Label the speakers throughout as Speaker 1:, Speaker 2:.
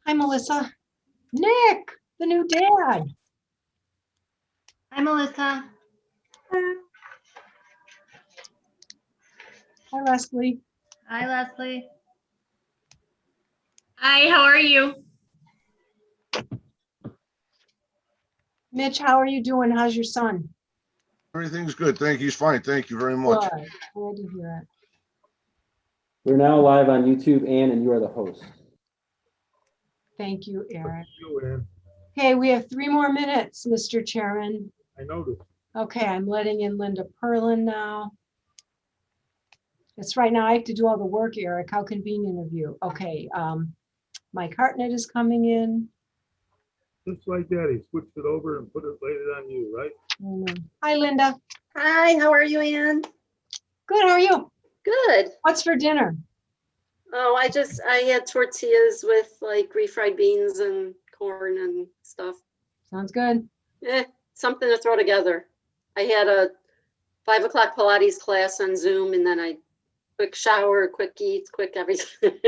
Speaker 1: Hi, Melissa. Nick, the new dad.
Speaker 2: Hi, Melissa.
Speaker 1: Hi, Leslie.
Speaker 2: Hi, Leslie. Hi, how are you?
Speaker 1: Mitch, how are you doing? How's your son?
Speaker 3: Everything's good. Thank you. He's fine. Thank you very much.
Speaker 1: Good. Glad to hear it.
Speaker 4: We're now live on YouTube, Ann, and you are the host.
Speaker 1: Thank you, Eric.
Speaker 5: You, Ann.
Speaker 1: Okay, we have 3 more minutes, Mr. Chairman.
Speaker 5: I noticed.
Speaker 1: Okay, I'm letting in Linda Perlin now. That's right. Now I have to do all the work, Eric. How convenient of you. Okay, Mike Hartnett is coming in.
Speaker 5: Just like that, he switched it over and put it, laid it on you, right?
Speaker 1: Hi, Linda.
Speaker 6: Hi, how are you, Ann?
Speaker 1: Good, how are you?
Speaker 6: Good.
Speaker 1: What's for dinner?
Speaker 6: Oh, I had tortillas with like refried beans and corn and stuff.
Speaker 1: Sounds good.
Speaker 6: Something to throw together. I had a 5 o'clock Pilates class on Zoom, and then I quick shower, quick eats, quick everything.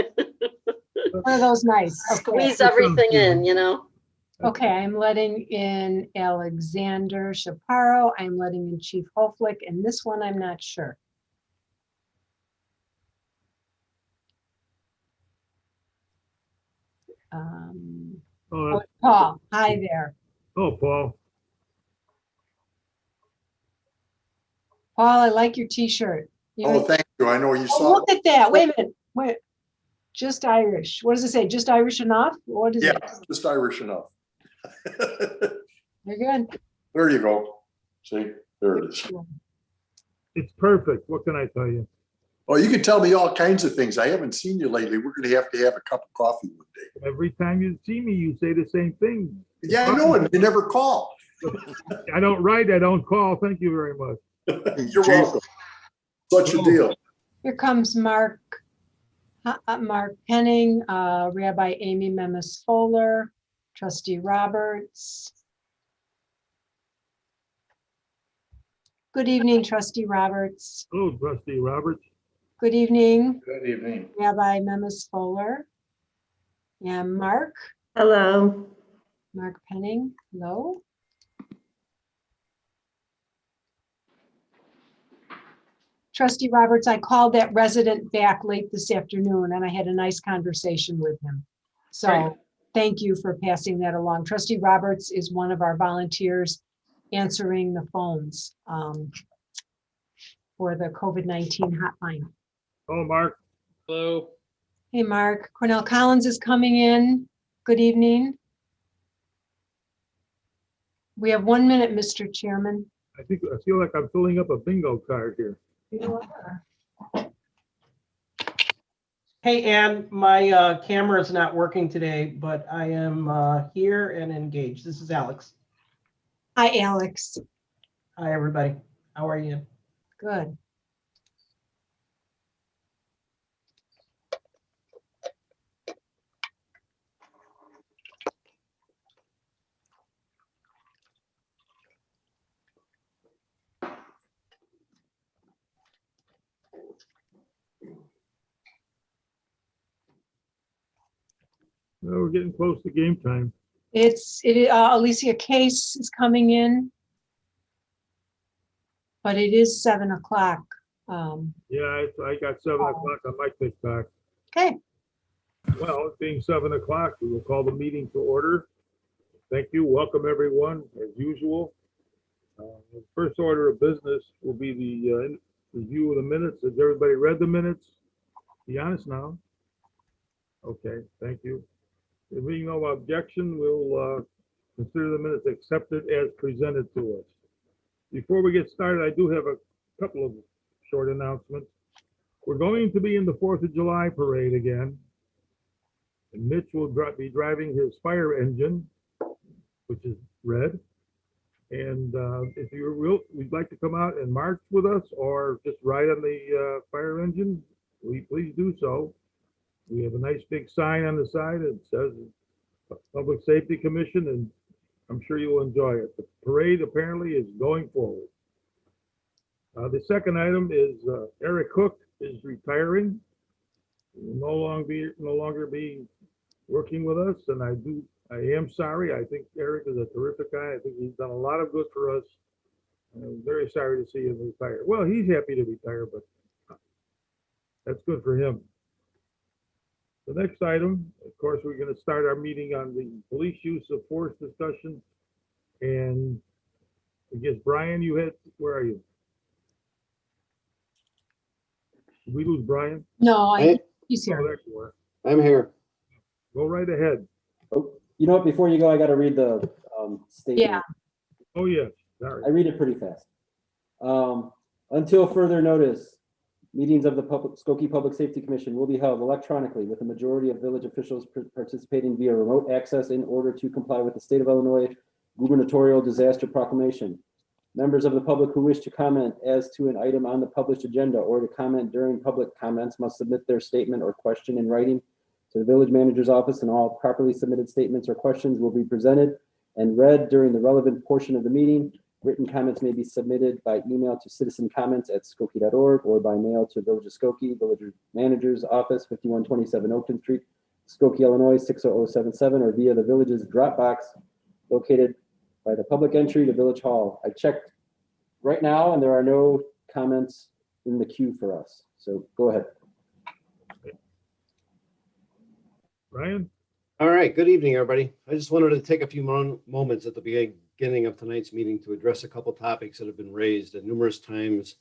Speaker 1: One of those nice. Okay.
Speaker 6: Squeeze everything in, you know.
Speaker 1: Okay, I'm letting in Alexander Chaparro. I'm letting in Chief Hoflick, and this one I'm not sure.
Speaker 5: Oh,
Speaker 1: Paul, hi there.
Speaker 5: oh, Paul.
Speaker 1: Paul, I like your t-shirt.
Speaker 7: Oh, thank you. I know you
Speaker 1: Oh,
Speaker 7: saw.
Speaker 1: look at that. Wait a minute. Wait. Just Irish. What does it say? Just Irish enough? What is
Speaker 7: Yeah,
Speaker 1: it?
Speaker 7: just Irish enough.
Speaker 1: You're good.
Speaker 7: There you go. See, there it is.
Speaker 5: It's perfect. What can I tell you?
Speaker 7: Oh, you can tell me all kinds of things. I haven't seen you lately. We're going to have a cup of coffee one day.
Speaker 5: Every time you see me, you say the same thing.
Speaker 7: Yeah, I know, and you never call.
Speaker 5: I don't write, I don't call. Thank you very much.
Speaker 7: You're welcome. Such a deal.
Speaker 1: Here comes Mark Penning, Rabbi Amy Memis Fuller, Trustee Roberts. Good evening, Trustee Roberts.
Speaker 5: Hello, Trustee Roberts.
Speaker 1: Good evening,
Speaker 7: Good evening.
Speaker 1: Rabbi Memis Fuller. And Mark
Speaker 2: Hello.
Speaker 1: Penning. Hello. Trustee Roberts, I called that resident back late this afternoon and I had a nice conversation with him. So
Speaker 7: Great.
Speaker 1: thank you for passing that along. Trustee Roberts is one of our volunteers answering the phones for the COVID-19 hotline.
Speaker 5: Oh, Mark.
Speaker 4: Hello.
Speaker 1: Hey, Mark. Cornell Collins is coming in. Good evening. We have 1 minute, Mr. Chairman.
Speaker 5: I feel like I'm filling up a bingo card here.
Speaker 8: Hey, Ann, my camera is not working today, but I am here and engaged. This is Alex.
Speaker 1: Hi, Alex.
Speaker 8: Hi, everybody. How are you?
Speaker 1: Good.
Speaker 5: Well, we're getting close to game time.
Speaker 1: Alicia Case is coming in. But it is 7 o'clock.
Speaker 5: Yeah, I got 7 o'clock on my TikTok.
Speaker 1: Okay.
Speaker 5: Well, it being 7 o'clock, we will call the meeting to order. Thank you. Welcome, everyone, as usual. The first order of business will be the review of the minutes. Has everybody read the minutes? Be honest now. Okay, thank you. If being no objection, we'll consider the minutes accepted as presented to us. Before we get started, I do have a couple of short announcements. We're going to be in the 4th of July parade again. And Mitch will be driving his fire engine, which is red. And if we'd like to come out and march with us or just ride on the fire engine, please do so. We have a nice big sign on the side that says Public Safety Commission, and I'm sure you will enjoy it. The parade apparently is going forward. The second item is Eric Cook is retiring. He will no longer be working with us, and I am sorry. I think Eric is a terrific guy. I think he's done a lot of good for us. I'm very sorry to see him retire. Well, he's happy to retire, but that's good for him. The next item, of course, we're going to start our meeting on the police use of force discussion. And I guess, Brian, where are you? Did we lose Brian?
Speaker 1: No,
Speaker 4: Hey.
Speaker 1: he's
Speaker 5: Oh,
Speaker 1: here.
Speaker 5: there you are.
Speaker 4: I'm here.
Speaker 5: Go right ahead.
Speaker 4: Oh, you know what? Before you go, I got to read the statement.
Speaker 1: Yeah.
Speaker 5: Oh, yes, sorry.
Speaker 4: I read it pretty fast. Until further notice, meetings of the Skokie Public Safety Commission will be held electronically with a majority of village officials participating via remote access in order to comply with the state of Illinois gubernatorial disaster proclamation. Members of the public who wish to comment as to an item on the published agenda or to comment during public comments must submit their statement or question in writing to the village manager's office, and all properly submitted statements or questions will be presented and read during the relevant portion of the meeting. Written comments may be submitted by email to citizencomments@skokie.org or by mail to Village of Skokie, Village Manager's Office, 5127 Oakton Street, Skokie, Illinois, 60077, or via the village's Dropbox located by the public entry to Village Hall. I checked right now and there are no comments in the queue for us. So go ahead.
Speaker 5: Brian?
Speaker 9: All right, good evening, everybody. I just wanted to take a few moments at the beginning of tonight's meeting to address a couple topics that have been raised at numerous times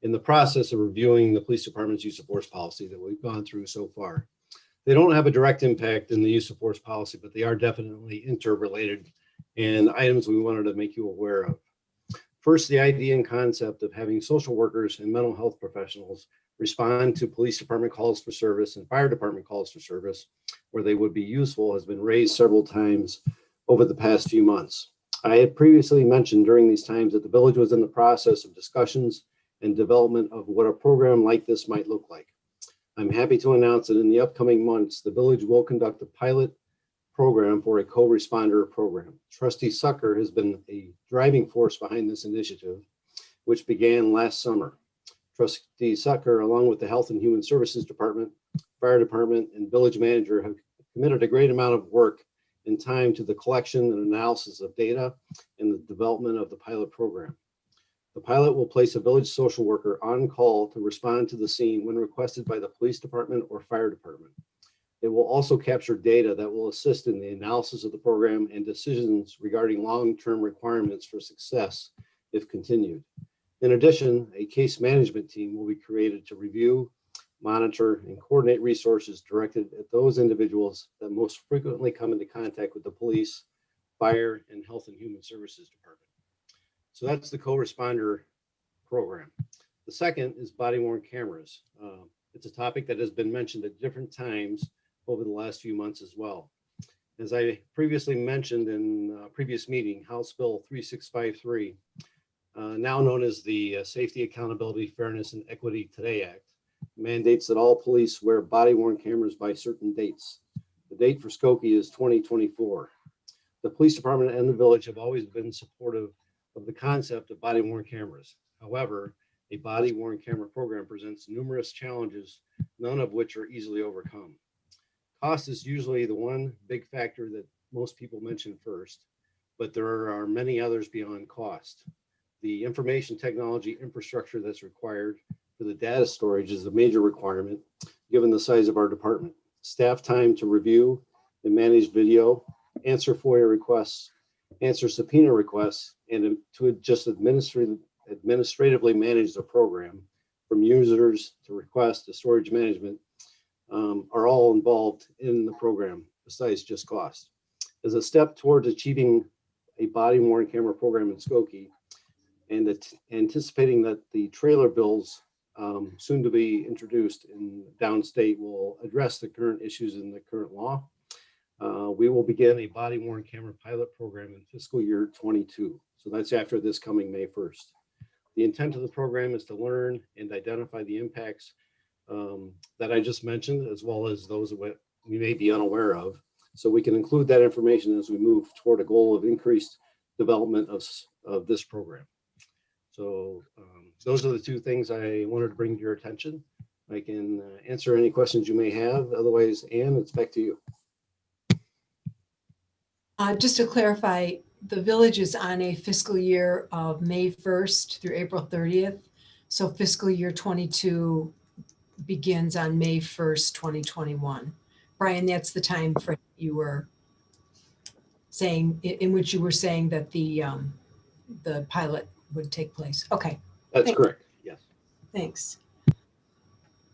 Speaker 9: in the process of reviewing the police department's use of force policy that we've gone through so far. They don't have a direct impact in the use of force policy, but they are definitely interrelated and items we wanted to make you aware of. First, the idea and concept of having social workers and mental health professionals respond to police department calls for service and fire department calls for service where they would be useful has been raised several times over the past few months. I had previously mentioned during these times that the village was in the process of discussions and development of what a program like this might look like. I'm happy to announce that in the upcoming months, the village will conduct a pilot program for a co-responder program. Trustee Sucker has been a driving force behind this initiative, which began last summer. Trustee Sucker, along with the Health and Human Services Department, Fire Department, and Village Manager, have committed a great amount of work and time to the collection and analysis of data and the development of the pilot program. The pilot will place a village social worker on call to respond to the scene when requested by the police department or fire department. It will also capture data that will assist in the analysis of the program and decisions regarding long-term requirements for success if continued. In addition, a case management team will be created to review, monitor, and coordinate resources directed at those individuals that most frequently come into contact with the police, fire, and Health and Human Services Department. So that's the co-responder program. The second is body-worn cameras. It's a topic that has been mentioned at different times over the last few months as well. As I previously mentioned in a previous meeting, House Bill 3653, now known as the Safety, Accountability, Fairness, and Equity Today Act, mandates that all police wear body-worn cameras by certain dates. The date for Skokie is 2024. The police department and the village have always been supportive of the concept of body-worn cameras. However, a body-worn camera program presents numerous challenges, none of which are easily overcome. Cost is usually the one big factor that most people mention first, but there are many others beyond cost. The information technology infrastructure that's required for the data storage is a major requirement, given the size of our department. Staff time to review and manage video, answer FOIA requests, answer subpoena requests, and to just administratively manage the program, from users to requests to storage management, are all involved in the program, besides just cost. As a step towards achieving a body-worn camera program in Skokie, and anticipating that the trailer bills soon to be introduced in downstate will address the current issues in the current law, we will begin a body-worn camera pilot program in fiscal year 22. So that's after this coming May 1st. The intent of the program is to learn and identify the impacts that I just mentioned, as well as those that we may be unaware of, so we can include that information as we move toward a goal of increased development of this program. So those are the two things I wanted to bring to your attention. I can answer any questions you may have. Otherwise, Ann, it's back to you.
Speaker 1: Just to clarify, the village is on a fiscal year of May 1st through April 30th. So fiscal year 22 begins on May 1st, 2021. Brian, that's the time frame you were saying, in which you were saying that the pilot would take place. Okay,
Speaker 9: That's
Speaker 1: Thank-
Speaker 9: correct. Yes.
Speaker 1: thanks.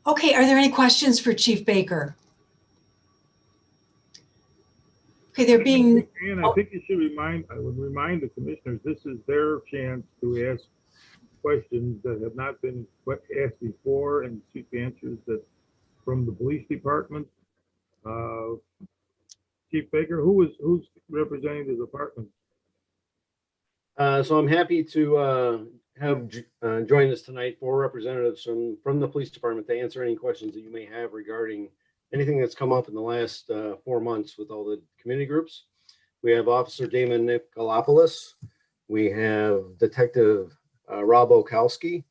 Speaker 1: Okay, are there any questions for Chief Baker? Okay, there being,
Speaker 5: And I think you should I would remind the commissioners, this is their chance to ask questions that have not been asked before and seek answers that from the police department. Chief Baker, who's representing the department?
Speaker 9: So I'm happy to have join us tonight 4 representatives from the police department to answer any questions that you may have regarding anything that's come up in the last 4 months with all the community groups. We have Officer Damon Nikolopoulos. We have Detective Rob Okowski.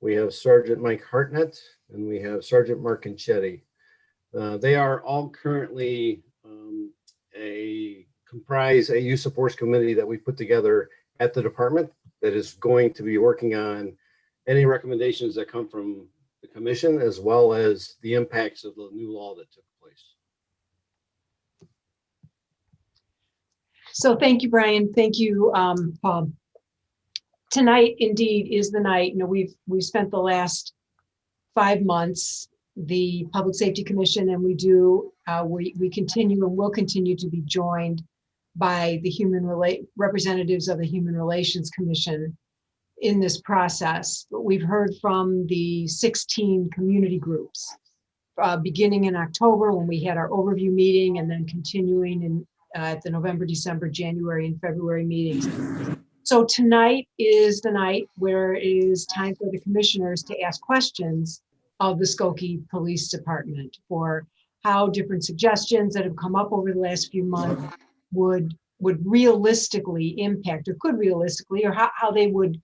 Speaker 9: We have Sergeant Mike Hartnett, and we have Sergeant Mark Conchetti. They are all currently comprise a use of force committee that we put together at the department that is going to be working on any recommendations that come from the commission, as well as the impacts of the new law that took place.
Speaker 1: so thank you, Brian. Thank you, Paul. Tonight indeed is the night. You know, we've spent the last 5 months, the Public Safety Commission, and we continue and will continue to be joined by the representatives of the Human Relations Commission in this process. But we've heard from the 16 community groups, beginning in October when we had our overview meeting, and then continuing in the November, December, January, and February meetings. So tonight is the night where it is time for the commissioners to ask questions of the Skokie Police Department for how different suggestions that have come up over the last few months would realistically impact, or could realistically, or how they would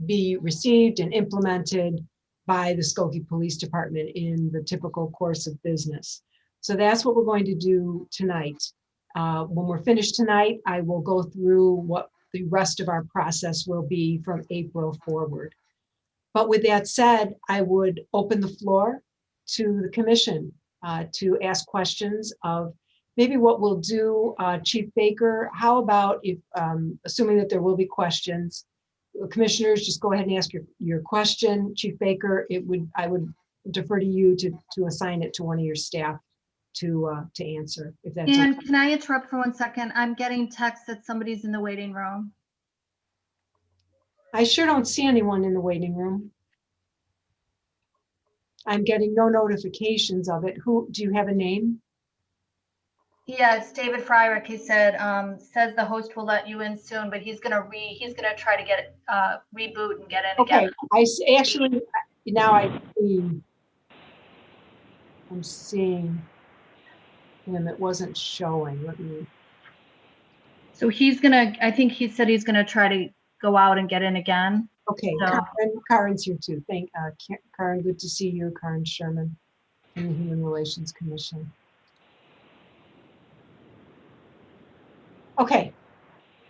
Speaker 1: be received and implemented by the Skokie Police Department in the typical course of business. So that's what we're going to do tonight. When we're finished tonight, I will go through what the rest of our process will be from April forward. But with that said, I would open the floor to the commission to ask questions of maybe what we'll do. Chief Baker, how about if, assuming that there will be questions, commissioners, just go ahead and ask your question. Chief Baker, I would defer to you to assign it to one of your staff to answer, if that's
Speaker 2: And
Speaker 1: okay.
Speaker 2: can I interrupt for 1 second? I'm getting text that somebody's in the waiting room.
Speaker 1: I sure don't see anyone in the waiting room. I'm getting no notifications of it. Who, do you have a name?
Speaker 2: Yes, David Fryrick, he said, says the host will let you in soon, but he's gonna try to get it, reboot and get in
Speaker 1: Okay,
Speaker 2: again.
Speaker 1: actually, now I'm seeing him. It wasn't showing. Let me,
Speaker 2: So I think he said he's gonna try to go out and get in again.
Speaker 1: okay,
Speaker 2: No.
Speaker 1: Karen's here too. Karen, good to see you, Karen Sherman in the Human Relations Commission. Okay,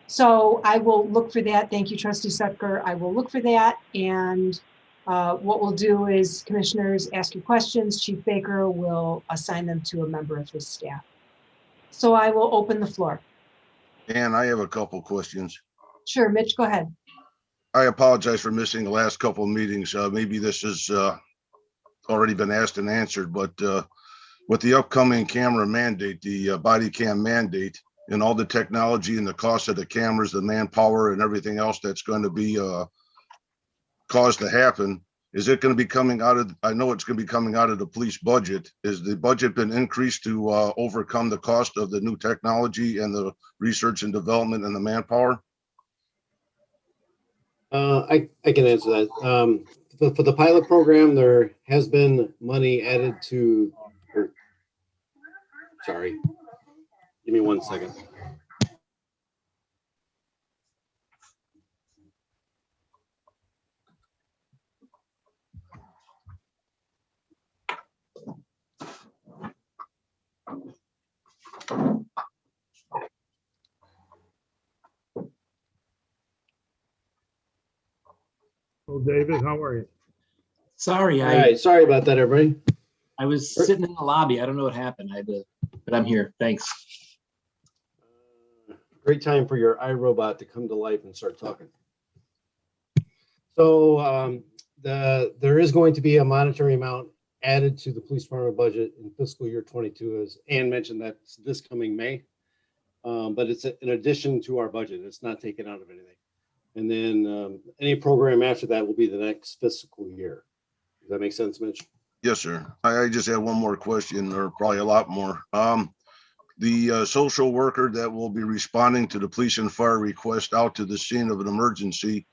Speaker 1: so I will look for that. Thank you, Trustee Sutker. I will look for that, and what we'll do is commissioners ask your questions. Chief Baker will assign them to a member of his staff. So I will open the floor.
Speaker 3: And I have a couple questions.
Speaker 1: Sure, Mitch, go ahead.
Speaker 3: I apologize for missing the last couple of meetings. Maybe this has already been asked and answered, but with the upcoming camera mandate, the body cam mandate, and all the technology and the cost of the cameras, the manpower and everything else that's going to be caused to happen, is it going to be coming out of, I know it's going to be coming out of the police budget. Is the budget been increased to overcome the cost of the new technology and the research and development and the manpower?
Speaker 9: I can answer that. For the pilot program, there has been money added to, sorry, give me 1 second.
Speaker 5: David. How are you?
Speaker 10: Sorry,
Speaker 9: All right, sorry about that, everybody.
Speaker 10: I was sitting in the lobby. I don't know what happened. But I'm here. Thanks.
Speaker 9: Great time for your iRobot to come to life and start talking. So there is going to be a monetary amount added to the police department budget in fiscal year 22, as Ann mentioned, that's this coming May. But it's in addition to our budget. It's not taken out of anything. And then any program after that will be the next fiscal year. Does that make sense, Mitch?
Speaker 3: Yes, sir. I just have one more question, or probably a lot more. The social worker that will be responding to the police and fire request out to the scene of an emergency,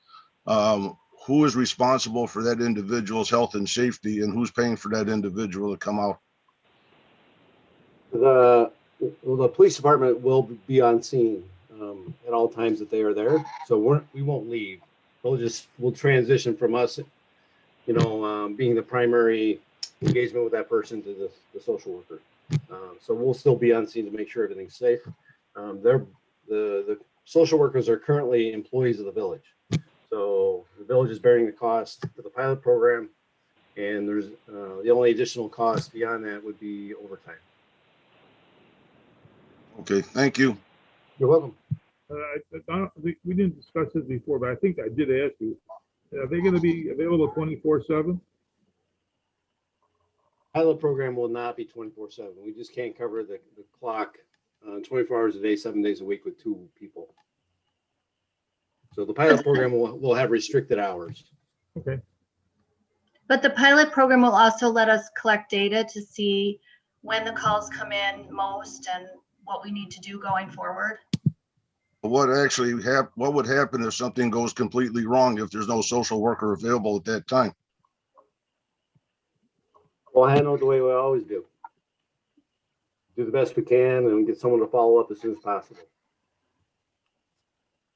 Speaker 3: who is responsible for that individual's health and safety, and who's paying for that individual to come out?
Speaker 9: The police department will be on scene at all times that they are there. So we won't leave. We'll transition from us, being the primary engagement with that person to the social worker. So we'll still be on scene to make sure everything's safe. The social workers are currently employees of the village. So the village is bearing the cost for the pilot program, and there's the only additional cost beyond that would be overtime.
Speaker 3: Okay, thank you.
Speaker 9: You're welcome.
Speaker 5: We didn't discuss this before, but I think I did ask you. Are they going to be available 24/7?
Speaker 9: Pilot program will not be 24/7. We just can't cover the clock 24 hours a day, 7 days a week with 2 people. So the pilot program will have restricted hours.
Speaker 5: Okay.
Speaker 2: But the pilot program will also let us collect data to see when the calls come in most and what we need to do going forward.
Speaker 3: What would happen if something goes completely wrong, if there's no social worker available at that time?
Speaker 9: We'll handle it the way we always do. Do the best we can and get someone to follow up as soon as possible.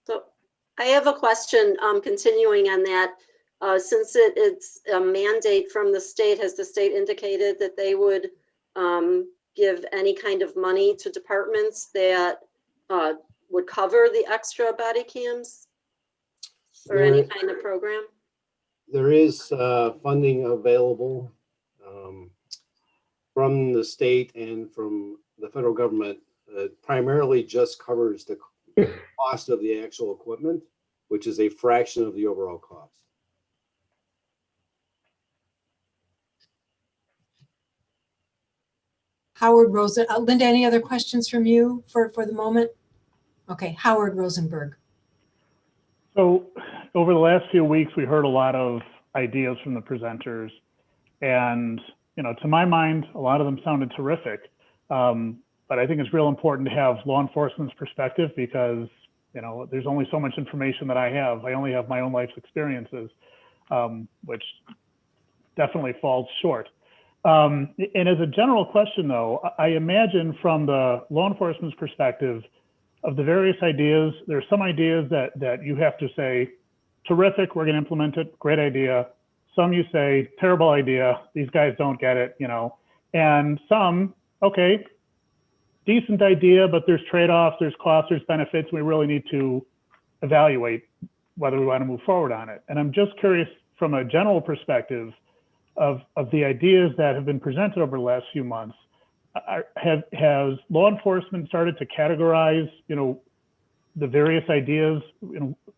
Speaker 6: So I have a question, continuing on that. Since it's a mandate from the state, has the state indicated that they would give any kind of money to departments that would cover the extra body cams or any kind of program?
Speaker 9: There is funding available from the state and from the federal government. Primarily just covers the cost of the actual equipment, which is a fraction of the overall cost.
Speaker 1: Howard Rosen, Linda, any other questions from you for the moment? Okay, Howard Rosenberg.
Speaker 11: So over the last few weeks, we heard a lot of ideas from the presenters, and to my mind, a lot of them sounded terrific. But I think it's real important to have law enforcement's perspective because there's only so much information that I have. I only have my own life's experiences, which definitely falls short. And as a general question, though, I imagine from the law enforcement's perspective of the various ideas, there's some ideas that you have to say, terrific, we're going to implement it, great idea. Some you say, terrible idea, these guys don't get it, and some, okay, decent idea, but there's trade-offs, there's costs, there's benefits. We really need to evaluate whether we want to move forward on it. And I'm just curious from a general perspective of the ideas that have been presented over the last few months. Has law enforcement started to categorize, the various ideas?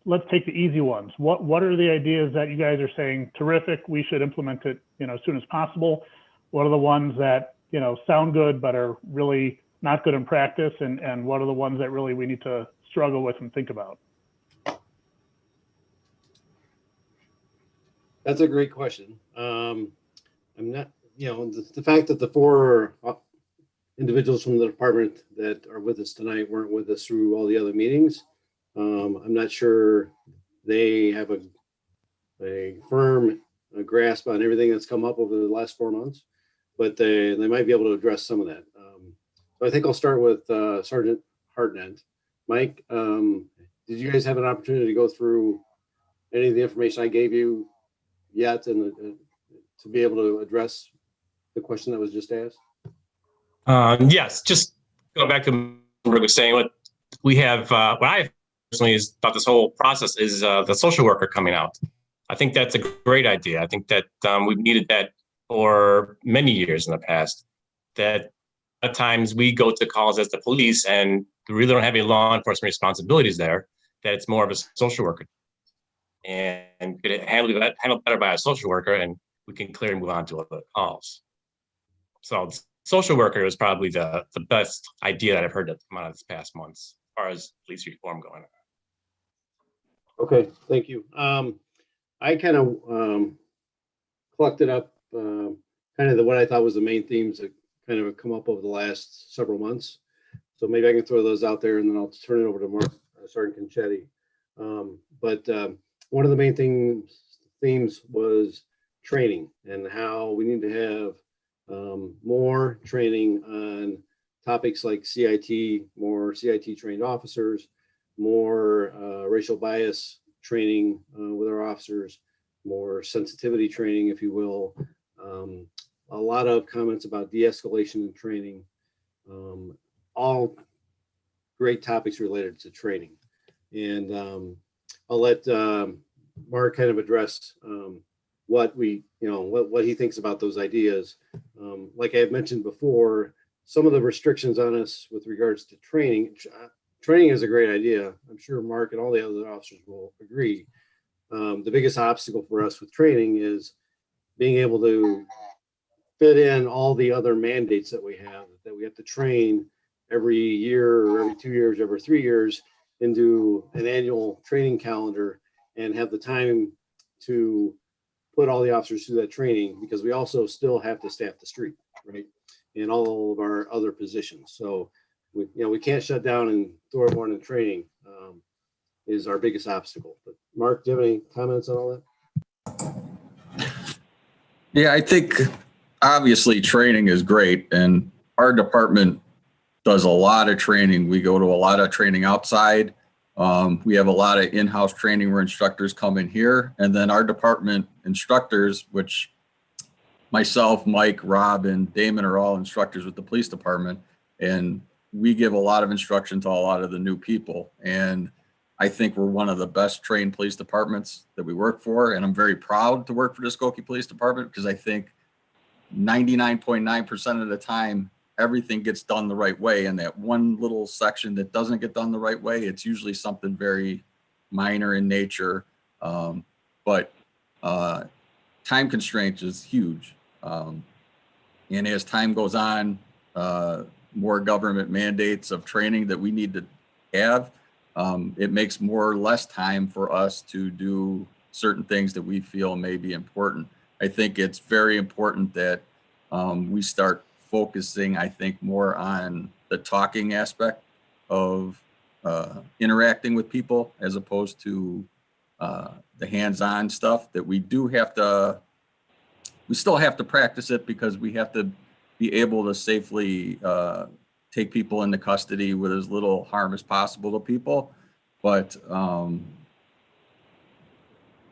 Speaker 11: Let's take the easy ones. What are the ideas that you guys are saying, terrific, we should implement it, as soon as possible? What are the ones that, sound good, but are really not good in practice? And what are the ones that really we need to struggle with and think about?
Speaker 9: That's a great question. I'm not, the fact that the 4 individuals from the department that are with us tonight weren't with us through all the other meetings. I'm not sure they have a firm grasp on everything that's come up over the last 4 months, but they might be able to address some of that. So I think I'll start with Sergeant Hartnett. Mike, did you guys have an opportunity to go through any of the information I gave you yet and to be able to address the question that was just asked?
Speaker 12: Yes, just going back to what Rick was saying, what we have, what I personally is thought this whole process is the social worker coming out. I think that's a great idea. I think that we've needed that for many years in the past. That at times we go to calls as the police and we really don't have any law enforcement responsibilities there, that it's more of a social worker. And get it handled better by a social worker, and we can clearly move on to other calls. So social worker is probably the best idea that I've heard that come out of this past months as far as police reform going on.
Speaker 9: Okay, thank you. I kind of collected up kind of what I thought was the main themes that kind of come up over the last several months. So maybe I can throw those out there and then I'll turn it over to Mark, Sergeant Conchetti. But one of the main themes was training and how we need to have more training on topics like CIT, more CIT trained officers, more racial bias training with our officers, more sensitivity training, if you will. A lot of comments about de-escalation and training, all great topics related to training. And I'll let Mark kind of address what he thinks about those ideas. Like I had mentioned before, some of the restrictions on us with regards to training. Training is a great idea. I'm sure Mark and all the other officers will agree. The biggest obstacle for us with training is being able to fit in all the other mandates that we have to train every year or every 2 years, every 3 years into an annual training calendar and have the time to put all the officers through that training, because we also still have to staff the street, right? And all of our other positions. So we can't shut down and throw everyone in training is our biggest obstacle. But Mark, do you have any comments on all that?
Speaker 13: Yeah, I think obviously training is great, and our department does a lot of training. We go to a lot of training outside. We have a lot of in-house training where instructors come in here, and then our department instructors, which myself, Mike, Rob, and Damon are all instructors with the police department, and we give a lot of instruction to a lot of the new people. And I think we're one of the best trained police departments that we work for, and I'm very proud to work for the Skokie Police Department because I think 99.9% of the time, everything gets done the right way. And that one little section that doesn't get done the right way, it's usually something very minor in nature. But time constraint is huge. And as time goes on, more government mandates of training that we need to have, it makes more or less time for us to do certain things that we feel may be important. I think it's very important that we start focusing, I think, more on the talking aspect of interacting with people as opposed to the hands-on stuff that we do have to, we still have to practice it because we have to be able to safely take people into custody with as little harm as possible to people. But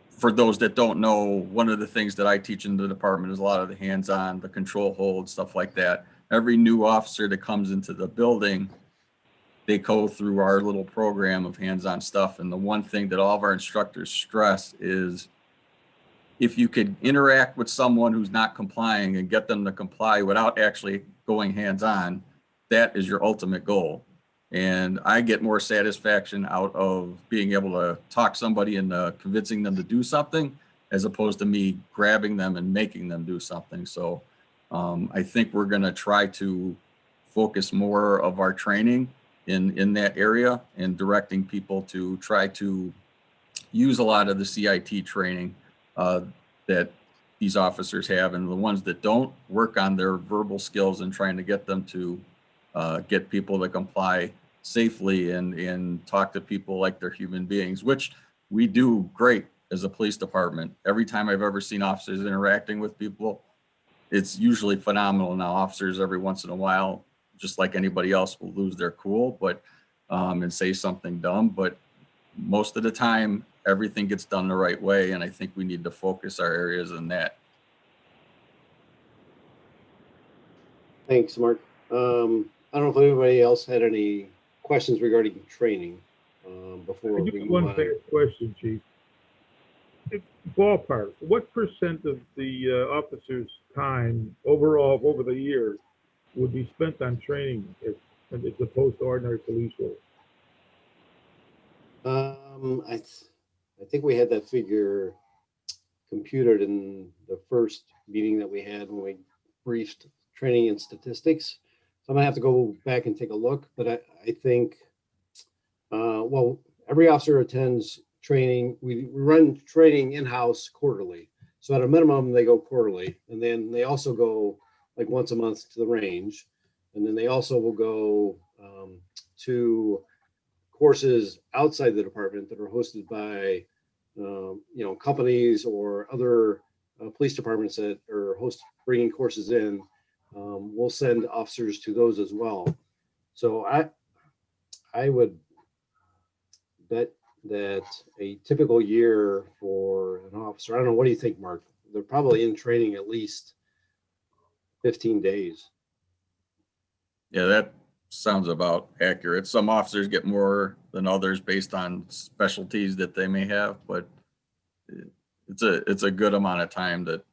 Speaker 13: for those that don't know, one of the things that I teach in the department is a lot of the hands-on, the control hold, stuff like that. Every new officer that comes into the building, they go through our little program of hands-on stuff. And the one thing that all of our instructors stress is if you could interact with someone who's not complying and get them to comply without actually going hands-on, that is your ultimate goal. And I get more satisfaction out of being able to talk somebody into convincing them to do something as opposed to me grabbing them and making them do something. So I think we're going to try to focus more of our training in that area and directing people to try to use a lot of the CIT training that these officers have, and the ones that don't, work on their verbal skills and trying to get them to get people to comply safely and talk to people like they're human beings, which we do great as a police department. Every time I've ever seen officers interacting with people, it's usually phenomenal. Now, officers every once in a while, just like anybody else, will lose their cool, but and say something dumb, but most of the time, everything gets done the right way, and I think we need to focus our areas in that.
Speaker 9: Thanks, Mark. I don't know if anybody else had any questions regarding training before
Speaker 5: I
Speaker 9: we
Speaker 5: do
Speaker 9: move
Speaker 5: one
Speaker 9: on.
Speaker 5: fast question, Chief. ballpark, what percent of the officers' time overall over the year would be spent on training as opposed to ordinary police roles?
Speaker 9: I think we had that figure computed in the first meeting that we had when we briefed training and statistics. So I'm gonna have to go back and take a look, but I think, well, every officer attends training. We run training in-house quarterly. So at a minimum, they go quarterly, and then they also go like once a month to the range. And then they also will go to courses outside the department that are hosted by, companies or other police departments that are bringing courses in. We'll send officers to those as well. So I would bet that a typical year for an officer, I don't know, what do you think, Mark? They're probably in training at least 15 days.
Speaker 13: Yeah, that sounds about accurate. Some officers get more than others based on specialties that they may have, but it's a good amount of time that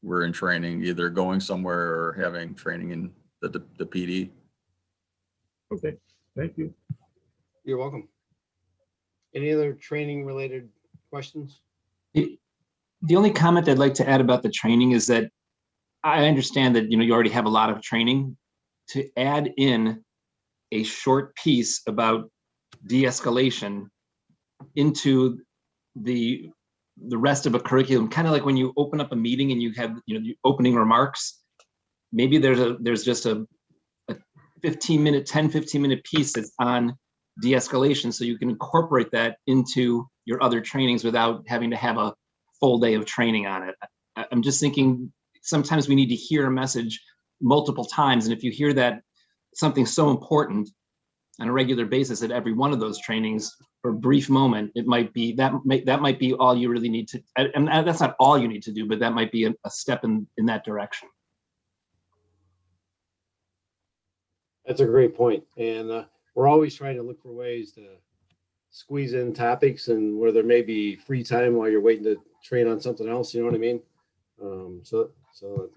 Speaker 13: we're in training, either going somewhere or having training in the PD.
Speaker 5: Okay, thank you.
Speaker 9: You're welcome. Any other training related questions?
Speaker 10: The only comment I'd like to add about the training is that I understand that, you already have a lot of training. To add in a short piece about de-escalation into the rest of a curriculum, kind of like when you open up a meeting and you have, the opening remarks, maybe there's just a 15-minute piece that's on de-escalation, so you can incorporate that into your other trainings without having to have a full day of training on it. I'm just thinking sometimes we need to hear a message multiple times, and if you hear that something so important on a regular basis at every one of those trainings for a brief moment, it might be that might be all you really need to, and that's not all you need to do, but that might be a step in that direction.
Speaker 9: That's a great point. And we're always trying to look for ways to squeeze in topics and where there may be free time while you're waiting to train on something else, you know what I mean? So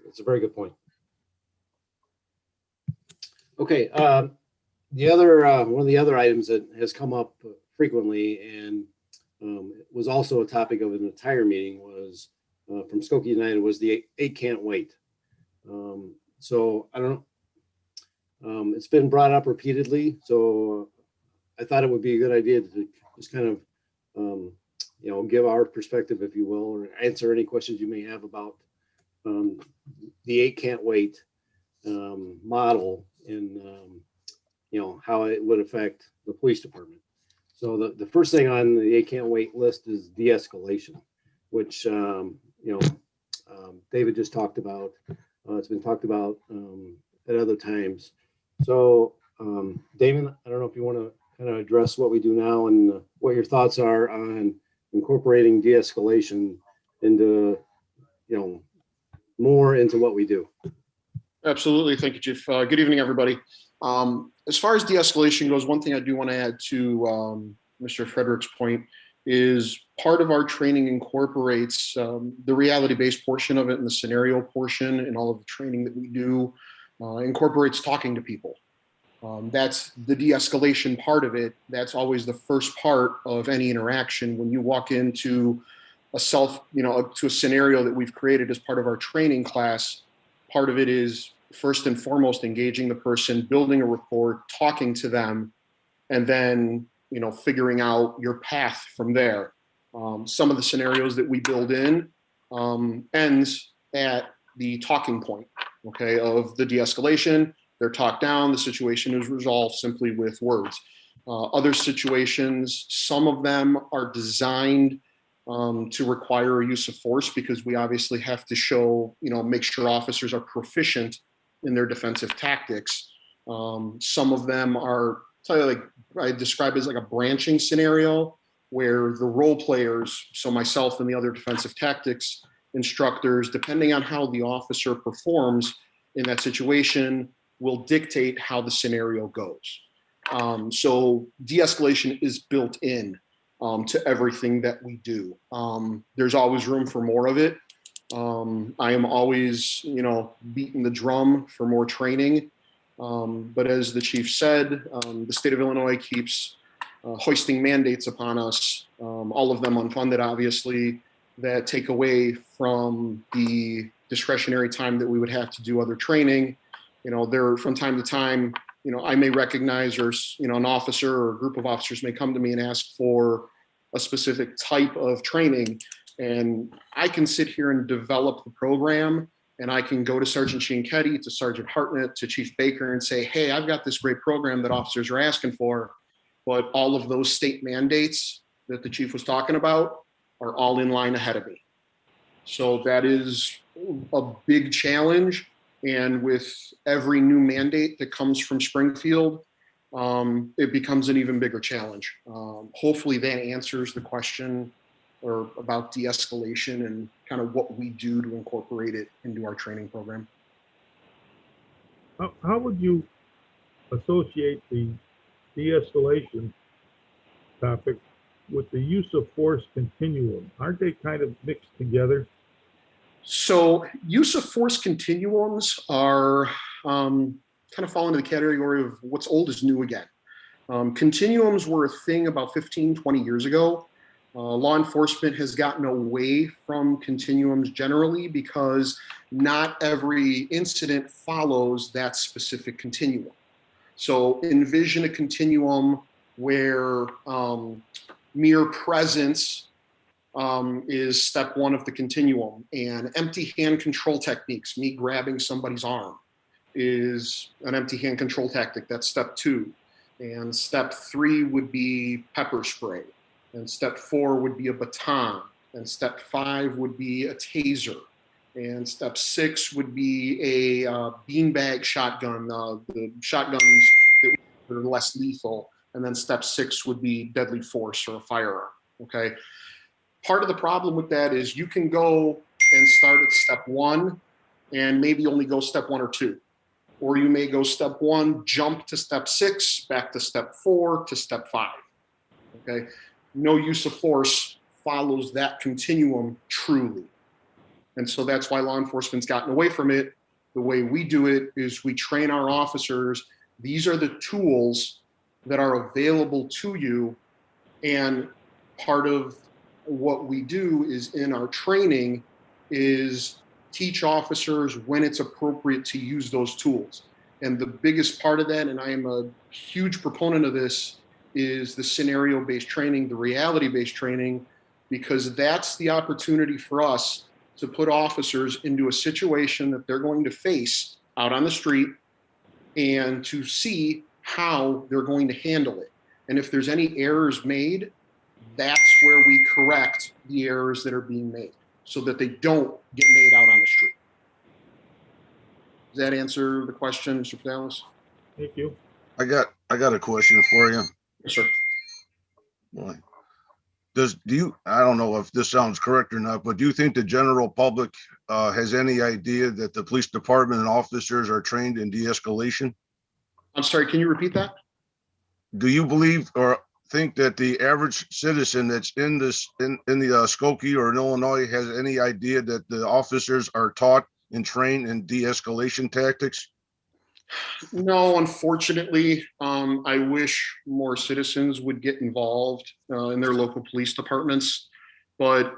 Speaker 9: it's a very good point. Okay, the other one of the other items that has come up frequently and was also a topic of an entire meeting was from Skokie United was the 8 can't wait. So I don't know, it's been brought up repeatedly, so I thought it would be a good idea to just kind of give our perspective, if you will, or answer any questions you may have about the 8 can't wait model and how it would affect the police department. So the first thing on the 8 can't wait list is de-escalation, which David just talked about. It's been talked about at other times. So Damon, I don't know if you want to kind of address what we do now and what your thoughts are on incorporating de-escalation into more into what we do.
Speaker 14: Absolutely. Thank you, Chief. Good evening, everybody. As far as de-escalation goes, one thing I do want to add to Mr. Frederick's point is part of our training incorporates the reality-based portion of it and the scenario portion, and all of the training that we do incorporates talking to people. That's the de-escalation part of it. That's always the first part of any interaction. When you walk into a to a scenario that we've created as part of our training class, part of it is first and foremost engaging the person, building a rapport, talking to them, and then figuring out your path from there. Some of the scenarios that we build in ends at the talking point, okay, of the de-escalation. They're talked down, the situation is resolved simply with words. Other situations, some of them are designed to require a use of force because we obviously have to show, make sure officers are proficient in their defensive tactics. Some of them are, like I describe as like a branching scenario where the role players, so myself and the other defensive tactics instructors, depending on how the officer performs in that situation, will dictate how the scenario goes. So de-escalation is built in. to everything that we do. There's always room for more of it. I am always, beating the drum for more training. But as the chief said, the state of Illinois keeps hoisting mandates upon us, all of them unfunded, obviously, that take away from the discretionary time that we would have to do other training. There from time to time, I may recognize, or an officer or a group of officers may come to me and ask for a specific type of training, and I can sit here and develop the program, and I can go to Sergeant Cianchetti, to Sergeant Hartnett, to Chief Baker, and say, hey, I've got this great program that officers are asking for, but all of those state mandates that the chief was talking about are all in line ahead of me. So that is a big challenge. And with every new mandate that comes from Springfield, it becomes an even bigger challenge. Hopefully that answers the question or about de-escalation and kind of what we do to incorporate it into our training program.
Speaker 5: How would you associate the de-escalation topic with the use of force continuum? Aren't they kind of mixed together?
Speaker 14: So use of force continuums are kind of fall into the category of what's old is new again. Continuums were a thing about 15, 20 years ago. Law enforcement has gotten away from continuums generally because not every incident follows that specific continuum. So envision a continuum where mere presence is step one of the continuum, and empty hand control techniques, me grabbing somebody's arm, is an empty hand control tactic. That's step two. And step three would be pepper spray. And step four would be a baton. And step five would be a taser. And step six would be a beanbag shotgun, the shotguns that are less lethal. And then step six would be deadly force or a firearm, okay? Part of the problem with that is you can go and start at step one and maybe only go step one or two. Or you may go step one, jump to step six, back to step four, to step five, okay? No use of force follows that continuum truly. And so that's why law enforcement's gotten away from it. The way we do it is we train our officers. These are the tools that are available to you. And part of what we do is in our training is teach officers when it's appropriate to use those tools. And the biggest part of that, and I am a huge proponent of this, is the scenario-based training, the reality-based training, because that's the opportunity for us to put officers into a situation that they're going to face out on the street and to see how they're going to handle it. And if there's any errors made, that's where we correct the errors that are being made so that they don't get made out on the street. Does that answer the question, Mr. Dallas?
Speaker 5: Thank you.
Speaker 3: I got a question for you.
Speaker 14: Yes, sir.
Speaker 3: Boy. I don't know if this sounds correct or not, but do you think the general public has any idea that the police department and officers are trained in de-escalation?
Speaker 14: I'm sorry, can you repeat that?
Speaker 3: Do you believe or think that the average citizen that's in the Skokie or in Illinois has any idea that the officers are taught and trained in de-escalation tactics?
Speaker 14: No, unfortunately. I wish more citizens would get involved in their local police departments, but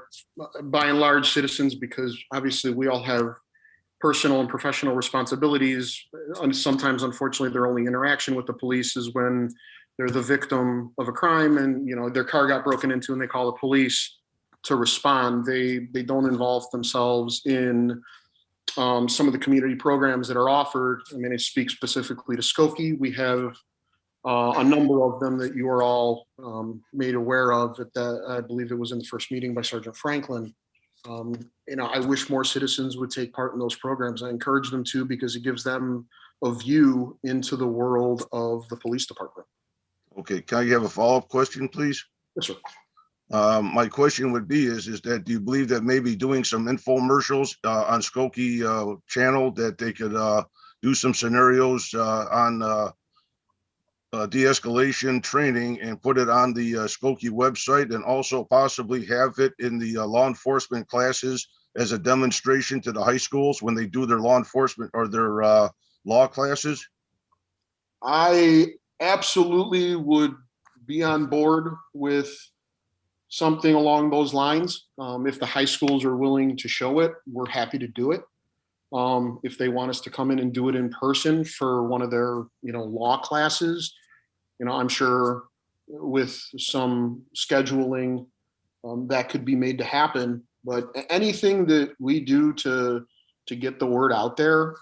Speaker 14: by and large citizens, because obviously we all have personal and professional responsibilities, and sometimes unfortunately their only interaction with the police is when they're the victim of a crime and their car got broken into and they call the police to respond. They don't involve themselves in some of the community programs that are offered. I mean, I speak specifically to Skokie. We have a number of them that you are all made aware of. I believe it was in the first meeting by Sergeant Franklin. I wish more citizens would take part in those programs. I encourage them to, because it gives them a view into the world of the police department.
Speaker 3: Okay, can I have a follow-up question, please?
Speaker 14: Yes, sir.
Speaker 3: My question would be is that do you believe that maybe doing some infomercials on Skokie channel that they could do some scenarios on de-escalation training and put it on the Skokie website, and also possibly have it in the law enforcement classes as a demonstration to the high schools when they do their law enforcement or their law classes?
Speaker 14: I absolutely would be on board with something along those lines. If the high schools are willing to show it, we're happy to do it. If they want us to come in and do it in person for one of their, law classes, I'm sure with some scheduling, that could be made to happen. But anything that we do to get the word out there,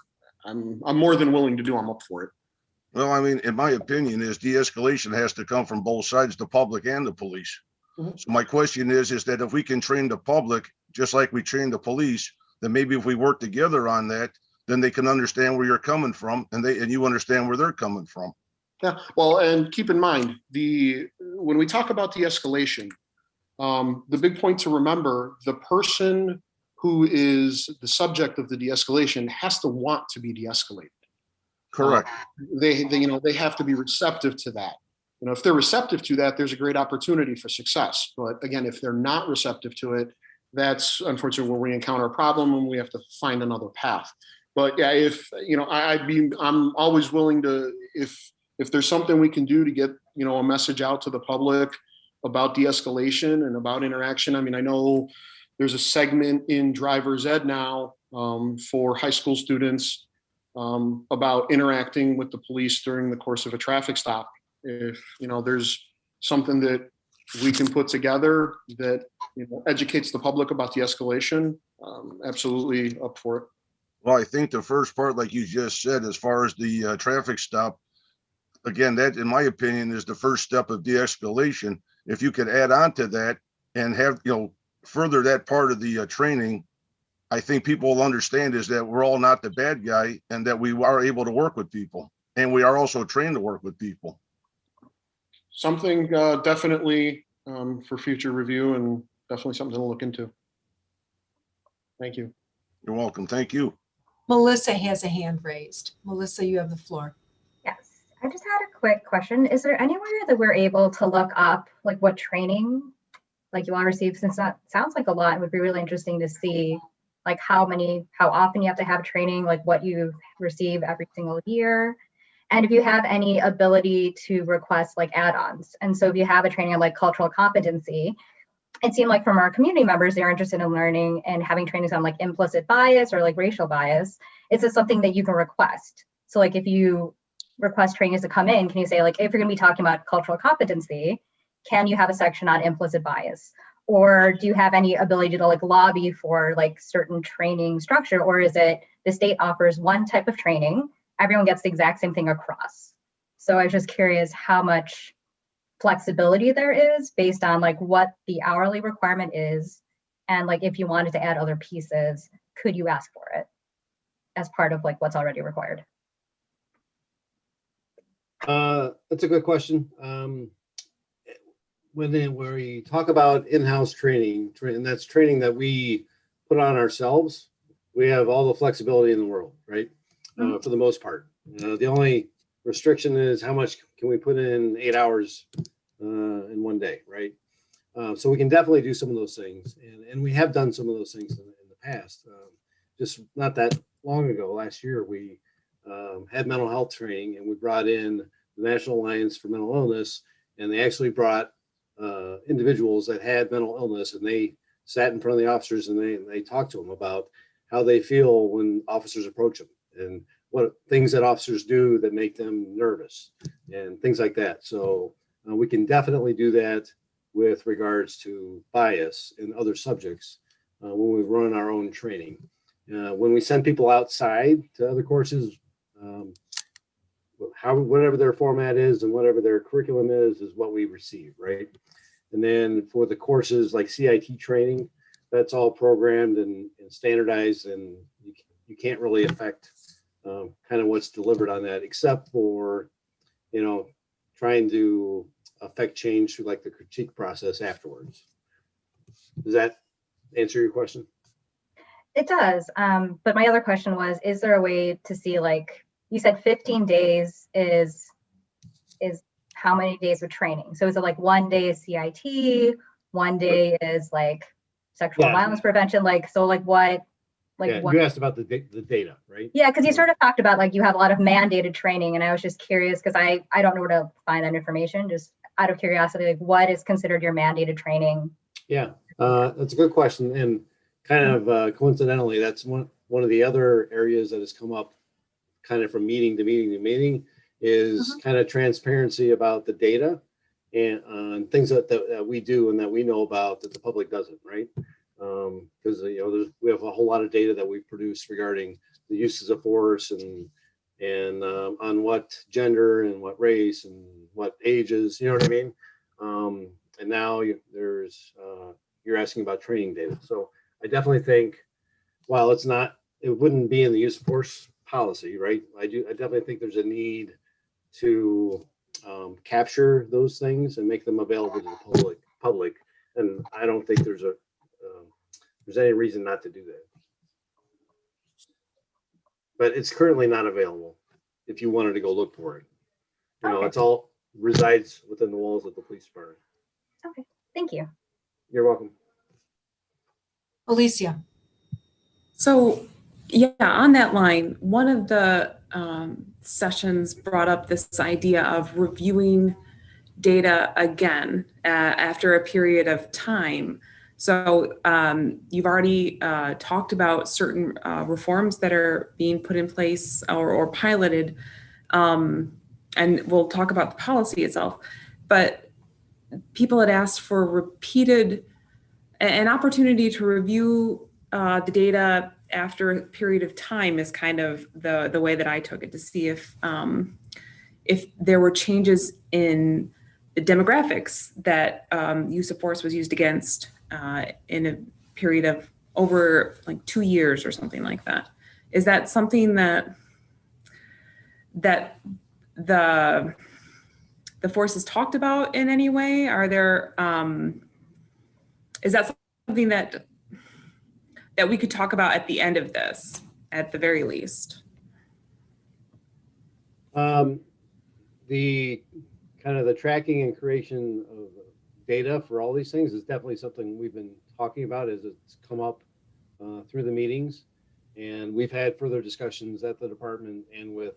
Speaker 14: I'm more than willing to do. I'm up for it.
Speaker 3: Well, I mean, in my opinion, is de-escalation has to come from both sides, the public and the police.
Speaker 14: Mhm.
Speaker 3: So my question is that if we can train the public, just like we train the police, then maybe if we work together on that, then they can understand where you're coming from, and you understand where they're coming from.
Speaker 14: Yeah, well, and keep in mind, when we talk about de-escalation, the big point to remember, the person who is the subject of the de-escalation has to want to be de-escalated.
Speaker 3: Correct.
Speaker 14: They have to be receptive to that. If they're receptive to that, there's a great opportunity for success. But again, if they're not receptive to it, that's unfortunately where we encounter a problem and we have to find another path. But yeah, I'm always willing to, if there's something we can do to get, a message out to the public about de-escalation and about interaction. I mean, I know there's a segment in driver's ed now for high school students about interacting with the police during the course of a traffic stop. If, there's something that we can put together that, educates the public about de-escalation, absolutely up for it.
Speaker 3: Well, I think the first part, like you just said, as far as the traffic stop, again, that, in my opinion, is the first step of de-escalation. If you could add on to that and have, further that part of the training, I think people will understand is that we're all not the bad guy and that we are able to work with people. And we are also trained to work with people.
Speaker 14: Something definitely for future review, and definitely something to look into. Thank you.
Speaker 3: You're welcome. Thank you.
Speaker 1: Melissa has a hand raised. Melissa, you have the floor.
Speaker 15: Yes, I just had a quick question. Is there anywhere that we're able to look up like what training like you want to receive? Since that sounds like a lot, it would be really interesting to see like how often you have to have training, like what you receive every single year. And if you have any ability to request like add-ons. And so if you have a training on like cultural competency, it seemed like from our community members, they're interested in learning and having trainings on like implicit bias or like racial bias. Is this something that you can request? So like if you request trainings to come in, can you say like, if you're gonna be talking about cultural competency, can you have a section on implicit bias? Or do you have any ability to like lobby for like certain training structure? Or is it the state offers one type of training, everyone gets the exact same thing across? So I was just curious how much flexibility there is based on like what the hourly requirement is. And like, if you wanted to add other pieces, could you ask for it as part of like what's already required?
Speaker 9: That's a good question. When we talk about in-house training, and that's training that we put on ourselves, we have all the flexibility in the world, right? For the most part. The only restriction is how much can we put in 8 hours in one day, right? So we can definitely do some of those things, and we have done some of those things in the past. Just not that long ago, last year, we had mental health training, and we brought in the National Alliance for Mental Illness, and they actually brought individuals that had mental illness, and they sat in front of the officers and they talked to them about how they feel when officers approach them and what things that officers do that make them nervous and things like that. So we can definitely do that with regards to bias and other subjects when we run our own training. When we send people outside to other courses, whatever their format is and whatever their curriculum is what we receive, right? And then for the courses like CIT training, that's all programmed and standardized, and you can't really affect kind of what's delivered on that, except for, trying to affect change through like the critique process afterwards. Does that answer your question?
Speaker 15: It does. But my other question was, is there a way to see, like you said, 15 days is how many days of training? So is it like one day is CIT, one day is like sexual violence prevention? Like, so like what, like what?
Speaker 9: You asked about the data, right?
Speaker 15: Yeah, because you sort of talked about like you have a lot of mandated training, and I was just curious because I don't know where to find that information. Just out of curiosity, like what is considered your mandated training?
Speaker 9: Yeah, that's a good question, and kind of coincidentally, that's one of the other areas that has come up, kind of from meeting to meeting to meeting, is kind of transparency about the data and things that we do and that we know about that the public doesn't, right? Because we have a whole lot of data that we produce regarding the uses of force and on what gender and what race and what ages, you know what I mean? And now you're asking about training data. So I definitely think, while it wouldn't be in the use of force policy, right? I definitely think there's a need to capture those things and make them available to the public. And I don't think there's any reason not to do that. But it's currently not available if you wanted to go look for it. It's all resides within the walls of the police department.
Speaker 15: Okay, thank you.
Speaker 9: You're welcome.
Speaker 1: Alicia.
Speaker 16: So yeah, on that line, one of the sessions brought up this idea of reviewing data again after a period of time. So you've already talked about certain reforms that are being put in place or piloted, and we'll talk about the policy itself. But people had asked for an opportunity to review the data after a period of time is kind of the way that I took it, to see if there were changes in the demographics that use of force was used against in a period of over like 2 years or something like that. Is that something that the force is talked about in any way? Are there, is that something that we could talk about at the end of this, at the very least?
Speaker 9: The kind of the tracking and creation of data for all these things is definitely something we've been talking about as it's come up through the meetings. And we've had further discussions at the department and with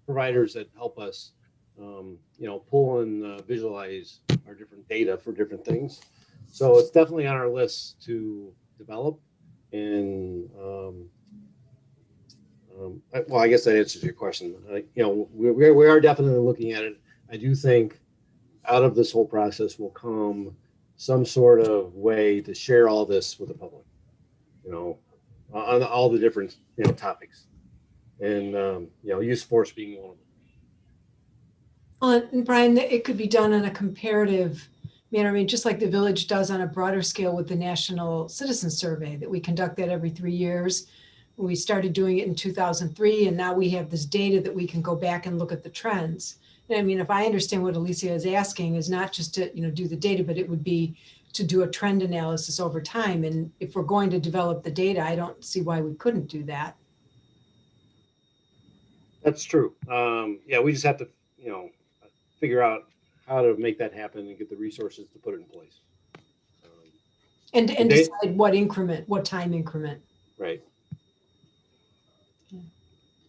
Speaker 9: providers that help us, pull and visualize our different data for different things. So it's definitely on our list to develop. And well, I guess that answers your question. We are definitely looking at it. I do think out of this whole process will come some sort of way to share all this with the public, on all the different topics, and use of force being one of them.
Speaker 1: Well, and Brian, it could be done on a comparative manner. I mean, just like the village does on a broader scale with the National Citizen Survey, that we conduct that every 3 years. We started doing it in 2003, and now we have this data that we can go back and look at the trends. And I mean, if I understand what Alicia is asking, is not just to do the data, but it would be to do a trend analysis over time. And if we're going to develop the data, I don't see why we couldn't do that.
Speaker 9: That's true. Yeah, we just have to, figure out how to make that happen and get the resources to put it in place.
Speaker 1: And decide what time increment.
Speaker 9: Right.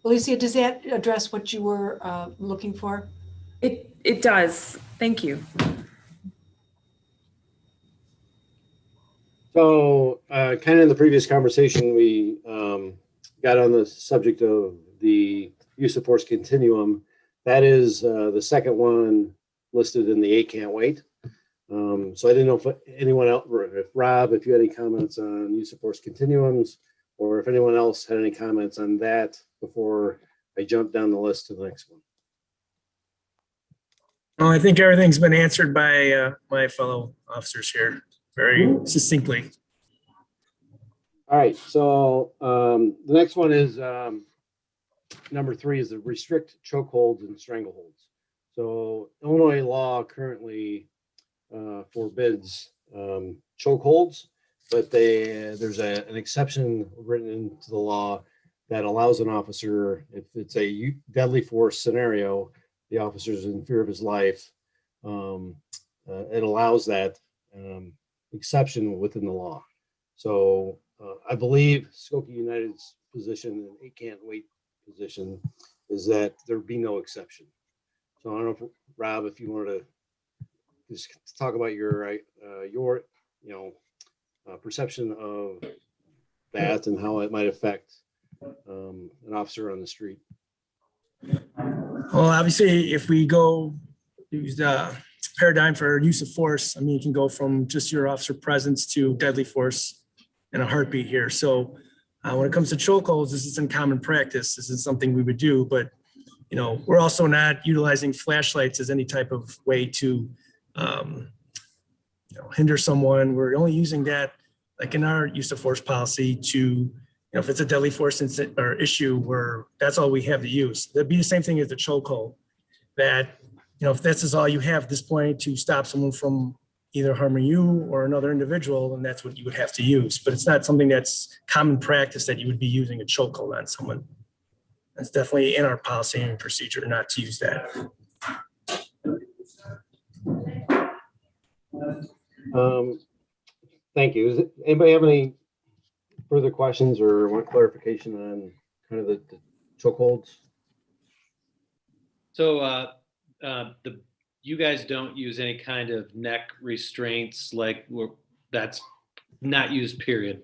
Speaker 1: Alicia, does that address what you were looking for?
Speaker 16: It does. Thank you.
Speaker 9: So kind of in the previous conversation, we got on the subject of the use of force continuum. That is the second one listed in the 8 Can't Wait. So I didn't know if anyone else, if Rob, if you had any comments on use of force continuums, or if anyone else had any comments on that before I jump down the list to the next one.
Speaker 17: Well, I think everything's been answered by my fellow officers here very succinctly.
Speaker 9: All right, so the next one is number 3 is the restrict chokeholds and strangleholds. So Illinois law currently forbids chokeholds, but there's an exception written into the law that allows an officer, if it's a deadly force scenario, the officer's in fear of his life, it allows that exception within the law. So I believe Skokie United's position, and it can't wait position, is that there be no exception. So I don't know if Rob, if you wanted to just talk about your perception of that and how it might affect an officer on the street.
Speaker 17: Well, obviously, if we go use the paradigm for use of force, I mean, you can go from just your officer presence to deadly force in a heartbeat here. So when it comes to chokeholds, this isn't common practice. This is something we would do, but we're also not utilizing flashlights as any type of way to hinder someone. We're only using that, like in our use of force policy, to if it's a deadly force incident or issue, where that's all we have to use. That'd be the same thing as the chokehold. That if this is all you have at this point to stop someone from either harming you or another individual, then that's what you would have to use. But it's not something that's common practice that you would be using a chokehold on someone. That's definitely in our policy and procedure not to use that.
Speaker 9: Thank you. Does anybody have any further questions or want clarification on kind of the chokeholds?
Speaker 18: So you guys don't use any kind of neck restraints, like that's not used, period.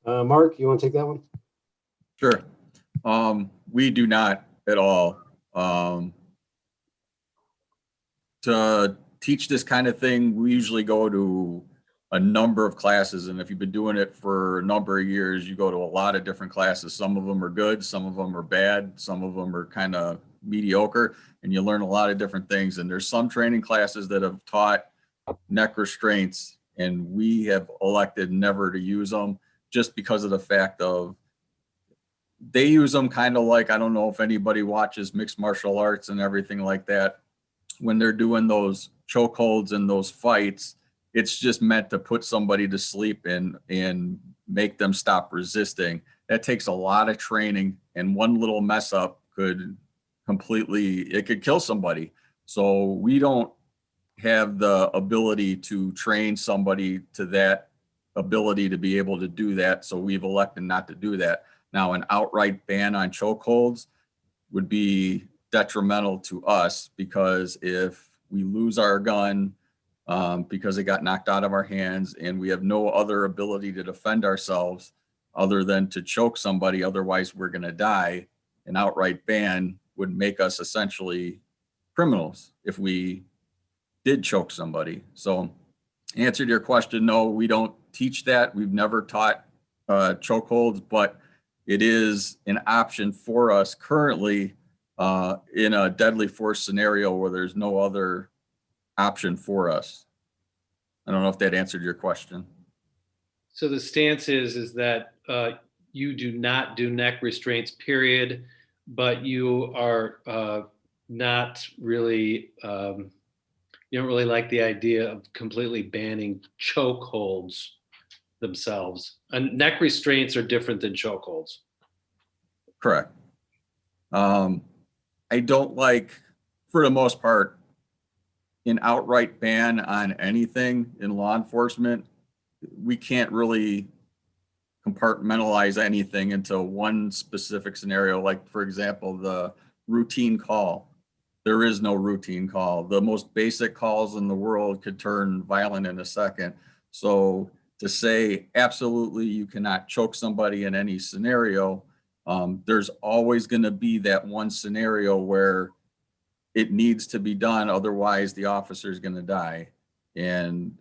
Speaker 9: Mark, you want to take that one?
Speaker 13: Sure. We do not at all. To teach this kind of thing, we usually go to a number of classes. And if you've been doing it for a number of years, you go to a lot of different classes. Some of them are good, some of them are bad, some of them are kind of mediocre, and you learn a lot of different things. And there's some training classes that have taught neck restraints, and we have elected never to use them just because of the fact of they use them kind of like, I don't know if anybody watches mixed martial arts and everything like that. When they're doing those chokeholds and those fights, it's just meant to put somebody to sleep and make them stop resisting. That takes a lot of training, and one little mess up could kill somebody. So we don't have the ability to train somebody to that ability to be able to do that. So we've elected not to do that. Now, an outright ban on chokeholds would be detrimental to us, because if we lose our gun because it got knocked out of our hands and we have no other ability to defend ourselves other than to choke somebody, otherwise we're going to die, an outright ban would make us essentially criminals if we did choke somebody. So answer to your question, no, we don't teach that. We've never taught chokeholds, but it is an option for us currently in a deadly force scenario where there's no other option for us. I don't know if that answered your question.
Speaker 18: So the stance is that you do not do neck restraints, period, but you are not really, you don't really like the idea of completely banning chokeholds themselves. And neck restraints are different than chokeholds.
Speaker 13: Correct. I don't like, for the most part, an outright ban on anything in law enforcement. We can't really compartmentalize anything into one specific scenario. Like, for example, the routine call. There is no routine call. The most basic calls in the world could turn violent in a second. So to say absolutely you cannot choke somebody in any scenario, there's always going to be that one scenario where it needs to be done, otherwise the officer is going to die. And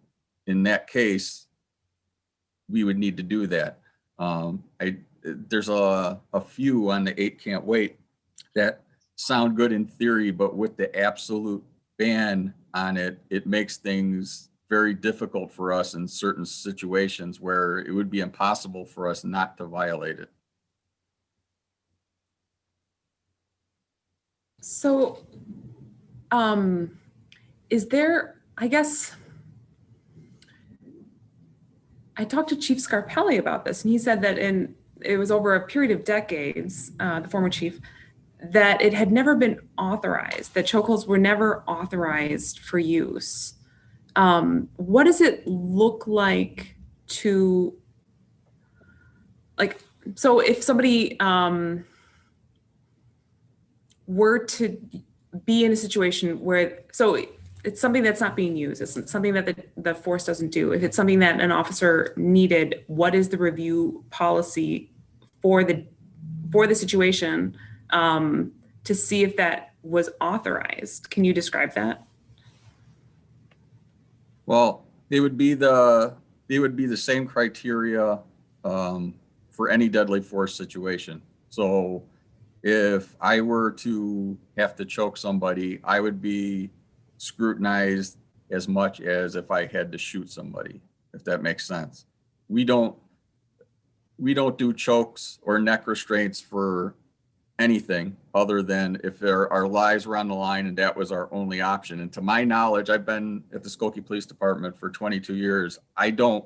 Speaker 13: in that case, we would need to do that. There's a few on the 8 can't wait that sound good in theory, but with the absolute ban on it, it makes things very difficult for us in certain situations where it would be impossible for us not to violate it.
Speaker 16: So, is there, I guess, I talked to Chief Scarpelli about this, and he said that it was over a period of decades, the former chief, that it had never been authorized, that chokeholds were never authorized for use. What does it look like to, like, so if somebody were to be in a situation where, so it's something that's not being used, it's something that the force doesn't do. If it's something that an officer needed, what is the review policy for the situation to see if that was authorized? Can you describe that?
Speaker 13: Well, it would be the same criteria for any deadly force situation. So if I were to have to choke somebody, I would be scrutinized as much as if I had to shoot somebody, if that makes sense. We don't do chokes or neck restraints for anything other than if our lives were on the line and that was our only option. And to my knowledge, I've been at the Skokie Police Department for 22 years. I don't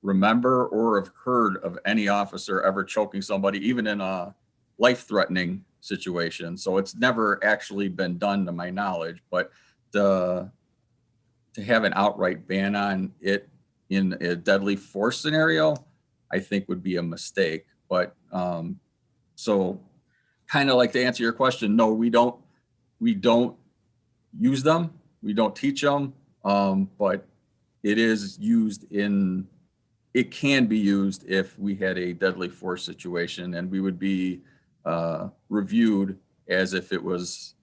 Speaker 13: remember or have heard of any officer ever choking somebody, even in a life-threatening situation. So it's never actually been done to my knowledge, but to have an outright ban on it in a deadly force scenario, I think would be a mistake. But so kind of like to answer your question, no, we don't use them. We don't teach them, but it is used it can be used if we had a deadly force situation, and we would be reviewed as if it was,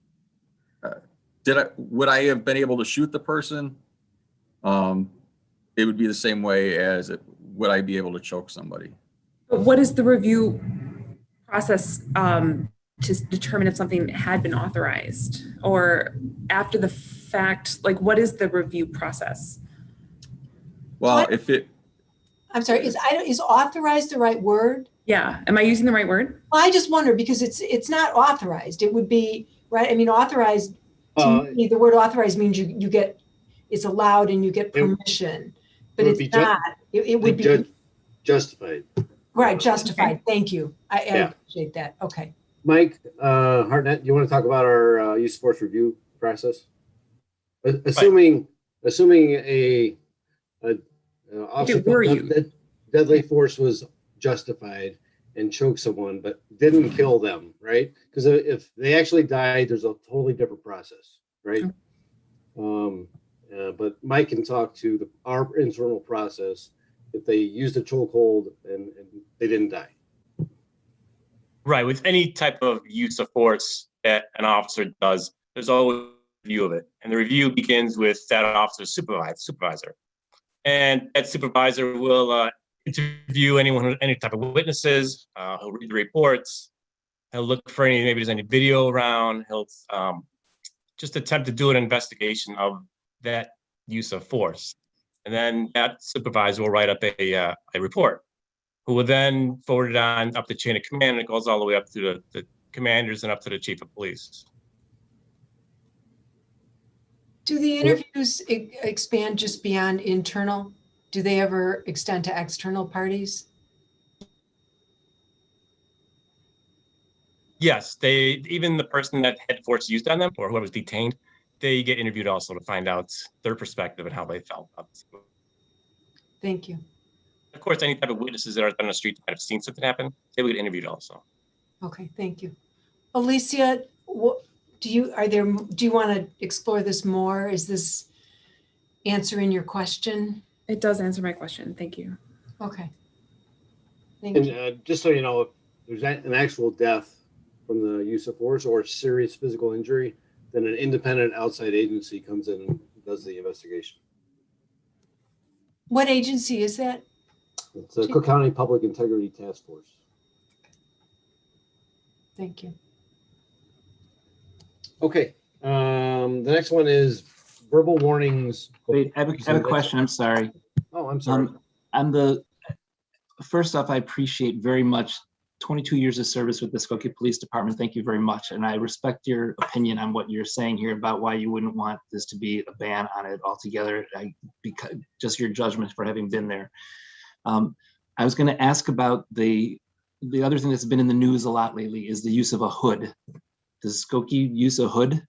Speaker 13: would I have been able to shoot the person? It would be the same way as would I be able to choke somebody?
Speaker 16: But what is the review process to determine if something had been authorized, or after the fact, like what is the review process?
Speaker 13: Well,
Speaker 1: I'm sorry, is authorized the right word?
Speaker 16: Yeah, am I using the right word?
Speaker 1: Well, I just wonder because it's not authorized. It would be, right? I mean, authorized, to me, the word authorized means you get, it's allowed and you get permission, but it's not, it would be
Speaker 9: justified.
Speaker 1: Right, justified. Thank you. I
Speaker 9: Yeah.
Speaker 1: appreciate that. Okay.
Speaker 9: Mike Hartnett, you want to talk about our use of force review process? Assuming a officer that deadly force was justified and choked someone, but didn't kill them, right? Because if they actually died, there's a totally different process, right? But Mike can talk to our internal process if they used a chokehold and they didn't die.
Speaker 12: Right. With any type of use of force that an officer does, there's always a review of it. And the review begins with that officer's supervisor. And that supervisor will interview any type of witnesses. He'll read the reports. He'll look for maybe there's any video around. He'll just attempt to do an investigation of that use of force. And then that supervisor will write up a report, who will then forward it on up the chain of command, and it goes all the way up to the commanders and up to the chief of police.
Speaker 1: Do the interviews expand just beyond internal? Do they ever extend to external parties?
Speaker 12: Yes, even the person that had force used on them or whoever was detained, they get interviewed also to find out their perspective and how they felt.
Speaker 1: Thank you.
Speaker 12: Of course, any type of witnesses that are on the street that have seen something happen, they will get interviewed also.
Speaker 1: Okay, thank you. Alicia, do you want to explore this more? Is this answering your question?
Speaker 16: It does answer my question. Thank you.
Speaker 1: Okay. Thank you.
Speaker 9: And just so you know, if there's an actual death from the use of force or serious physical injury, then an independent outside agency comes in and does the investigation.
Speaker 1: What agency is that?
Speaker 9: It's the Cook County Public Integrity Task Force.
Speaker 1: Thank you.
Speaker 9: Okay. The next one is verbal warnings.
Speaker 10: Wait, I have a question. I'm sorry.
Speaker 9: Oh, I'm sorry.
Speaker 10: First off, I appreciate very much 22 years of service with the Skokie Police Department. Thank you very much. And I respect your opinion on what you're saying here about why you wouldn't want this to be a ban on it altogether. Because just your judgment for having been there. I was going to ask about the other thing that's been in the news a lot lately is the use of a hood Does Skokie use a hood?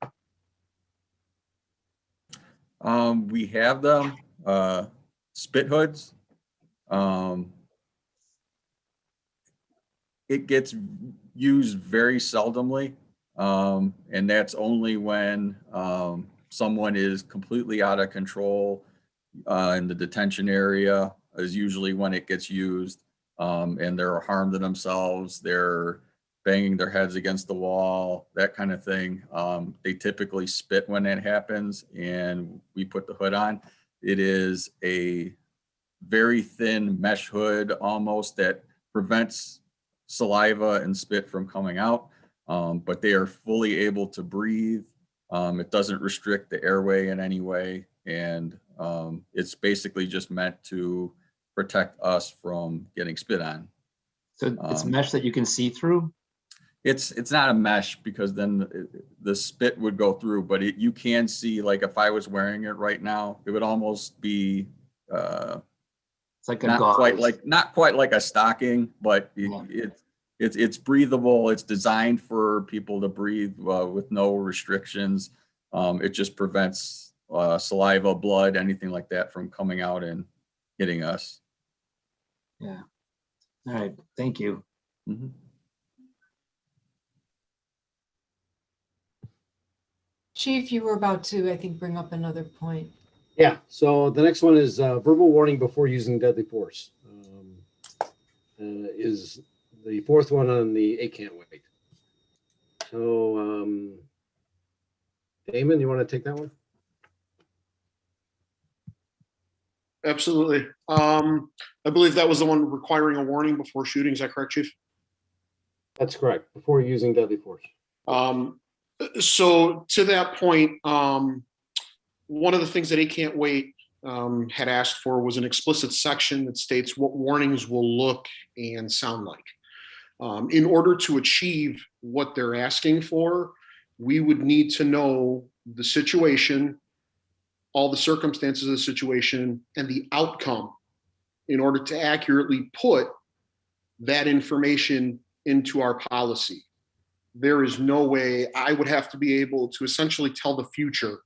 Speaker 13: We have them, spit hoods. It gets used very seldomly. And that's only when someone is completely out of control in the detention area is usually when it gets used. And they're harmed to themselves, they're banging their heads against the wall, that kind of thing. They typically spit when that happens and we put the hood on. It is a very thin mesh hood almost that prevents saliva and spit from coming out, but they are fully able to breathe. It doesn't restrict the airway in any way. And it's basically just meant to protect us from getting spit on.
Speaker 10: So it's mesh that you can see through?
Speaker 13: It's not a mesh because then the spit would go through, but you can see, like if I was wearing it right now, it would almost be
Speaker 10: it's like a
Speaker 13: not quite like a stocking, but it's breathable. It's designed for people to breathe with no restrictions. It just prevents saliva, blood, anything like that from coming out and hitting us.
Speaker 10: Yeah. All right. Thank you.
Speaker 13: Mm-hmm.
Speaker 1: Chief, you were about to, I think, bring up another point.
Speaker 9: Yeah, so the next one is verbal warning before using deadly force. Is the fourth one on the 8 can't wait. So, Damon, you want to take that one?
Speaker 14: Absolutely. I believe that was the one requiring a warning before shooting. Is that correct, Chief?
Speaker 9: That's correct, before using deadly force.
Speaker 14: So to that point, one of the things that 8 Can't Wait had asked for was an explicit section that states what warnings will look and sound like. In order to achieve what they're asking for, we would need to know the situation, all the circumstances of the situation, and the outcome in order to accurately put that information into our policy. There is no way I would have to be able to essentially tell the future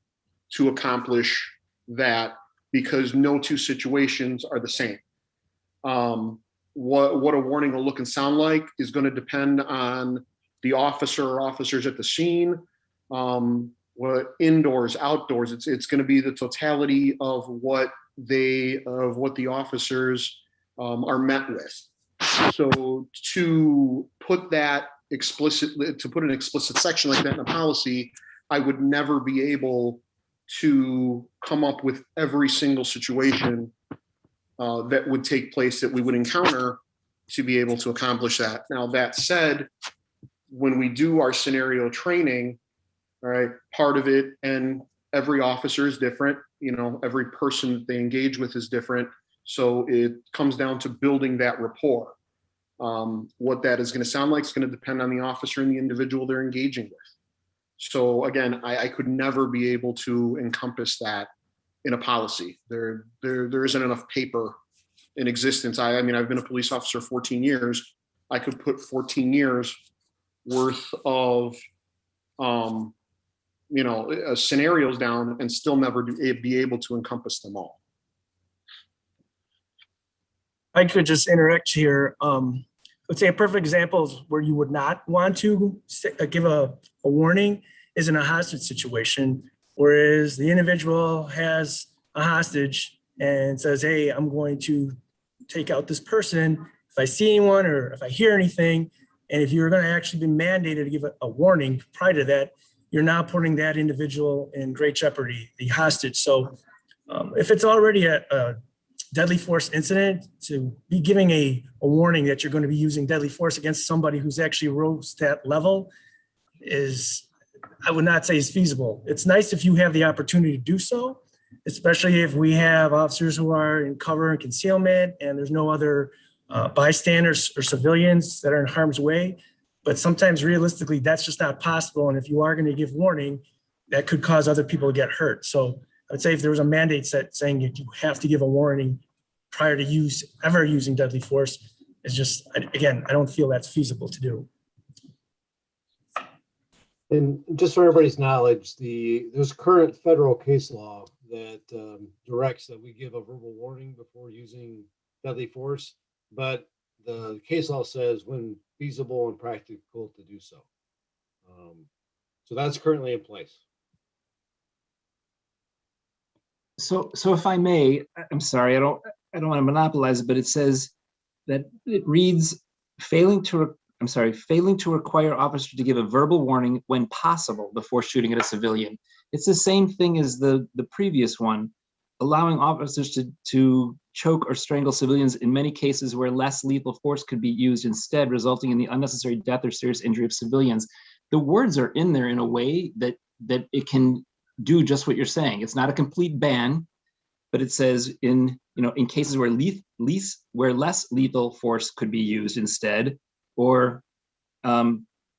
Speaker 14: to accomplish that because no two situations are the same. What a warning will look and sound like is going to depend on the officer or officers at the scene, what indoors, outdoors. It's going to be the totality of what the officers are met with. So to put an explicit section like that in a policy, I would never be able to come up with every single situation that would take place that we would encounter to be able to accomplish that. Now, that said, when we do our scenario training, all right, part of it, and every officer is different, every person that they engage with is different. So it comes down to building that rapport. What that is going to sound like is going to depend on the officer and the individual they're engaging with. So again, I could never be able to encompass that in a policy. There isn't enough paper in existence. I mean, I've been a police officer 14 years. I could put 14 years worth of scenarios down and still never be able to encompass them all.
Speaker 17: I could just interject here. Let's say a perfect example is where you would not want to give a warning is in a hostage situation, whereas the individual has a hostage and says, hey, I'm going to take out this person if I see anyone or if I hear anything. And if you're going to actually be mandated to give a warning prior to that, you're now putting that individual in great jeopardy, the hostage. So if it's already a deadly force incident, to be giving a warning that you're going to be using deadly force against somebody who's actually rose to that level is, I would not say is feasible. It's nice if you have the opportunity to do so, especially if we have officers who are in cover and concealment and there's no other bystanders or civilians that are in harm's way. But sometimes realistically, that's just not possible. And if you are going to give warning, that could cause other people to get hurt. So I would say if there was a mandate saying that you have to give a warning prior to ever using deadly force, is just, again, I don't feel that's feasible to do.
Speaker 9: And just for everybody's knowledge, there's current federal case law that directs that we give a verbal warning before using deadly force, but the case law says when feasible and practical to do so. So that's currently in place.
Speaker 10: So if I may, I'm sorry, I don't want to monopolize it, but it says that it reads failing to require officers to give a verbal warning when possible before shooting at a civilian. It's the same thing as the previous one, allowing officers to choke or strangle civilians in many cases where less lethal force could be used instead, resulting in the unnecessary death or serious injury of civilians. The words are in there in a way that it can do just what you're saying. It's not a complete ban, but it says in cases where less lethal force could be used instead, or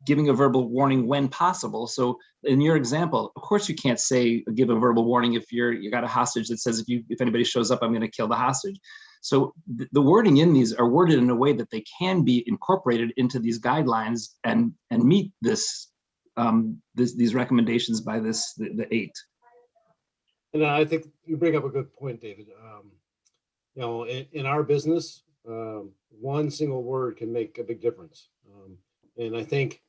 Speaker 10: giving a verbal warning when possible. So in your example, of course you can't say give a verbal warning if you got a hostage that says if anybody shows up, I'm going to kill the hostage. So the wording in these are worded in a way that they can be incorporated into these guidelines and meet these recommendations by the 8.
Speaker 9: And I think you bring up a good point, David. In our business, one single word can make a big difference. And I think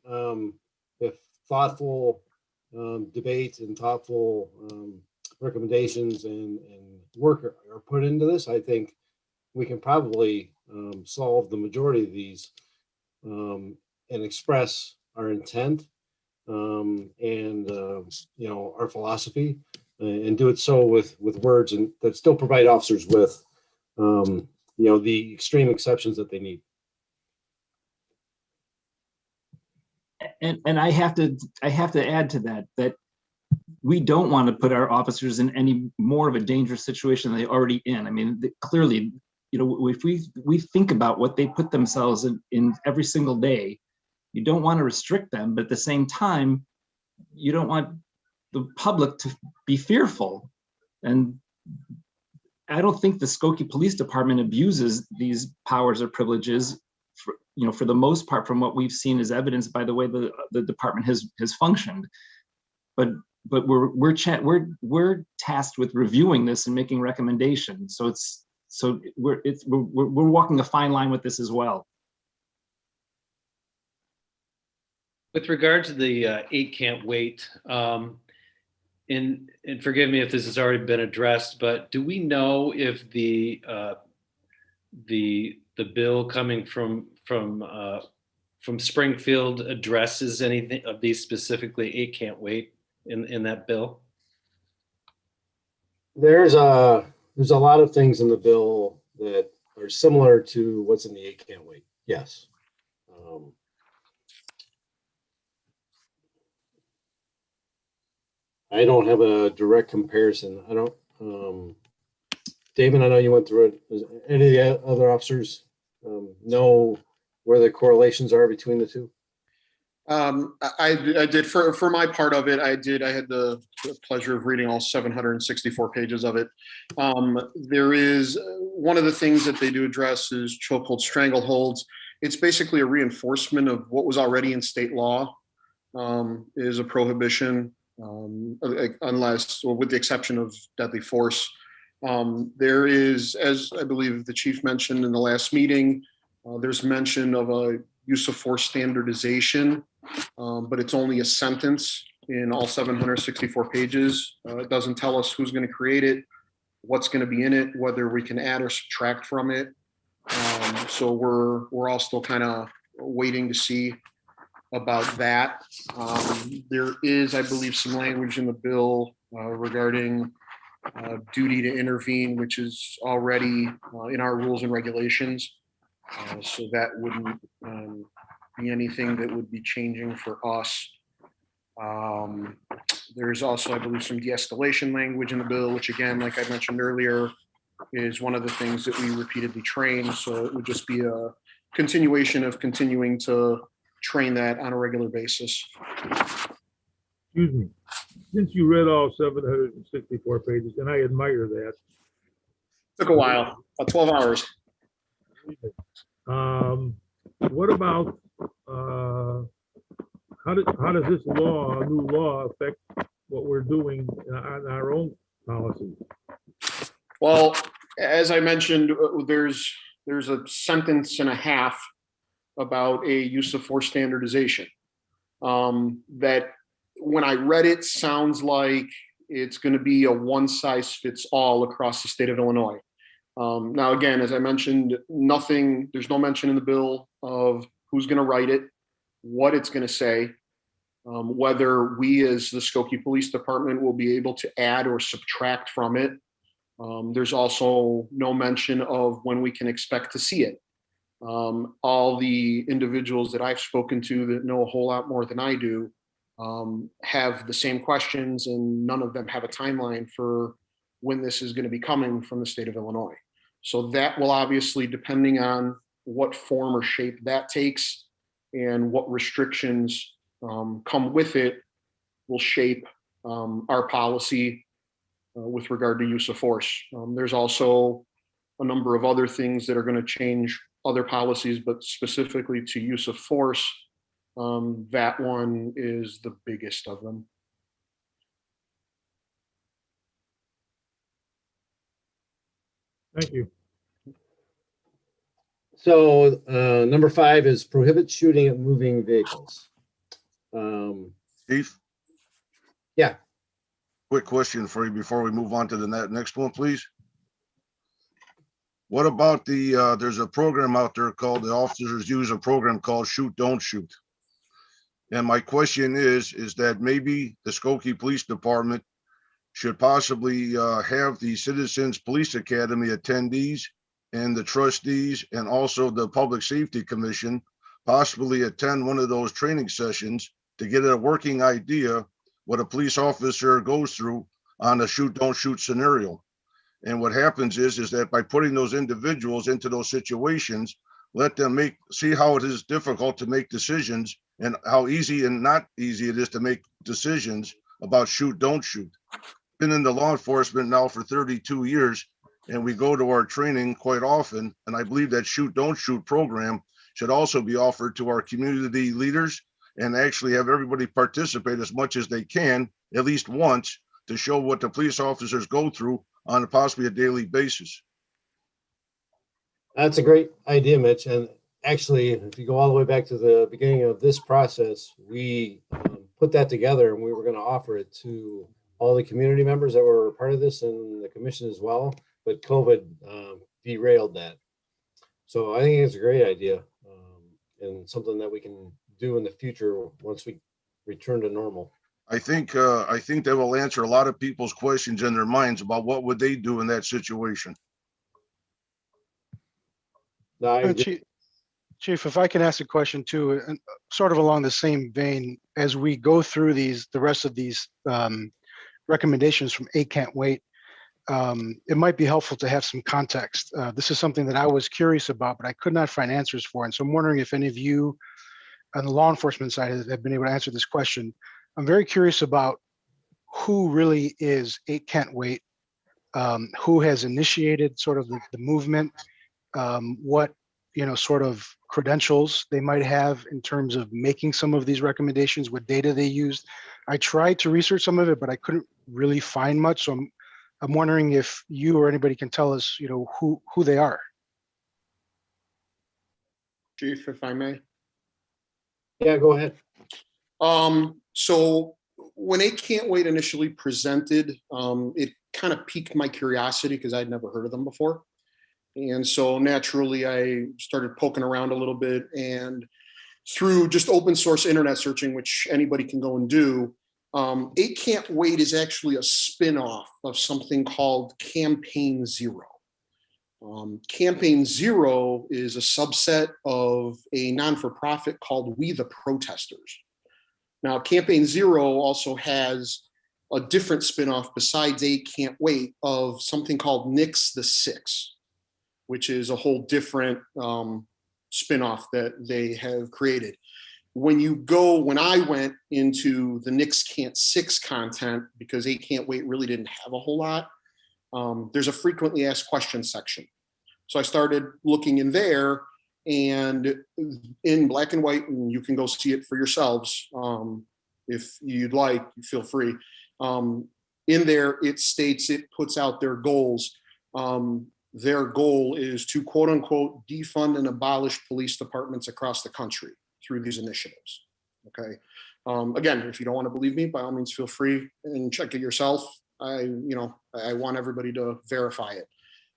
Speaker 9: if thoughtful debate and thoughtful recommendations and work are put into this, I think we can probably solve the majority of these and express our intent and our philosophy, and do it so with words and that still provide officers with the extreme exceptions that they need.
Speaker 10: And I have to add to that we don't want to put our officers in any more of a dangerous situation than they're already in. I mean, clearly, if we think about what they put themselves in every single day, you don't want to restrict them, but at the same time, you don't want the public to be fearful. And I don't think the Skokie Police Department abuses these powers or privileges for the most part, from what we've seen as evidenced by the way the department has functioned. But we're tasked with reviewing this and making recommendations. So we're walking a fine line with this as well.
Speaker 18: With regard to the 8 can't wait, and forgive me if this has already been addressed, but do we know if the bill coming from Springfield addresses anything of these specifically 8 can't wait in that bill?
Speaker 9: There's a lot of things in the bill that are similar to what's in the 8 can't wait. Yes. I don't have a direct comparison. I don't, David, I know you went through it. Does any of the other officers know where the correlations are between the two?
Speaker 14: I did for my part of it. I had the pleasure of reading all 764 pages of it. There is one of the things that they do address is chokehold strangleholds. It's basically a reinforcement of what was already in state law, is a prohibition, unless, or with the exception of deadly force. There is, as I believe the chief mentioned in the last meeting, there's mention of a use of force standardization, but it's only a sentence in all 764 pages. It doesn't tell us who's going to create it, what's going to be in it, whether we can add or subtract from it. So we're all still kind of waiting to see about that. There is, I believe, some language in the bill regarding duty to intervene, which is already in our rules and regulations. So that wouldn't be anything that would be changing for us. There's also, I believe, some de-escalation language in the bill, which again, like I mentioned earlier, is one of the things that we repeatedly train. So it would just be a continuation of continuing to train that on a regular basis.
Speaker 5: Excuse me. Since you read all 764 pages, and I admire that.
Speaker 14: Took a while, about 12 hours.
Speaker 5: What about how does this law, new law, affect what we're doing on our own policies?
Speaker 14: Well, as I mentioned, there's a sentence and a half about a use of force standardization that when I read it sounds like it's going to be a one size fits all across the state of Illinois. Now, again, as I mentioned, there's no mention in the bill of who's going to write it, what it's going to say, whether we as the Skokie Police Department will be able to add or subtract from it. There's also no mention of when we can expect to see it. All the individuals that I've spoken to that know a whole lot more than I do have the same questions, and none of them have a timeline for when this is going to be coming from the state of Illinois. So that will obviously, depending on what form or shape that takes and what restrictions come with it, will shape our policy with regard to use of force. There's also a number of other things that are going to change other policies, but specifically to use of force, that one is the biggest of them.
Speaker 5: Thank you.
Speaker 9: So number 5 is prohibit shooting at moving vehicles.
Speaker 3: Chief?
Speaker 9: Yeah.
Speaker 3: Quick question for you before we move on to the next one, please. What about there's a program out there called, the officers use a program called Shoot, Don't Shoot. And my question is that maybe the Skokie Police Department should possibly have the Citizens Police Academy attendees and the trustees and also the Public Safety Commission possibly attend one of those training sessions to get a working idea what a police officer goes through on a shoot, don't shoot scenario. And what happens is that by putting those individuals into those situations, let them see how it is difficult to make decisions and how easy and not easy it is to make decisions about shoot, don't shoot. Been in the law enforcement now for 32 years, and we go to our training quite often. And I believe that shoot, don't shoot program should also be offered to our community leaders and actually have everybody participate as much as they can, at least once, to show what the police officers go through on possibly a daily basis.
Speaker 9: That's a great idea, Mitch. And actually, if you go all the way back to the beginning of this process, we put that together and we were going to offer it to all the community members that were part of this and the commission as well. But COVID derailed that. So I think it's a great idea and something that we can do in the future once we return to normal.
Speaker 3: I think that will answer a lot of people's questions in their minds about what would they do in that situation.
Speaker 19: Chief, if I can ask a question too, and sort of along the same vein, as we go through the rest of these recommendations from A Can't Wait, it might be helpful to have some context. This is something that I was curious about, but I could not find answers for. And so I'm wondering if any of you on the law enforcement side have been able to answer this question. I'm very curious about who really is A Can't Wait, who has initiated sort of the movement, what sort of credentials they might have in terms of making some of these recommendations, what data they used. I tried to research some of it, but I couldn't really find much. So I'm wondering if you or anybody can tell us, who they are.
Speaker 14: Chief, if I may.
Speaker 9: Yeah, go ahead.
Speaker 14: So when A Can't Wait initially presented, it kind of piqued my curiosity because I'd never heard of them before. And so naturally I started poking around a little bit, and through just open source internet searching, which anybody can go and do, A Can't Wait is actually a spin-off of something called Campaign Zero. Campaign Zero is a subset of a non-for-profit called We the Protesters. Now, Campaign Zero also has a different spin-off besides A Can't Wait of something called Nix the Six, which is a whole different spin-off that they have created. When I went into the Nix Can't Six content, because A Can't Wait really didn't have a whole lot, there's a frequently asked questions section. So I started looking in there, And in black and white, and you can go see it for yourselves if you'd like, feel free. In there, it states, it puts out their goals. Their goal is to quote unquote defund and abolish police departments across the country through these initiatives. Okay. Again, if you don't want to believe me, by all means, feel free and check it yourself. I want everybody to verify it.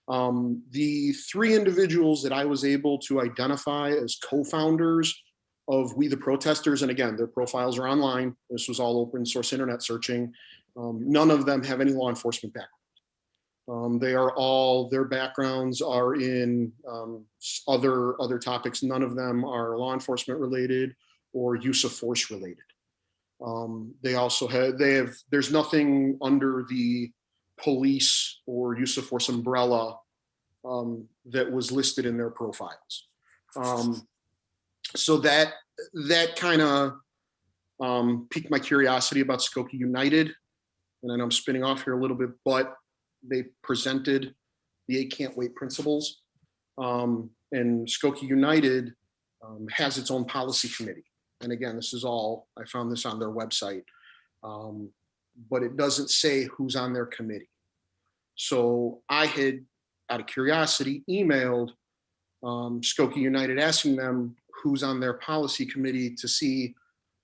Speaker 14: The 3 individuals that I was able to identify as co-founders of We the Protesters, and again, their profiles are online. This was all open source internet searching. None of them have any law enforcement background. They are all, their backgrounds are in other topics. None of them are law enforcement related or use of force related. They also have, there's nothing under the police or use of force umbrella that was listed in their profiles. So that kind of piqued my curiosity about Skokie United. And I know I'm spinning off here a little bit, but they presented the 8 Can't Wait principles. And Skokie United has its own policy committee. And again, this is all, I found this on their website, but it doesn't say who's on their committee. So I had, out of curiosity, emailed Skokie United asking them who's on their policy committee to see,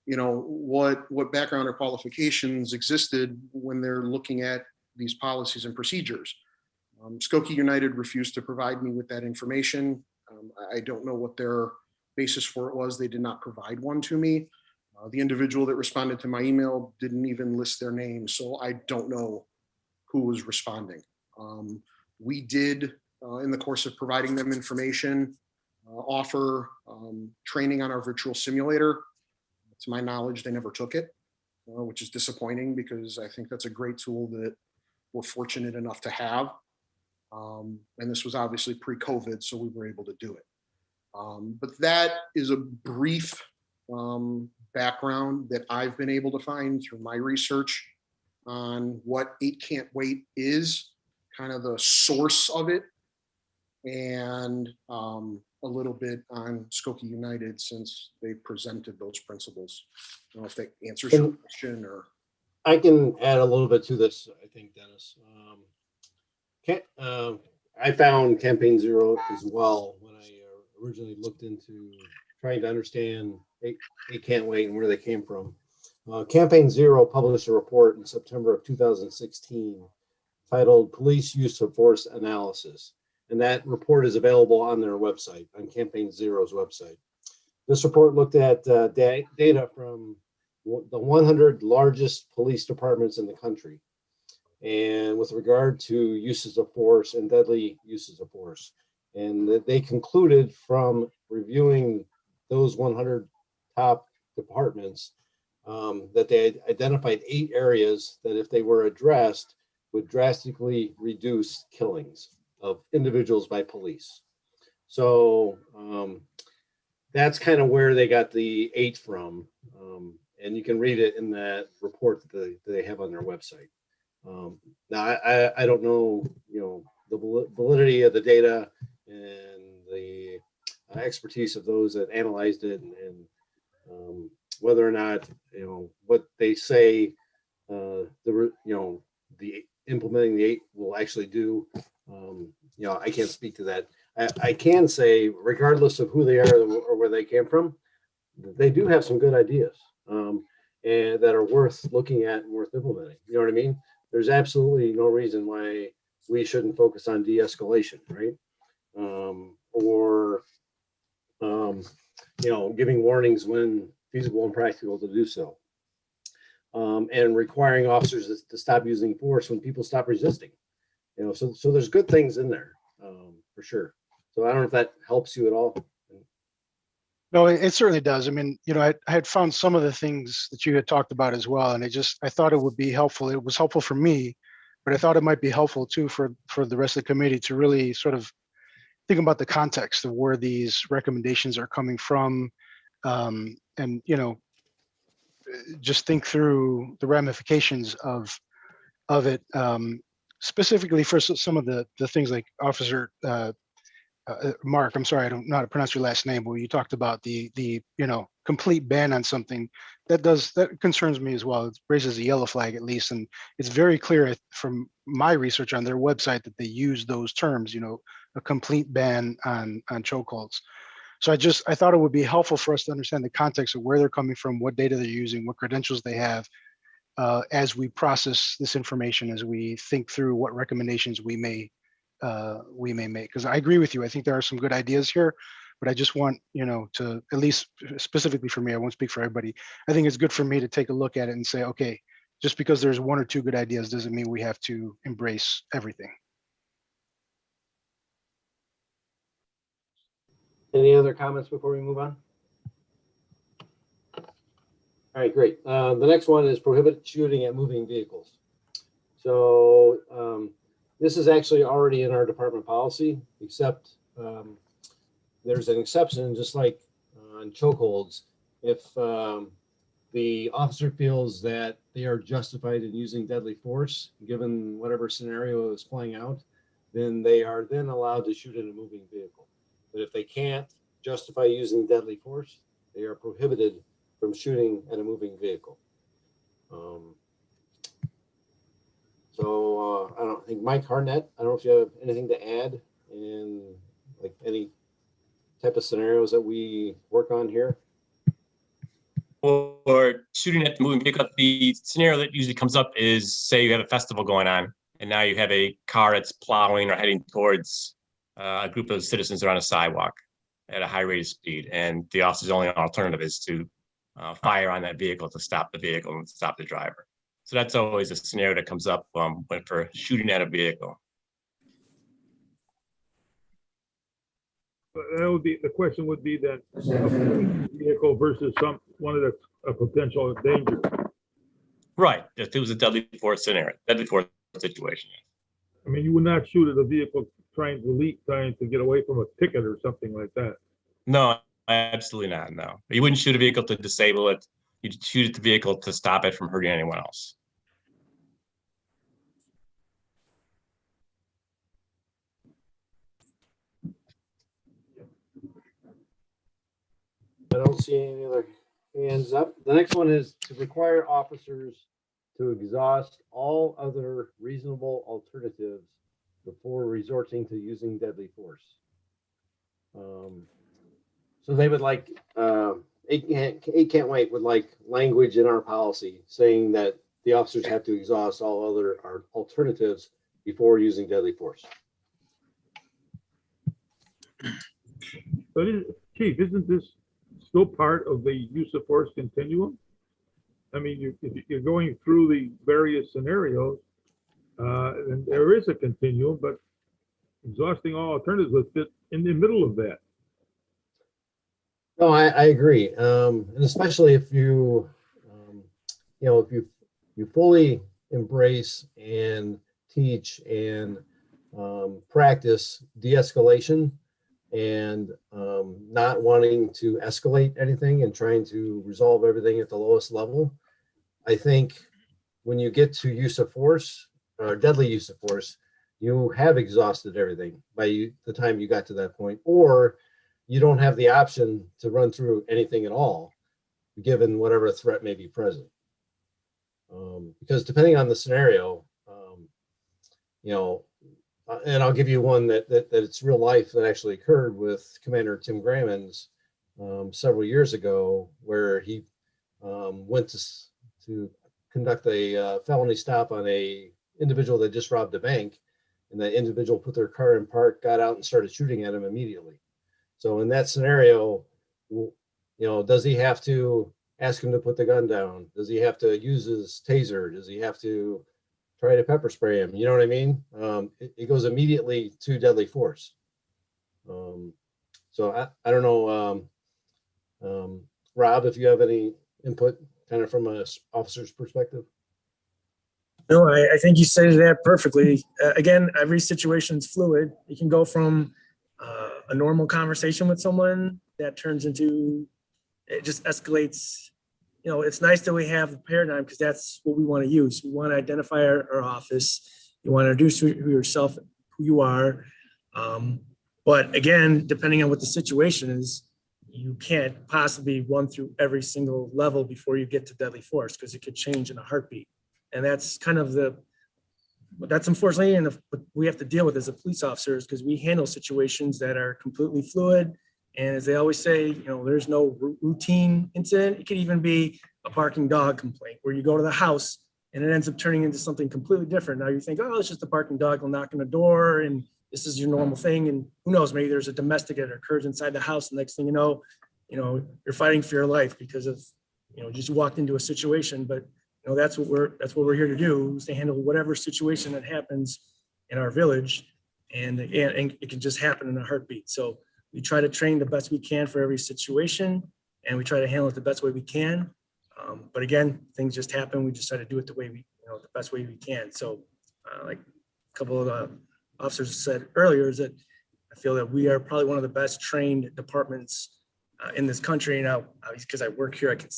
Speaker 14: what background or qualifications existed when they're looking at these policies and procedures. Skokie United refused to provide me with that information. I don't know what their basis for it was. They did not provide one to me. The individual that responded to my email didn't even list their name, so I don't know who was responding. We did, in the course of providing them information, offer training on our virtual simulator. To my knowledge, they never took it, which is disappointing because I think that's a great tool that we're fortunate enough to have. And this was obviously pre-COVID, so we were able to do it. But that is a brief background that I've been able to find through my research on what 8 Can't Wait is, kind of the source of it, and a little bit on Skokie United since they presented those principles. I don't know if that answers your question or.
Speaker 9: I can add a little bit to this, I think, Dennis. I found Campaign Zero as well when I originally looked into trying to understand 8 Can't Wait and where they came from. Campaign Zero published a report in September of 2016 titled Police Use of Force Analysis. And that report is available on their website, on Campaign Zero's website. This report looked at data from the 100 largest police departments in the country, and with regard to uses of force and deadly uses of force. And they concluded from reviewing those 100 top departments that they had identified 8 areas that, if they were addressed, would drastically reduce killings of individuals by police. So that's kind of where they got the 8 from. And you can read it in that report that they have on their website. Now, I don't know, the validity of the data and the expertise of those that analyzed it, and whether or not, what they say, the implementing the 8 will actually do. I can't speak to that. I can say, regardless of who they are or where they came from, they do have some good ideas and that are worth looking at and worth implementing. You know what I mean? There's absolutely no reason why we shouldn't focus on de-escalation, right? Or giving warnings when feasible and practical to do so. And requiring officers to stop using force when people stop resisting. So there's good things in there, for sure. So I don't know if that helps you at all.
Speaker 19: No, it certainly does. I mean, I had found some of the things that you had talked about as well, and I thought it would be helpful. It was helpful for me, but I thought it might be helpful too for the rest of the committee to really sort of think about the context of where these recommendations are coming from, and just think through the ramifications of it, specifically for some of the things like Officer Mark, I'm sorry, I don't know how to pronounce your last name, but you talked about the complete ban on something that concerns me as well. It raises a yellow flag at least, and it's very clear from my research on their website that they use those terms, a complete ban on chokeholds. So I thought it would be helpful for us to understand the context of where they're coming from, what data they're using, what credentials they have, as we process this information, as we think through what recommendations we may make. Because I agree with you. I think there are some good ideas here, but I just want, to, at least specifically for me, I won't speak for everybody. I think it's good for me to take a look at it and say, okay, just because there's one or two good ideas doesn't mean we have to embrace everything.
Speaker 9: Any other comments before we move on? All right, great. The next one is prohibit shooting at moving vehicles. So this is actually already in our department policy, except there's an exception, just like on chokeholds. If the officer feels that they are justified in using deadly force, given whatever scenario is playing out, then they are then allowed to shoot at a moving vehicle. But if they can't justify using deadly force, they are prohibited from shooting at a moving vehicle. So I don't think Mike Harnett, I don't know if you have anything to add in like any type of scenarios that we work on here.
Speaker 12: Or shooting at the moving vehicle, the scenario that usually comes up is, say you have a festival going on and now you have a car that's plowing or heading towards a group of citizens that are on a sidewalk at a high rate of speed, and the officer's only alternative is to fire on that vehicle to stop the vehicle and stop the driver. So that's always a scenario that comes up for shooting at a vehicle.
Speaker 5: That would be, the question would be then, a vehicle versus one of a potential danger.
Speaker 12: Right, if it was a deadly force scenario, deadly force situation.
Speaker 5: I mean, you would not shoot at a vehicle trying to get away from a ticket or something like that.
Speaker 12: No, absolutely not. No, you wouldn't shoot a vehicle to disable it. You'd shoot at the vehicle to stop it from hurting anyone else.
Speaker 9: I don't see any other hands up. The next one is to require officers to exhaust all other reasonable alternatives before resorting to using deadly force. So they would like, 8 Can't Wait would like language in our policy saying that the officers have to exhaust all other alternatives before using deadly force.
Speaker 5: But Chief, isn't this still part of the use of force continuum? I mean, you're going through the various scenarios, and there is a continuum, but exhausting all alternatives would fit in the middle of that.
Speaker 9: No, I agree, and especially if you, if you fully embrace and teach and practice de-escalation and not wanting to escalate anything and trying to resolve everything at the lowest level. I think when you get to use of force or deadly use of force, you have exhausted everything by the time you got to that point, or you don't have the option to run through anything at all, given whatever threat may be present. Because depending on the scenario, and I'll give you one that it's real life that actually occurred with Commander Tim Grammons several years ago, where he went to conduct a felony stop on a individual that just robbed a bank, and that individual put their car in park, got out and started shooting at him immediately. So in that scenario, does he have to ask him to put the gun down? Does he have to use his taser? Does he have to try to pepper spray him? You know what I mean? It goes immediately to deadly force. So I don't know, Rob, if you have any input kind of from an officer's perspective.
Speaker 17: No, I think you stated that perfectly. Again, every situation is fluid. You can go from a normal conversation with someone that turns into, it just escalates. It's nice that we have the paradigm, because that's what we want to use. We want to identify our office. You want to introduce yourself, who you are. But again, depending on what the situation is, you can't possibly run through every single level before you get to deadly force, because it could change in a heartbeat. And that's kind of that's unfortunately, and what we have to deal with as a police officers, because we handle situations that are completely fluid. And as they always say, there's no routine incident. It could even be a barking dog complaint where you go to the house and it ends up turning into something completely different. Now you think, oh, it's just a barking dog, will knock on the door and this is your normal thing. And who knows, maybe there's a domestic that occurs inside the house. And next thing you know, you're fighting for your life because of, just walked into a situation. But that's what we're here to do, is to handle whatever situation that happens in our village. And it can just happen in a heartbeat. So we try to train the best we can for every situation, and we try to handle it the best way we can. But again, things just happen. We just try to do it the way the best way we can. So like a couple of officers said earlier, is that I feel that we are probably one of the best trained departments in this country. Now, obviously, because I work here, I can,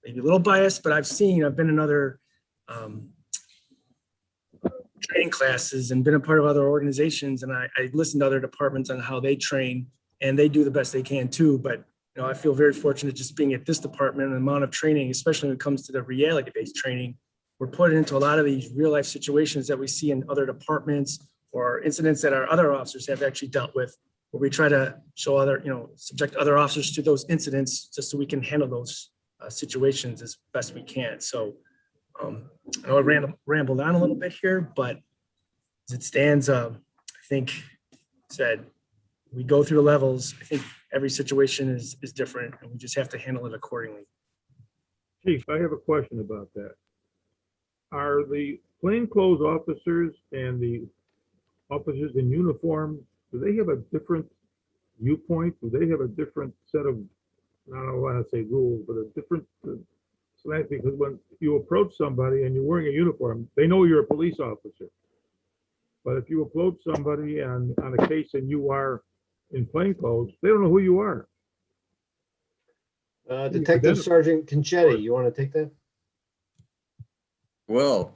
Speaker 17: maybe a little biased, but I've been in other training classes and been a part of other organizations. And I listen to other departments on how they train, and they do the best they can too. But, I feel very fortunate just being at this department and the amount of training, especially when it comes to the reality-based training. We're put into a lot of these real life situations that we see in other departments or incidents that our other officers have actually dealt with, where we try to show subject other officers to those incidents just so we can handle those situations as best we can. So I know I rambled on a little bit here, but as it stands, I think we go through the levels. I think every situation is different, and we just have to handle it accordingly.
Speaker 5: Chief, I have a question about that. Are the plainclothes officers and the officers in uniform, do they have a different viewpoint? Do they have a different set of, I don't want to say rules, but a different slant? Because when you approach somebody and you're wearing a uniform, they know you're a police officer. But if you approach somebody on a case and you are in plainclothes, they don't know who you are.
Speaker 9: Detective Sergeant Conchetti, you want to take that?
Speaker 13: Well,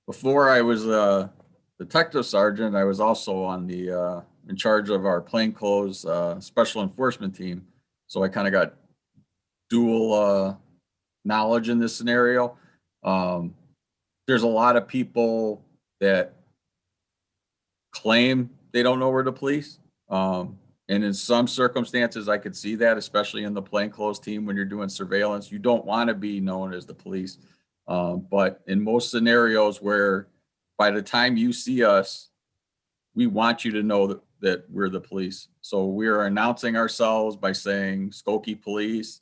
Speaker 13: before I was a detective sergeant, I was also on the in charge of our plainclothes special enforcement team. So I kind of got dual knowledge in this scenario. There's a lot of people that claim they don't know we're the police. And in some circumstances, I could see that, especially in the plainclothes team, when you're doing surveillance, you don't want to be known as the police. But in most scenarios where by the time you see us, we want you to know that we're the police. So we are announcing ourselves by saying Skokie Police.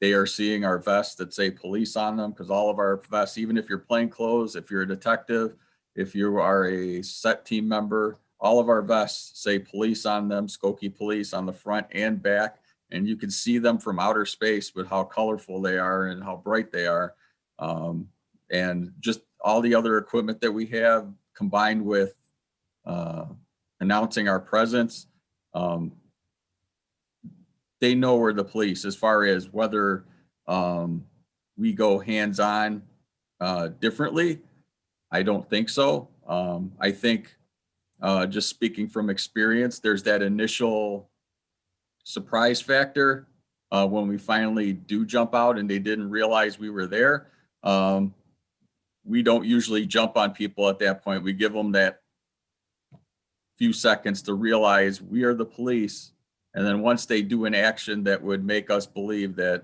Speaker 13: They are seeing our vests that say police on them, because all of our vests, even if you're plainclothes, if you're a detective, if you are a set team member, all of our vests say police on them, Skokie Police on the front and back. And you can see them from outer space with how colorful they are and how bright they are. And just all the other equipment that we have combined with announcing our presence, they know we're the police. As far as whether we go hands-on differently, I don't think so. I think just speaking from experience, there's that initial surprise factor when we finally do jump out and they didn't realize we were there. We don't usually jump on people at that point. We give them that few seconds to realize we are the police. And then once they do an action that would make us believe that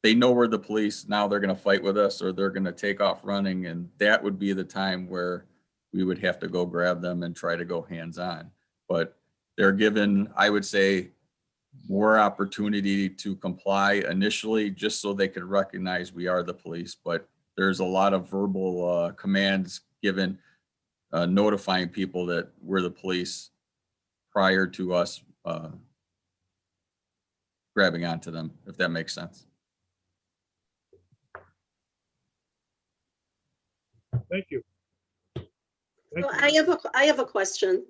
Speaker 13: they know we're the police, now they're going to fight with us or they're going to take off running. And that would be the time where we would have to go grab them and try to go hands-on. But they're given, I would say, more opportunity to comply initially just so they could recognize we are the police. But there's a lot of verbal commands given notifying people that we're the police prior to us grabbing onto them, if that makes sense.
Speaker 5: Thank you.
Speaker 6: So I have a question.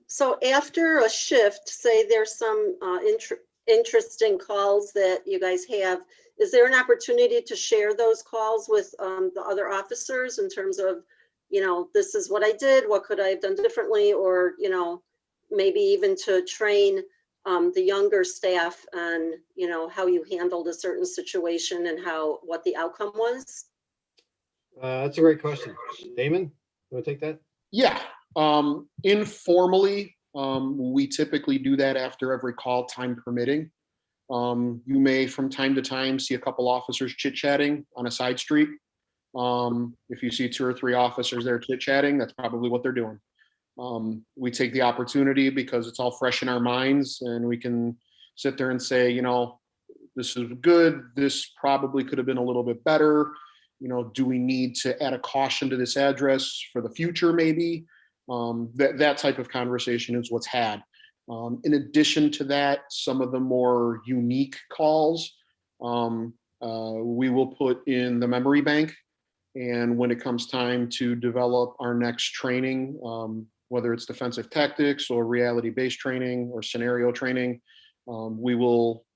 Speaker 6: So after a shift, say there's some interesting calls that you guys have, is there an opportunity to share those calls with the other officers in terms of you know, this is what I did, what could I have done differently? Or, you know, maybe even to train the younger staff on, you know, how you handled a certain situation and what the outcome was?
Speaker 9: That's a great question. Damon, you want to take that?
Speaker 14: Yeah, informally, we typically do that after every call, time permitting. You may from time to time see a couple officers chit-chatting on a side street. If you see 2 or 3 officers there chit-chatting, that's probably what they're doing. We take the opportunity because it's all fresh in our minds, and we can sit there and say, you know, this is good, this probably could have been a little bit better. You know, do we need to add a caution to this address for the future maybe? That type of conversation is what's had. In addition to that, some of the more unique calls, we will put in the memory bank. And when it comes time to develop our next training, whether it's defensive tactics or reality-based training or scenario training, we will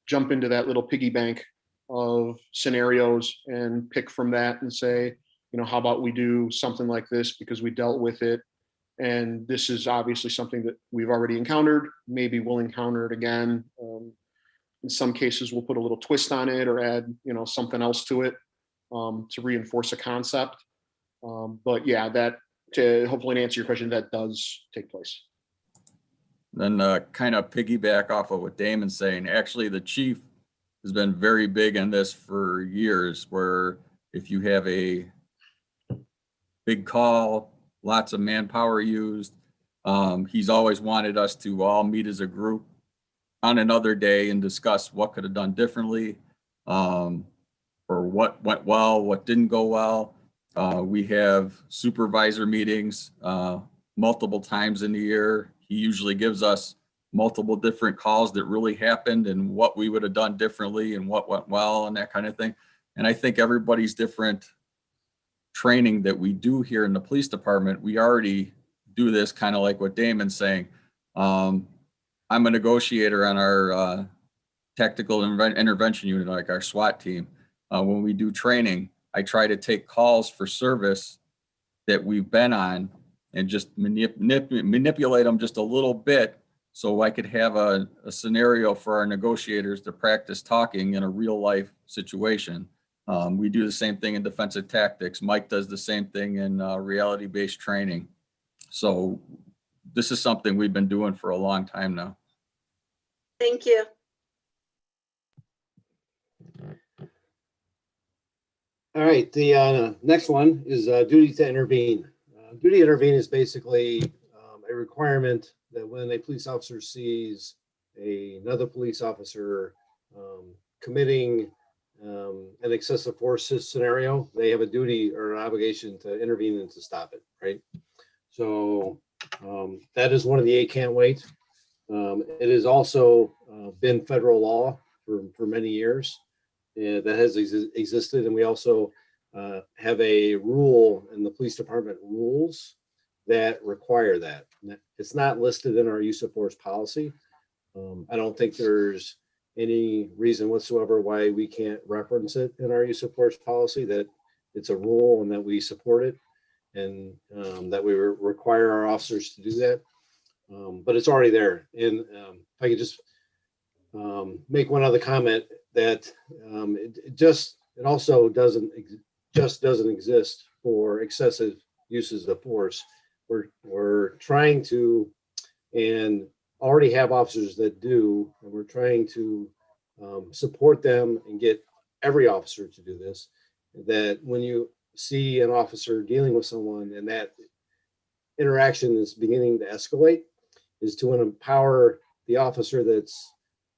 Speaker 14: jump into that little piggy bank of scenarios and pick from that and say, you know, how about we do something like this because we dealt with it. And this is obviously something that we've already encountered. Maybe we'll encounter it again. In some cases, we'll put a little twist on it or add, you know, something else to it to reinforce a concept. But yeah, that to hopefully answer your question, that does take place.
Speaker 13: Then kind of piggyback off of what Damon's saying, actually the chief has been very big on this for years, where if you have a big call, lots of manpower used, he's always wanted us to all meet as a group on another day and discuss what could have done differently, or what went well, what didn't go well. We have supervisor meetings multiple times in the year. He usually gives us multiple different calls that really happened and what we would have done differently and what went well and that kind of thing. And I think everybody's different training that we do here in the police department, we already do this kind of like what Damon's saying. I'm a negotiator on our tactical intervention unit, like our SWAT team. When we do training, I try to take calls for service that we've been on and just manipulate them just a little bit so I could have a scenario for our negotiators to practice talking in a real life situation. We do the same thing in defensive tactics. Mike does the same thing in reality-based training. So this is something we've been doing for a long time now.
Speaker 6: Thank you.
Speaker 9: All right, the next one is duty to intervene. Duty to intervene is basically a requirement that when a police officer sees another police officer committing an excessive force scenario, they have a duty or an obligation to intervene and to stop it, right? So that is one of the 8 can't wait. It has also been federal law for many years. That has existed, and we also have a rule in the police department rules that require that. It's not listed in our use of force policy. I don't think there's any reason whatsoever why we can't reference it in our use of force policy, that it's a rule and that we support it, and that we require our officers to do that. But it's already there. And if I could just make one other comment, that it also doesn't exist for excessive uses of force. We're trying to, and already have officers that do, and we're trying to support them and get every officer to do this, that when you see an officer dealing with someone and that interaction is beginning to escalate, is to empower the officer that's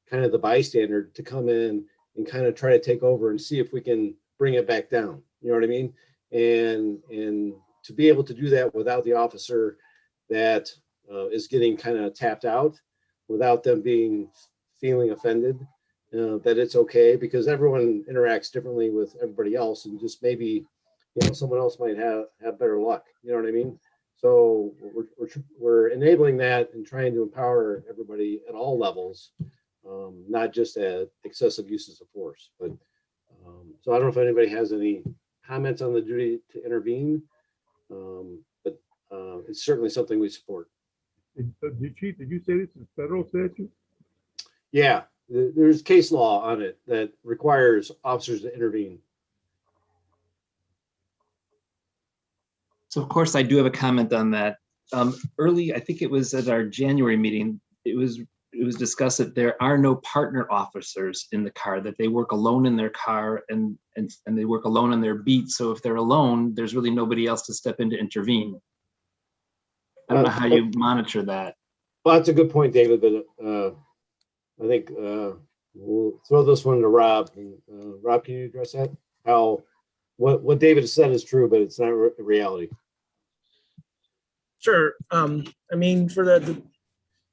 Speaker 9: kind of the bystander to come in and kind of try to take over and see if we can bring it back down. You know what I mean? And to be able to do that without the officer that is getting kind of tapped out, without them feeling offended, that it's okay, because everyone interacts differently with everybody else, and just maybe, you know, someone else might have better luck. You know what I mean? So we're enabling that and trying to empower everybody at all levels, not just at excessive uses of force. But so I don't know if anybody has any comments on the duty to intervene. But it's certainly something we support.
Speaker 5: Chief, did you say this is federal statute?
Speaker 9: Yeah, there's case law on it that requires officers to intervene.
Speaker 10: So of course, I do have a comment on that. Early, I think it was at our January meeting, it was discussed that there are no partner officers in the car, that they work alone in their car and they work alone on their beat. So if they're alone, there's really nobody else to step in to intervene. I don't know how you monitor that.
Speaker 9: Well, that's a good point, David, but I think we'll throw this one to Rob. Rob, can you address that? How what David has said is true, but it's not reality.
Speaker 17: Sure. I mean, for the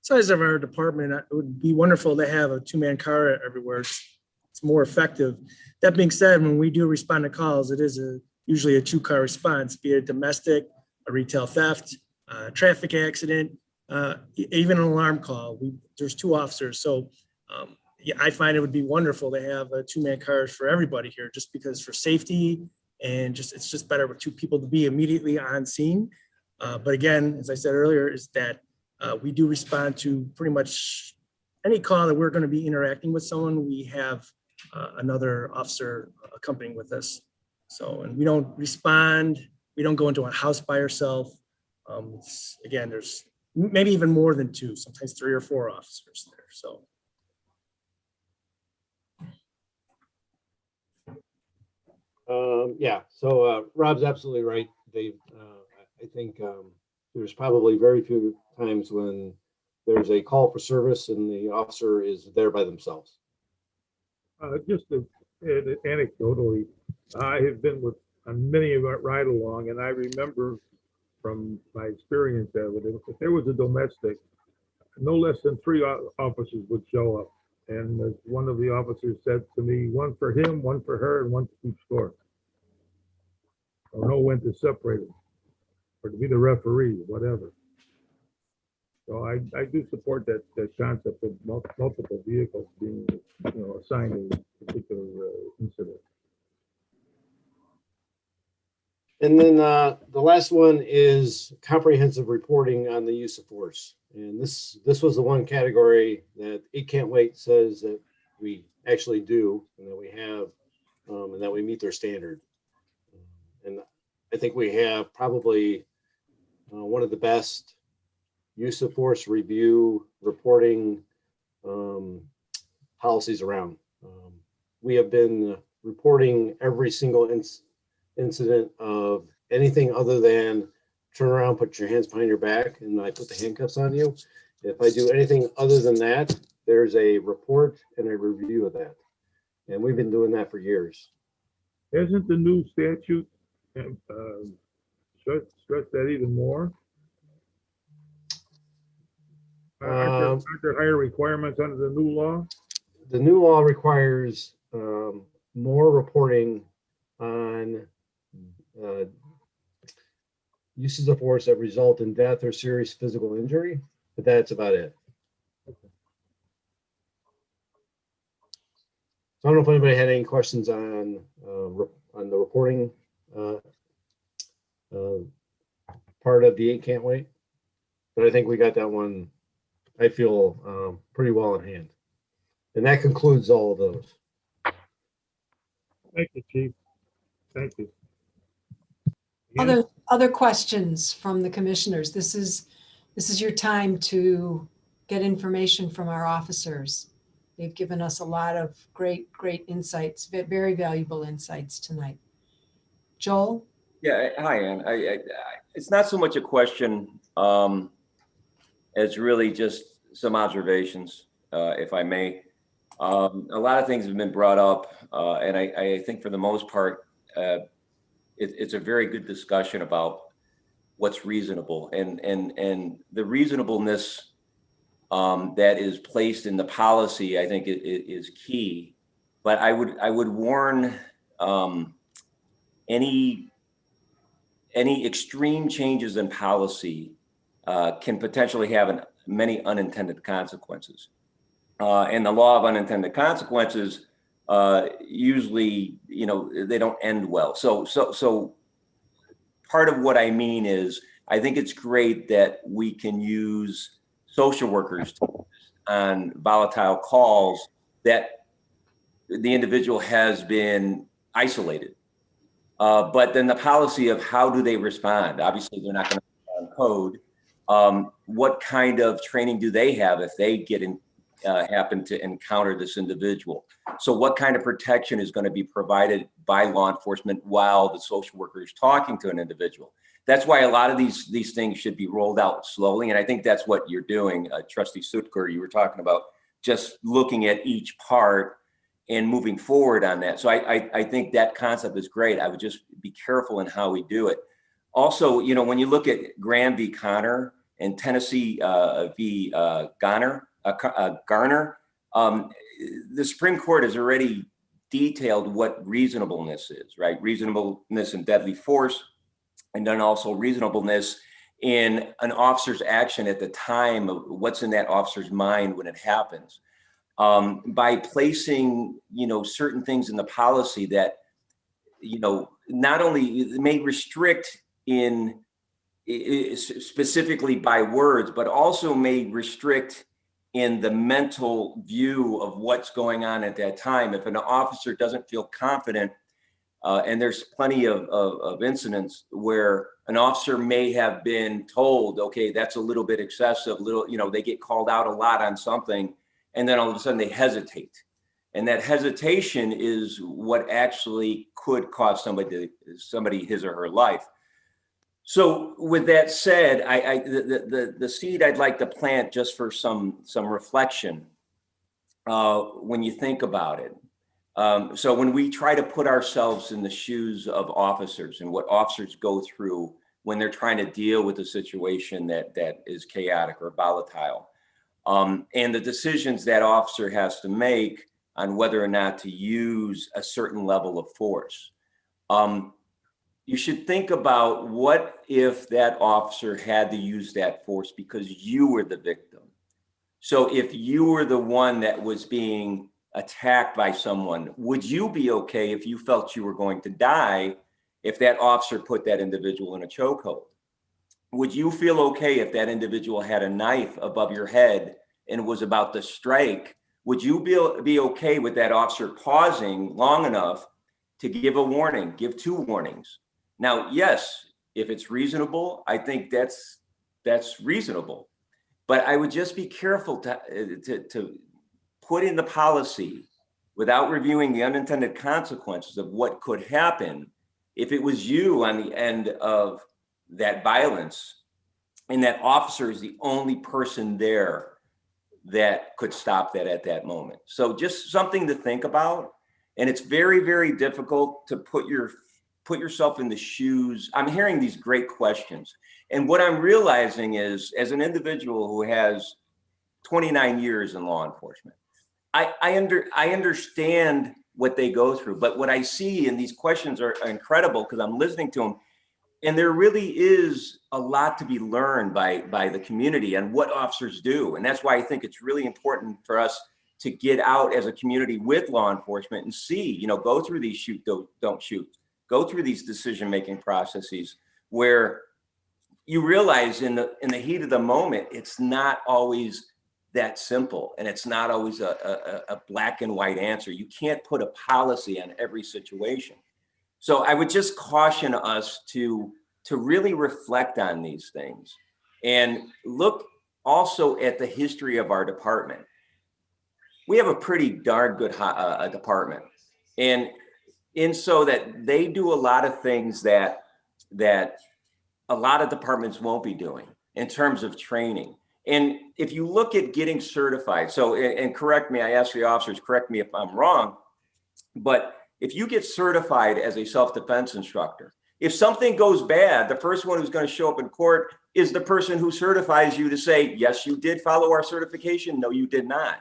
Speaker 17: size of our department, it would be wonderful to have a two-man car everywhere. It's more effective. That being said, when we do respond to calls, it is usually a two-car response, be it domestic, a retail theft, a traffic accident, even an alarm call. There's two officers. So yeah, I find it would be wonderful to have a two-man cars for everybody here, just because for safety and it's just better with two people to be immediately on scene. But again, as I said earlier, is that we do respond to pretty much any call that we're going to be interacting with someone. We have another officer accompanying with us. So, and we don't respond. We don't go into a house by ourselves. Again, there's maybe even more than two, sometimes 3 or 4 officers there. So.
Speaker 9: Yeah, so Rob's absolutely right, Dave. I think there's probably very few times when there's a call for service and the officer is there by themselves.
Speaker 5: Just anecdotally, I have been on many of our ride along, and I remember from my experience that if there was a domestic, no less than 3 officers would show up. And as one of the officers said to me, one for him, one for her, and one to keep score. Or know when to separate them, or to be the referee, whatever. So I do support that concept of multiple vehicles being, assigned a particular incident.
Speaker 9: And then the last one is comprehensive reporting on the use of force. And this was the one category that It Can't Wait says that we actually do, and that we have, and that we meet their standard. And I think we have probably one of the best use of force review reporting policies around. We have been reporting every single incident of anything other than turn around, put your hands behind your back, and I put the handcuffs on you. If I do anything other than that, there's a report and a review of that. And we've been doing that for years.
Speaker 5: Hasn't the new statute stress that even more? Aren't there higher requirements under the new law?
Speaker 9: The new law requires more reporting on uses of force that result in death or serious physical injury, but that's about it. So I don't know if anybody had any questions on the reporting part of the It Can't Wait, but I think we got that one, I feel, pretty well in hand. And that concludes all of those.
Speaker 5: Thank you, Chief. Thank you.
Speaker 1: Other questions from the commissioners? This is your time to get information from our officers. They've given us a lot of great insights, very valuable insights tonight. Joel?
Speaker 20: Yeah, hi, Ann. It's not so much a question as really just some observations, if I may. A lot of things have been brought up, and I think for the most part, it's a very good discussion about what's reasonable and the reasonableness that is placed in the policy. I think is key, but I would warn any extreme changes in policy can potentially have many unintended consequences. And the law of unintended consequences usually, they don't end well. So part of what I mean is, I think it's great that we can use social workers on volatile calls that the individual has been isolated. But then the policy of how do they respond? Obviously, they're not going to respond code. What kind of training do they have if they get in, happen to encounter this individual? So what kind of protection is going to be provided by law enforcement while the social worker is talking to an individual? That's why a lot of these things should be rolled out slowly. And I think that's what you're doing. Trustee Sutker, you were talking about just looking at each part and moving forward on that. So I think that concept is great. I would just be careful in how we do it. Also, you know, when you look at Graham v. Connor and Tennessee v. Garner, the Supreme Court has already detailed what reasonableness is, right? Reasonableness in deadly force, and then also reasonableness in an officer's action at the time of what's in that officer's mind when it happens. By placing, you know, certain things in the policy that, you know, not only may restrict in specifically by words, but also may restrict in the mental view of what's going on at that time. If an officer doesn't feel confident, and there's plenty of incidents where an officer may have been told, okay, that's a little bit excessive, you know, they get called out a lot on something, and then all of a sudden they hesitate. And that hesitation is what actually could cost somebody his or her life. So with that said, the seed I'd like to plant just for some reflection when you think about it. So when we try to put ourselves in the shoes of officers and what officers go through when they're trying to deal with a situation that is chaotic or volatile, and the decisions that officer has to make on whether or not to use a certain level of force. You should think about what if that officer had to use that force because you were the victim. So if you were the one that was being attacked by someone, would you be okay if you felt you were going to die if that officer put that individual in a chokehold? Would you feel okay if that individual had a knife above your head and was about to strike? Would you be okay with that officer pausing long enough to give a warning, give 2 warnings? Now, yes, if it's reasonable, I think that's reasonable. But I would just be careful to put in the policy without reviewing the unintended consequences of what could happen if it was you on the end of that violence and that officer is the only person there that could stop that at that moment. So just something to think about. And it's very, very difficult to put yourself in the shoes. I'm hearing these great questions. And what I'm realizing is, as an individual who has 29 years in law enforcement, I understand what they go through, but what I see in these questions are incredible because I'm listening to them. And there really is a lot to be learned by the community and what officers do. And that's why I think it's really important for us to get out as a community with law enforcement and see, you know, go through these shoot, don't shoot, go through these decision-making processes where you realize in the heat of the moment, it's not always that simple. And it's not always a black and white answer. You can't put a policy on every situation. So I would just caution us to really reflect on these things and look also at the history of our department. We have a pretty darn good department, and so that they do a lot of things that a lot of departments won't be doing in terms of training. And if you look at getting certified, so, and correct me, I ask the officers, correct me if I'm wrong, but if you get certified as a self-defense instructor, if something goes bad, the first one who's going to show up in court is the person who certifies you to say, yes, you did follow our certification. No, you did not.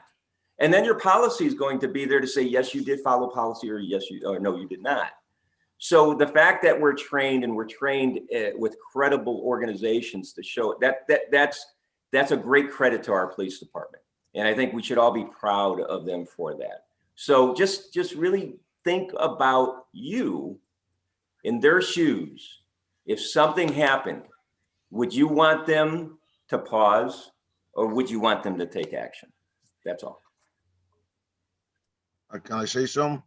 Speaker 20: And then your policy is going to be there to say, yes, you did follow policy, or yes, or no, you did not. So the fact that we're trained and we're trained with credible organizations to show that's a great credit to our police department. And I think we should all be proud of them for that. So just really think about you in their shoes If something happened, would you want them to pause or would you want them to take action? That's all.
Speaker 3: Can I say something?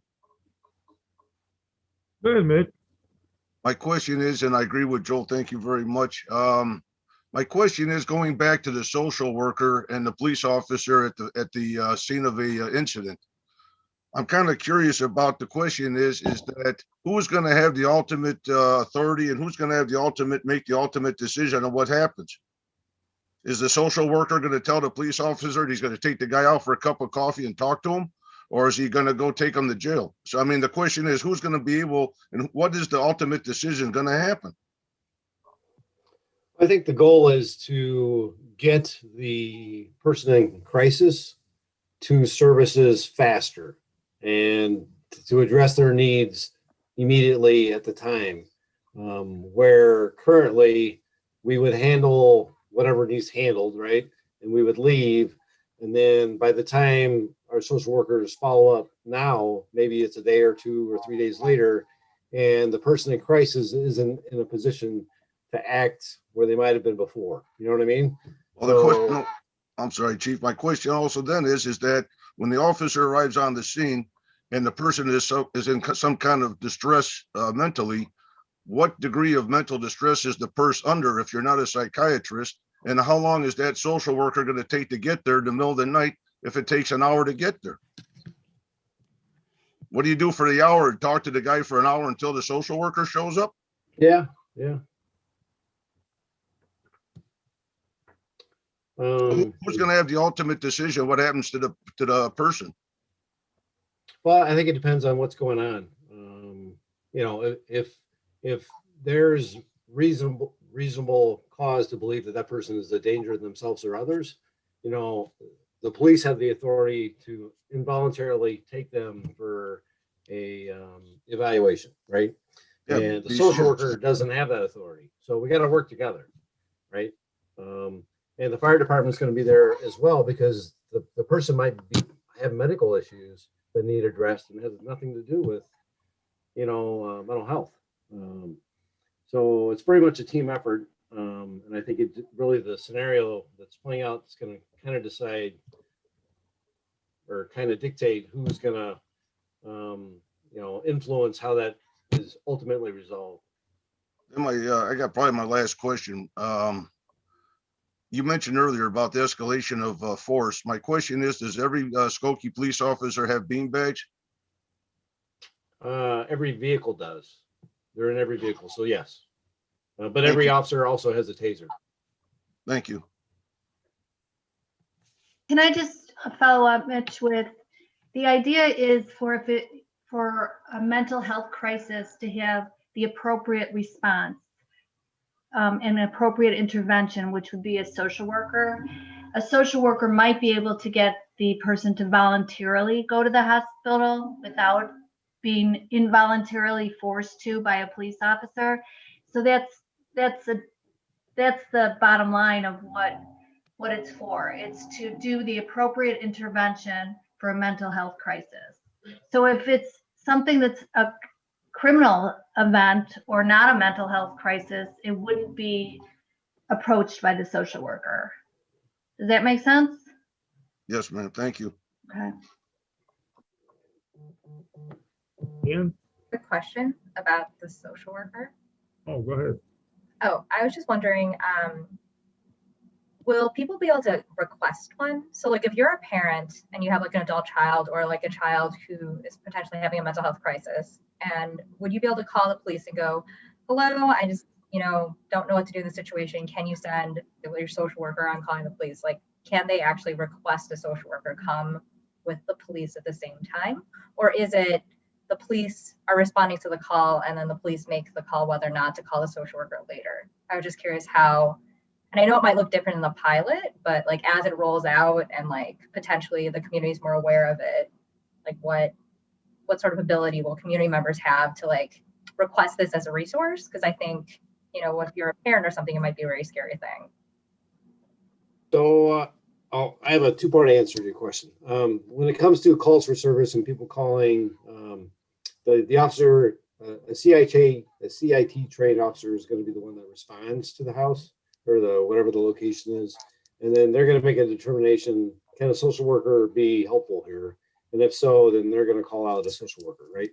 Speaker 5: Go ahead, Mitch.
Speaker 3: My question is, and I agree with Joel, thank you very much. My question is going back to the social worker and the police officer at the scene of a incident. I'm kind of curious about the question is that who's going to have the ultimate authority and who's going to have the make the ultimate decision on what happens? Is the social worker going to tell the police officer he's going to take the guy out for a cup of coffee and talk to him? Or is he going to go take him to jail? So, I mean, the question is who's going to be able, and what is the ultimate decision going to happen?
Speaker 9: I think the goal is to get the person in crisis to services faster and to address their needs immediately at the time. Where currently we would handle whatever needs handled, right? And we would leave. And then by the time our social workers follow up now, maybe it's a day or 2 or 3 days later, and the person in crisis isn't in a position to act where they might have been before. You know what I mean?
Speaker 3: Well, the question, no, I'm sorry, Chief. My question also then is that when the officer arrives on the scene and the person is in some kind of distress mentally, what degree of mental distress is the person under if you're not a psychiatrist? And how long is that social worker going to take to get there in the middle of the night if it takes an hour to get there? What do you do for the hour? Talk to the guy for an hour until the social worker shows up?
Speaker 9: Yeah.
Speaker 3: Who's going to have the ultimate decision? What happens to the person?
Speaker 9: Well, I think it depends on what's going on. You know, if there's reasonable cause to believe that that person is a danger to themselves or others, you know, the police have the authority to involuntarily take them for a evaluation, right?
Speaker 3: Yeah,
Speaker 9: and the social worker doesn't have that authority. So we got to work together, right? And the fire department's going to be there as well because the person might have medical issues that need addressed and has nothing to do with, you know, mental health. So it's very much a team effort. And I think it really the scenario that's playing out is going to kind of decide or kind of dictate who's going to, you know, influence how that is ultimately resolved.
Speaker 3: And I got probably my last question. You mentioned earlier about the escalation of force. My question is, does every Skokie police officer have bean badge?
Speaker 9: Every vehicle does. They're in every vehicle, so yes. But every officer also has a taser.
Speaker 3: Thank you.
Speaker 2: Can I just follow up, Mitch, with the idea is for a mental health crisis to have the appropriate response and appropriate intervention, which would be a social worker. A social worker might be able to get the person to voluntarily go to the hospital without being involuntarily forced to by a police officer. So that's the bottom line of what it's for. It's to do the appropriate intervention for a mental health crisis. So if it's something that's a criminal event or not a mental health crisis, it wouldn't be approached by the social worker. Does that make sense?
Speaker 3: Yes, ma'am. Thank you.
Speaker 2: Okay.
Speaker 5: Ian?
Speaker 15: A question about the social worker.
Speaker 5: Oh, go ahead.
Speaker 15: Oh, I was just wondering, will people be able to request one? So like if you're a parent and you have like an adult child or like a child who is potentially having a mental health crisis, and would you be able to call the police and go, hello, I just, you know, don't know what to do in the situation. Can you send your social worker? I'm calling the police. Like, can they actually request a social worker come with the police at the same time? Or is it the police are responding to the call and then the police make the call whether or not to call the social worker later? I was just curious how, and I know it might look different in the pilot, but like as it rolls out and like potentially the community is more aware of it, like what sort of ability will community members have to like request this as a resource? Because I think, you know, if you're a parent or something, it might be a very scary thing.
Speaker 9: So I have a two-part answer to your question. When it comes to calls for service and people calling, the officer a CIT trained officer is going to be the one that responds to the house or the whatever the location is, and then they're going to make a determination: can a social worker be helpful here? And if so, then they're going to call out a social worker, right?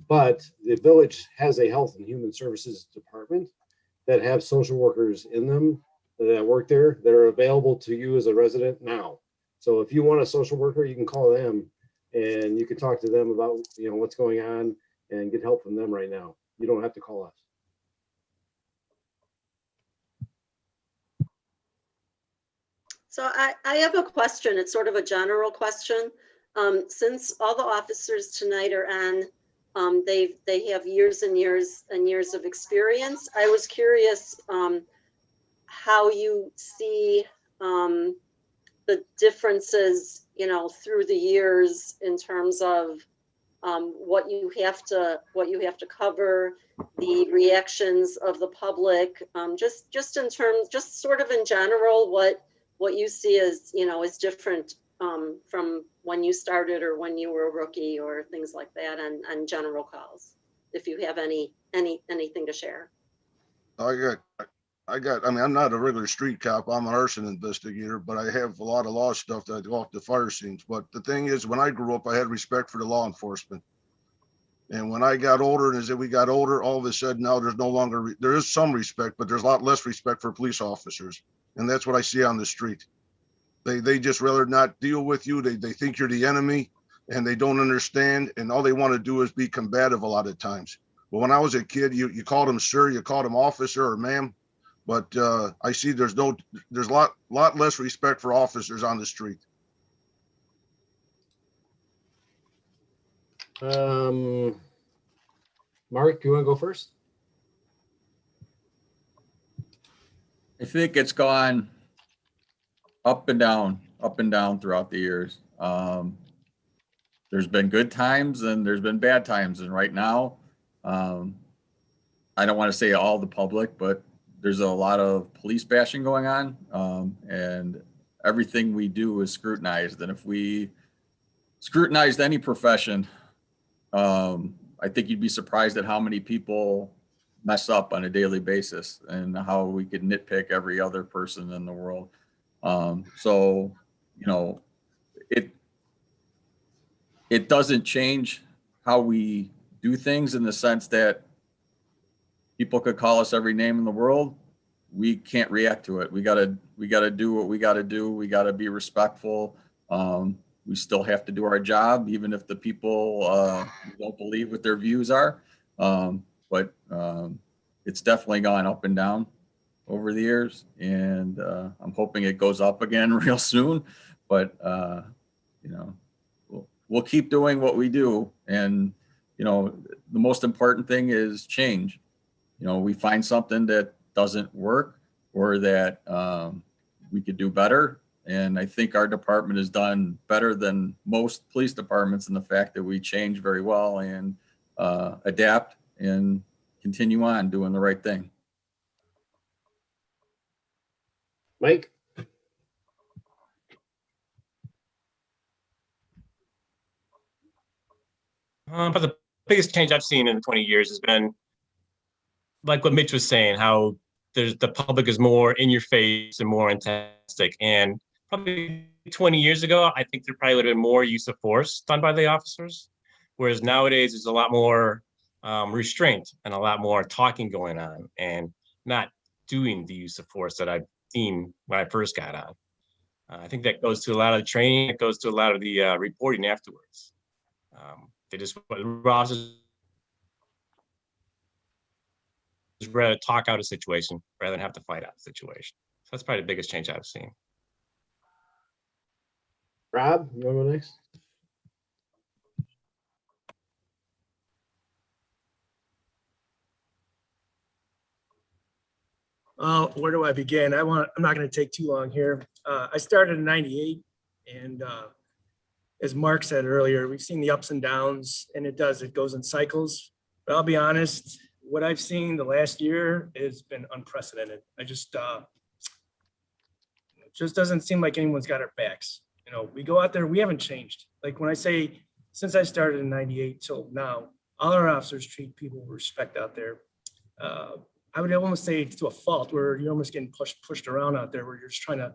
Speaker 9: But the village has a health and human services department that have social workers in them that work there that are available to you as a resident now. So if you want a social worker, you can call them and you can talk to them about, you know, what's going on and get help from them right now. You don't have to call us.
Speaker 6: So I have a question. It's sort of a general question. Since all the officers tonight are on, they have years and years and years of experience. I was curious how you see the differences, you know, through the years in terms of what you have to cover, the reactions of the public, just in terms, just sort of in general, what you see as, you know, is different from when you started or when you were a rookie or things like that, and general calls, if you have anything to share.
Speaker 3: I mean, I'm not a regular street cop. I'm an arson investigator, but I have a lot of law stuff that I go off the fire scenes. But the thing is, when I grew up, I had respect for the law enforcement. And when I got older, and as we got older, all of a sudden now there's no longer, there is some respect, but there's a lot less respect for police officers. And that's what I see on the street. They just rather not deal with you. They think you're the enemy and they don't understand. And all they want to do is be combative a lot of times. But when I was a kid, you called them sir, you called them officer or ma'am. But I see there's a lot less respect for officers on the street.
Speaker 9: Mark, do you want to go first?
Speaker 13: I think it's gone up and down throughout the years. There's been good times and there's been bad times. And right now, I don't want to say all the public, but there's a lot of police bashing going on. And everything we do is scrutinized. And if we scrutinized any profession, I think you'd be surprised at how many people mess up on a daily basis and how we could nitpick every other person in the world. So, you know, it doesn't change how we do things in the sense that people could call us every name in the world. We can't react to it. We gotta do what we gotta do. We gotta be respectful. We still have to do our job, even if the people don't believe what their views are. But it's definitely gone up and down over the years, and I'm hoping it goes up again real soon. But you know, we'll keep doing what we do, and you know, the most important thing is change. You know, we find something that doesn't work or that we could do better. And I think our department has done better than most police departments in the fact that we change very well and adapt and continue on doing the right thing.
Speaker 9: Mike?
Speaker 12: But the biggest change I've seen in 20 years has been like what Mitch was saying, how the public is more in your face and more antagonistic. And probably 20 years ago, I think there probably would have been more use of force done by the officers. Whereas nowadays there's a lot more restraint and a lot more talking going on and not doing the use of force that I've seen when I first got on. I think that goes to a lot of the training. It goes to a lot of the reporting afterwards. They just officers rather talk out a situation rather than have to fight out a situation. So that's probably the biggest change I've seen.
Speaker 9: Rob, you want to go next?
Speaker 17: Where do I begin? I'm not going to take too long here. I started in '98, and as Mark said earlier, we've seen the ups and downs, and it goes in cycles. But I'll be honest, what I've seen the last year has been unprecedented. I just it just doesn't seem like anyone's got our backs. You know, we go out there, we haven't changed. Like when I say since I started in '98 till now, all our officers treat people with respect out there. I would almost say to a fault, where you're almost getting pushed around out there, where you're just trying to,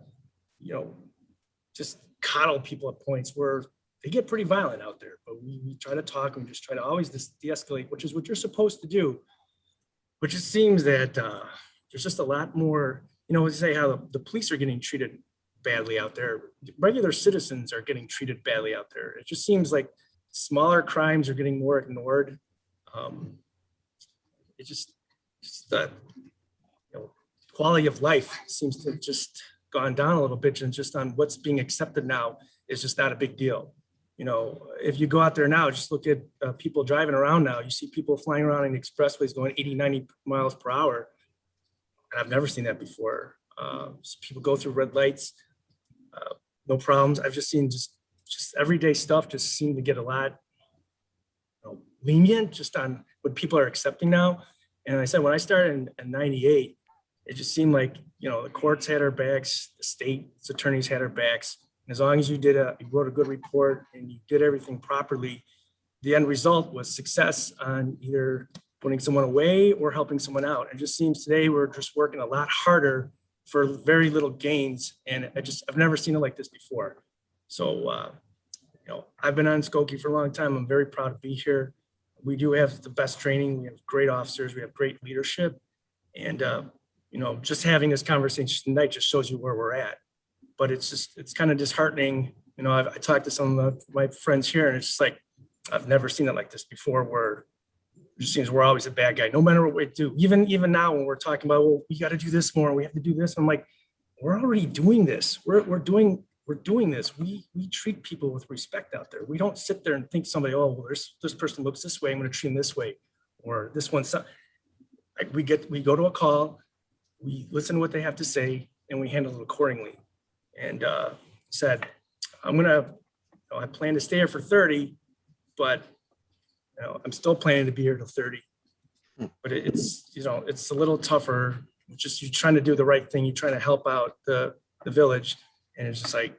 Speaker 17: just coddle people at points where they get pretty violent out there. But we try to talk and we just try to always de-escalate, which is what you're supposed to do. But it seems that there's just a lot more, we say how the police are getting treated badly out there. Regular citizens are getting treated badly out there. It just seems like smaller crimes are getting more ignored. It just the quality of life seems to have just gone down a little bit, and just on what's being accepted now is just not a big deal. If you go out there now, just look at people driving around now. You see people flying around in expressways going 80, 90 miles per hour. And I've never seen that before. So people go through red lights, no problems. I've just seen just everyday stuff just seem to get a lot lenient just on what people are accepting now. And I said, when I started in 98, it just seemed like, the courts had our backs, the state's attorneys had our backs. And as long as you wrote a good report and you did everything properly, the end result was success on either putting someone away or helping someone out. It just seems today we're just working a lot harder for very little gains. And I've never seen it like this before. So, I've been on Skokie for a long time. I'm very proud to be here. We do have the best training. We have great officers. We have great leadership. And, just having this conversation tonight just shows you where we're at. But it's kind of disheartening. I talked to some of my friends here, and it's just like, I've never seen it like this before, where it just seems we're always a bad guy, no matter what we do. Even now when we're talking about, well, we got to do this more, we have to do this. I'm like, we're already doing this. We're doing this. We treat people with respect out there. We don't sit there and think somebody, oh, well, this person looks this way, I'm going to treat them this way, or this one's like we go to a call, we listen to what they have to say, and we handle it accordingly. And said, I plan to stay here for 30, but I'm still planning to be here till 30. But it's a little tougher. Just you're trying to do the right thing. You're trying to help out the village, and it's just like,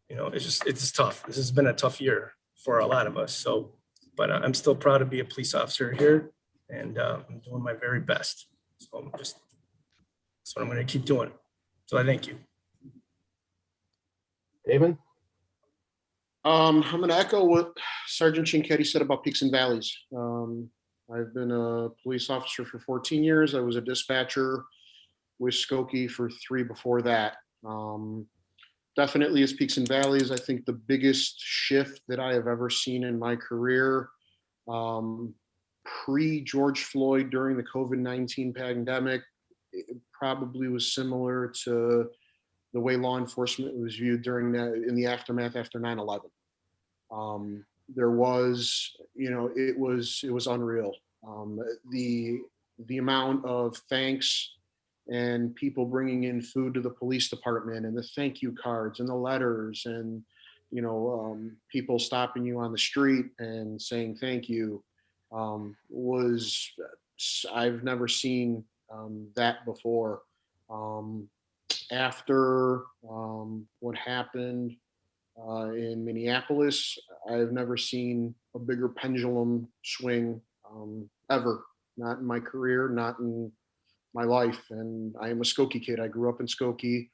Speaker 17: it's tough. This has been a tough year for a lot of us. So, but I'm still proud to be a police officer here, and I'm doing my very best. So that's what I'm going to keep doing. So I thank you.
Speaker 9: David?
Speaker 14: I'm going to echo what Sergeant Chinchetti said about peaks and valleys. I've been a police officer for 14 years. I was a dispatcher with Skokie for 3 before that. Definitely is peaks and valleys. I think the biggest shift that I have ever seen in my career, pre-George Floyd, during the COVID-19 pandemic, it probably was similar to the way law enforcement was viewed in the aftermath after 9/11. There was, it was unreal. The amount of thanks and people bringing in food to the police department, and the thank you cards and the letters, and people stopping you on the street and saying thank you, I've never seen that before. After what happened in Minneapolis, I've never seen a bigger pendulum swing ever. Not in my career, not in my life. And I am a Skokie kid. I grew up in Skokie.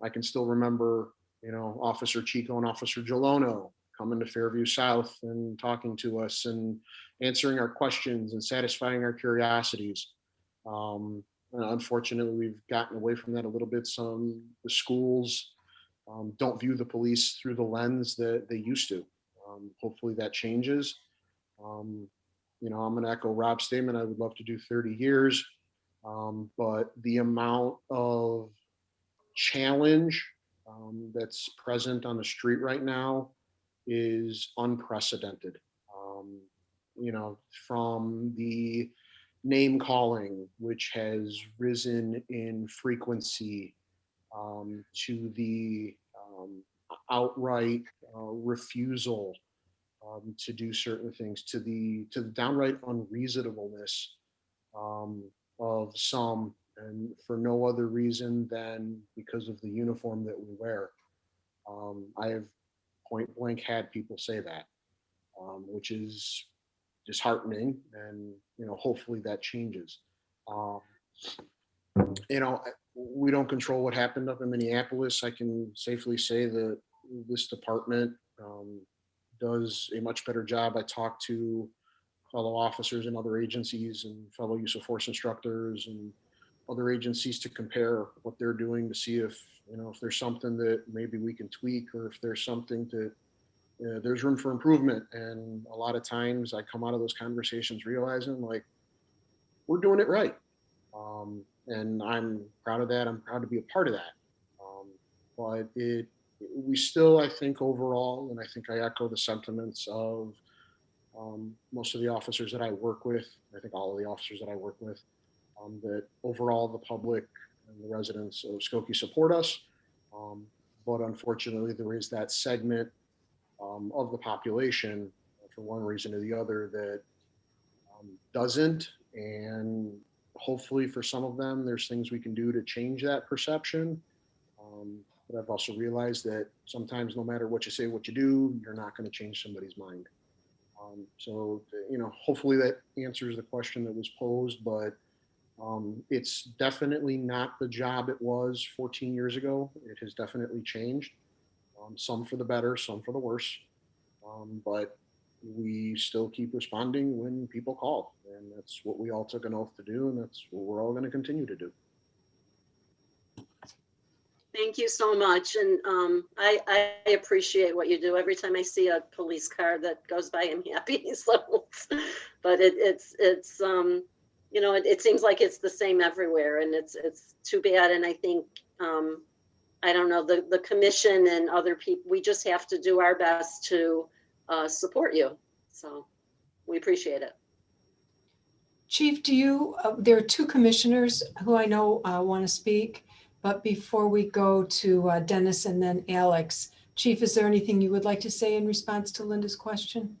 Speaker 14: I can still remember, Officer Chico and Officer Gelono coming to Fairview South and talking to us and answering our questions and satisfying our curiosities. Unfortunately, we've gotten away from that a little bit. The schools don't view the police through the lens that they used to. Hopefully that changes. I'm going to echo Rob's statement. I would love to do 30 years, but the amount of challenge that's present on the street right now is unprecedented. From the name calling, which has risen in frequency, to the outright refusal to do certain things, to the downright unreasonableness of some, and for no other reason than because of the uniform that we wear. I have point blank had people say that, which is disheartening, and hopefully that changes. We don't control what happened up in Minneapolis. I can safely say that this department does a much better job. I talk to fellow officers in other agencies and fellow use of force instructors and other agencies to compare what they're doing to see if there's something that maybe we can tweak, or if there's something that there's room for improvement. And a lot of times I come out of those conversations realizing like we're doing it right. And I'm proud of that. I'm proud to be a part of that. But we still, I think overall, and I think I echo the sentiments of most of the officers that I work with, I think all of the officers that I work with, that overall the public and the residents of Skokie support us. But unfortunately, there is that segment of the population, for one reason or the other, that doesn't. And hopefully for some of them, there's things we can do to change that perception. But I've also realized that sometimes no matter what you say, what you do, you're not going to change somebody's mind. So, hopefully that answers the question that was posed, but it's definitely not the job it was 14 years ago. It has definitely changed, some for the better, some for the worse. But we still keep responding when people call, and that's what we all took an oath to do, and that's what we're all going to continue to do.
Speaker 6: Thank you so much. And I appreciate what you do. Every time I see a police car that goes by, I'm happy. So, but it seems like it's the same everywhere, and it's too bad. And I think, I don't know, the commission and other people, we just have to do our best to support you. So we appreciate it.
Speaker 1: Chief, there are two commissioners who I know want to speak, but before we go to Dennis and then Alex, Chief, is there anything you would like to say in response to Linda's question?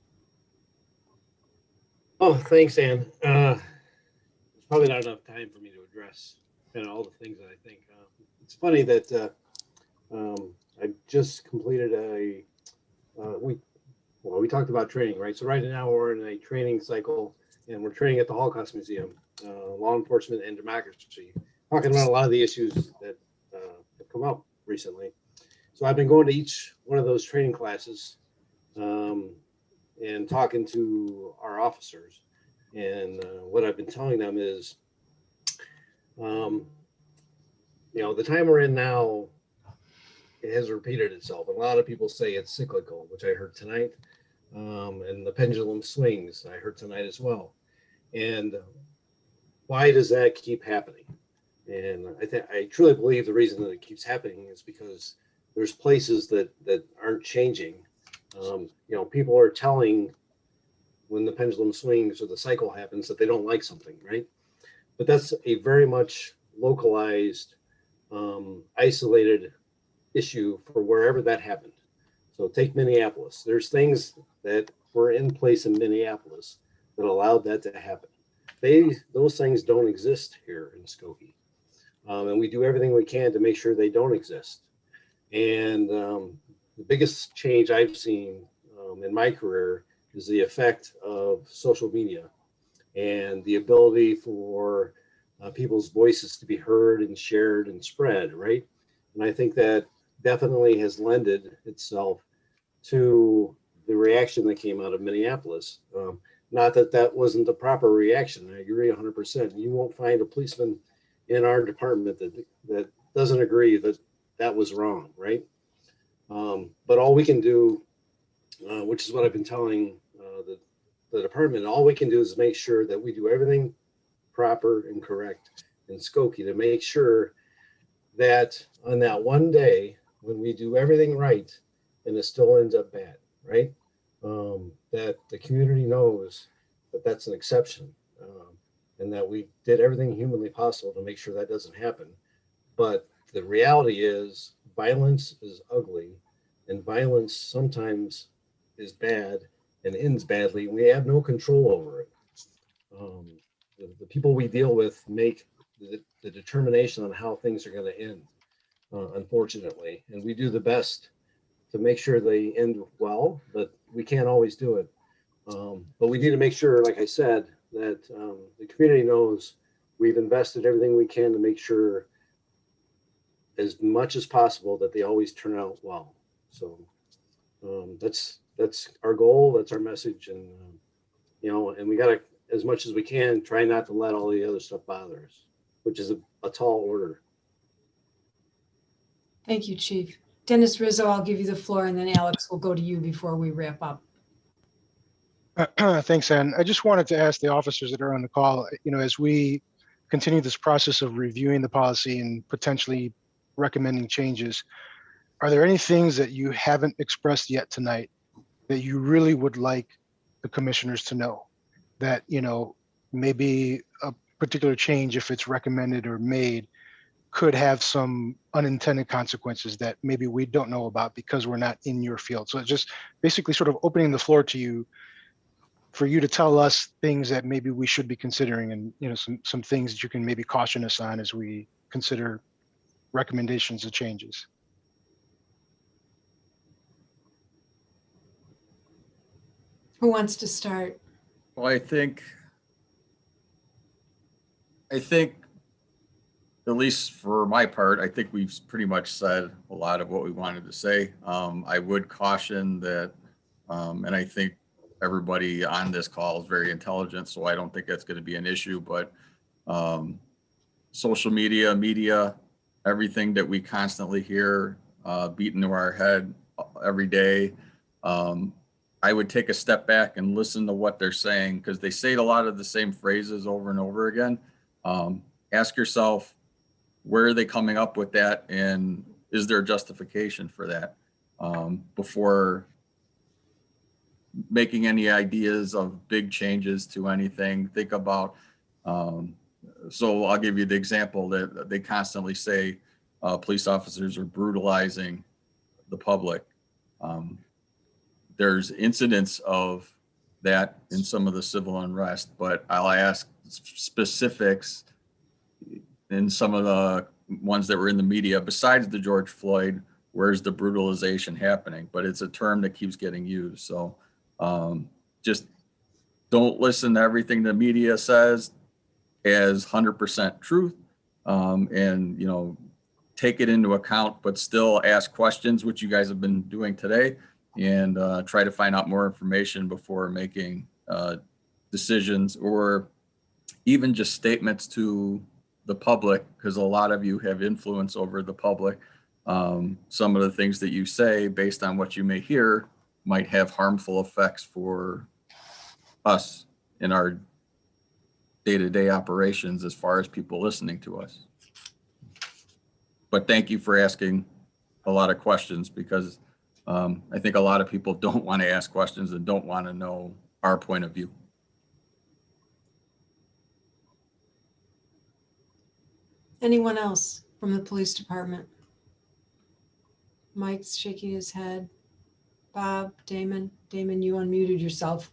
Speaker 9: Oh, thanks, Ann. There's probably not enough time for me to address all the things that I think. It's funny that I just completed we talked about training, right? So right now we're in a training cycle, and we're training at the Holocaust Museum, law enforcement and democracy, talking about a lot of the issues that have come up recently. So I've been going to each one of those training classes and talking to our officers. And what I've been telling them is, the time we're in now, it has repeated itself. A lot of people say it's cyclical, which I heard tonight. And the pendulum swings, I heard tonight as well. And why does that keep happening? And I truly believe the reason that it keeps happening is because there's places that aren't changing. People are telling when the pendulum swings or the cycle happens that they don't like something, right? But that's a very much localized, isolated issue for wherever that happened. So take Minneapolis. There's things that were in place in Minneapolis that allowed that to happen. Those things don't exist here in Skokie. And we do everything we can to make sure they don't exist. And the biggest change I've seen in my career is the effect of social media and the ability for people's voices to be heard and shared and spread, right? And I think that definitely has lended itself to the reaction that came out of Minneapolis. Not that that wasn't the proper reaction. I agree 100%. You won't find a policeman in our department that doesn't agree that that was wrong, right? But all we can do, which is what I've been telling the department, all we can do is make sure that we do everything proper and correct in Skokie to make sure that on that one day when we do everything right and it still ends up bad, right? That the community knows that that's an exception, and that we did everything humanly possible to make sure that doesn't happen. But the reality is violence is ugly, and violence sometimes is bad and ends badly. We have no control over it. The people we deal with make the determination on how things are going to end, unfortunately, and we do the best to make sure they end well, but we can't always do it. But we need to make sure, like I said, that the community knows we've invested everything we can to make sure as much as possible that they always turn out well. So that's our goal, that's our message, and you know, and we gotta, as much as we can, try not to let all the other stuff bother us, which is a tall order.
Speaker 1: Thank you, Chief. Dennis Rizzo, I'll give you the floor, and then Alex will go to you before we wrap up.
Speaker 19: Thanks, Ann. I just wanted to ask the officers that are on the call, you know, as we continue this process of reviewing the policy and potentially recommending changes, are there any things that you haven't expressed yet tonight that you really would like the commissioners to know? That, you know, maybe a particular change, if it's recommended or made, could have some unintended consequences that maybe we don't know about because we're not in your field. So it's just basically sort of opening the floor to you for you to tell us things that maybe we should be considering, and, you know, some things that you can maybe caution us on as we consider recommendations of changes.
Speaker 1: Who wants to start?
Speaker 13: Well, I think, at least for my part, I think we've pretty much said a lot of what we wanted to say. I would caution that, and I think everybody on this call is very intelligent, so I don't think that's going to be an issue, but social media, everything that we constantly hear beaten to our head every day, I would take a step back and listen to what they're saying, because they say a lot of the same phrases over and over again. Ask yourself, where are they coming up with that, and is there a justification for that before making any ideas of big changes to anything. Think about, so I'll give you the example that they constantly say police officers are brutalizing the public. There's incidents of that in some of the civil unrest, but I'll ask specifics in some of the ones that were in the media besides the George Floyd, where's the brutalization happening? But it's a term that keeps getting used. So just don't listen to everything the media says as 100% truth, and, you know, take it into account, but still ask questions, which you guys have been doing today, and try to find out more information before making decisions, or even just statements to the public, because a lot of you have influence over the public. Some of the things that you say based on what you may hear might have harmful effects for us in our day-to-day operations as far as people listening to us. But thank you for asking a lot of questions, because I think a lot of people don't want to ask questions and don't want to know our point of view.
Speaker 1: Anyone else from the police department? Mike's shaking his head. Bob, Damon, you unmuted yourself.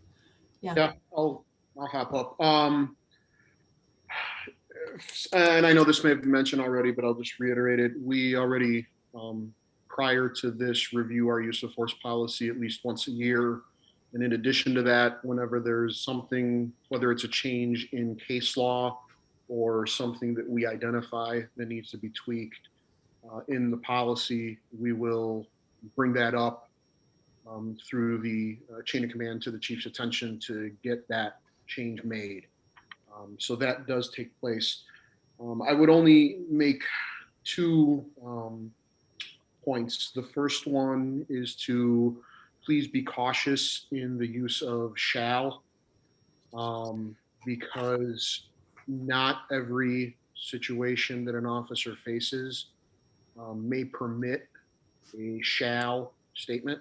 Speaker 14: Yeah, I'll hop up. And I know this may have been mentioned already, but I'll just reiterate it. We already, prior to this, review our use of force policy at least once a year. And in addition to that, whenever there's something, whether it's a change in case law or something that we identify that needs to be tweaked in the policy, we will bring that up through the chain of command to the chief's attention to get that change made. So that does take place. I would only make two points. The first one is to please be cautious in the use of shall, because not every situation that an officer faces may permit a shall statement.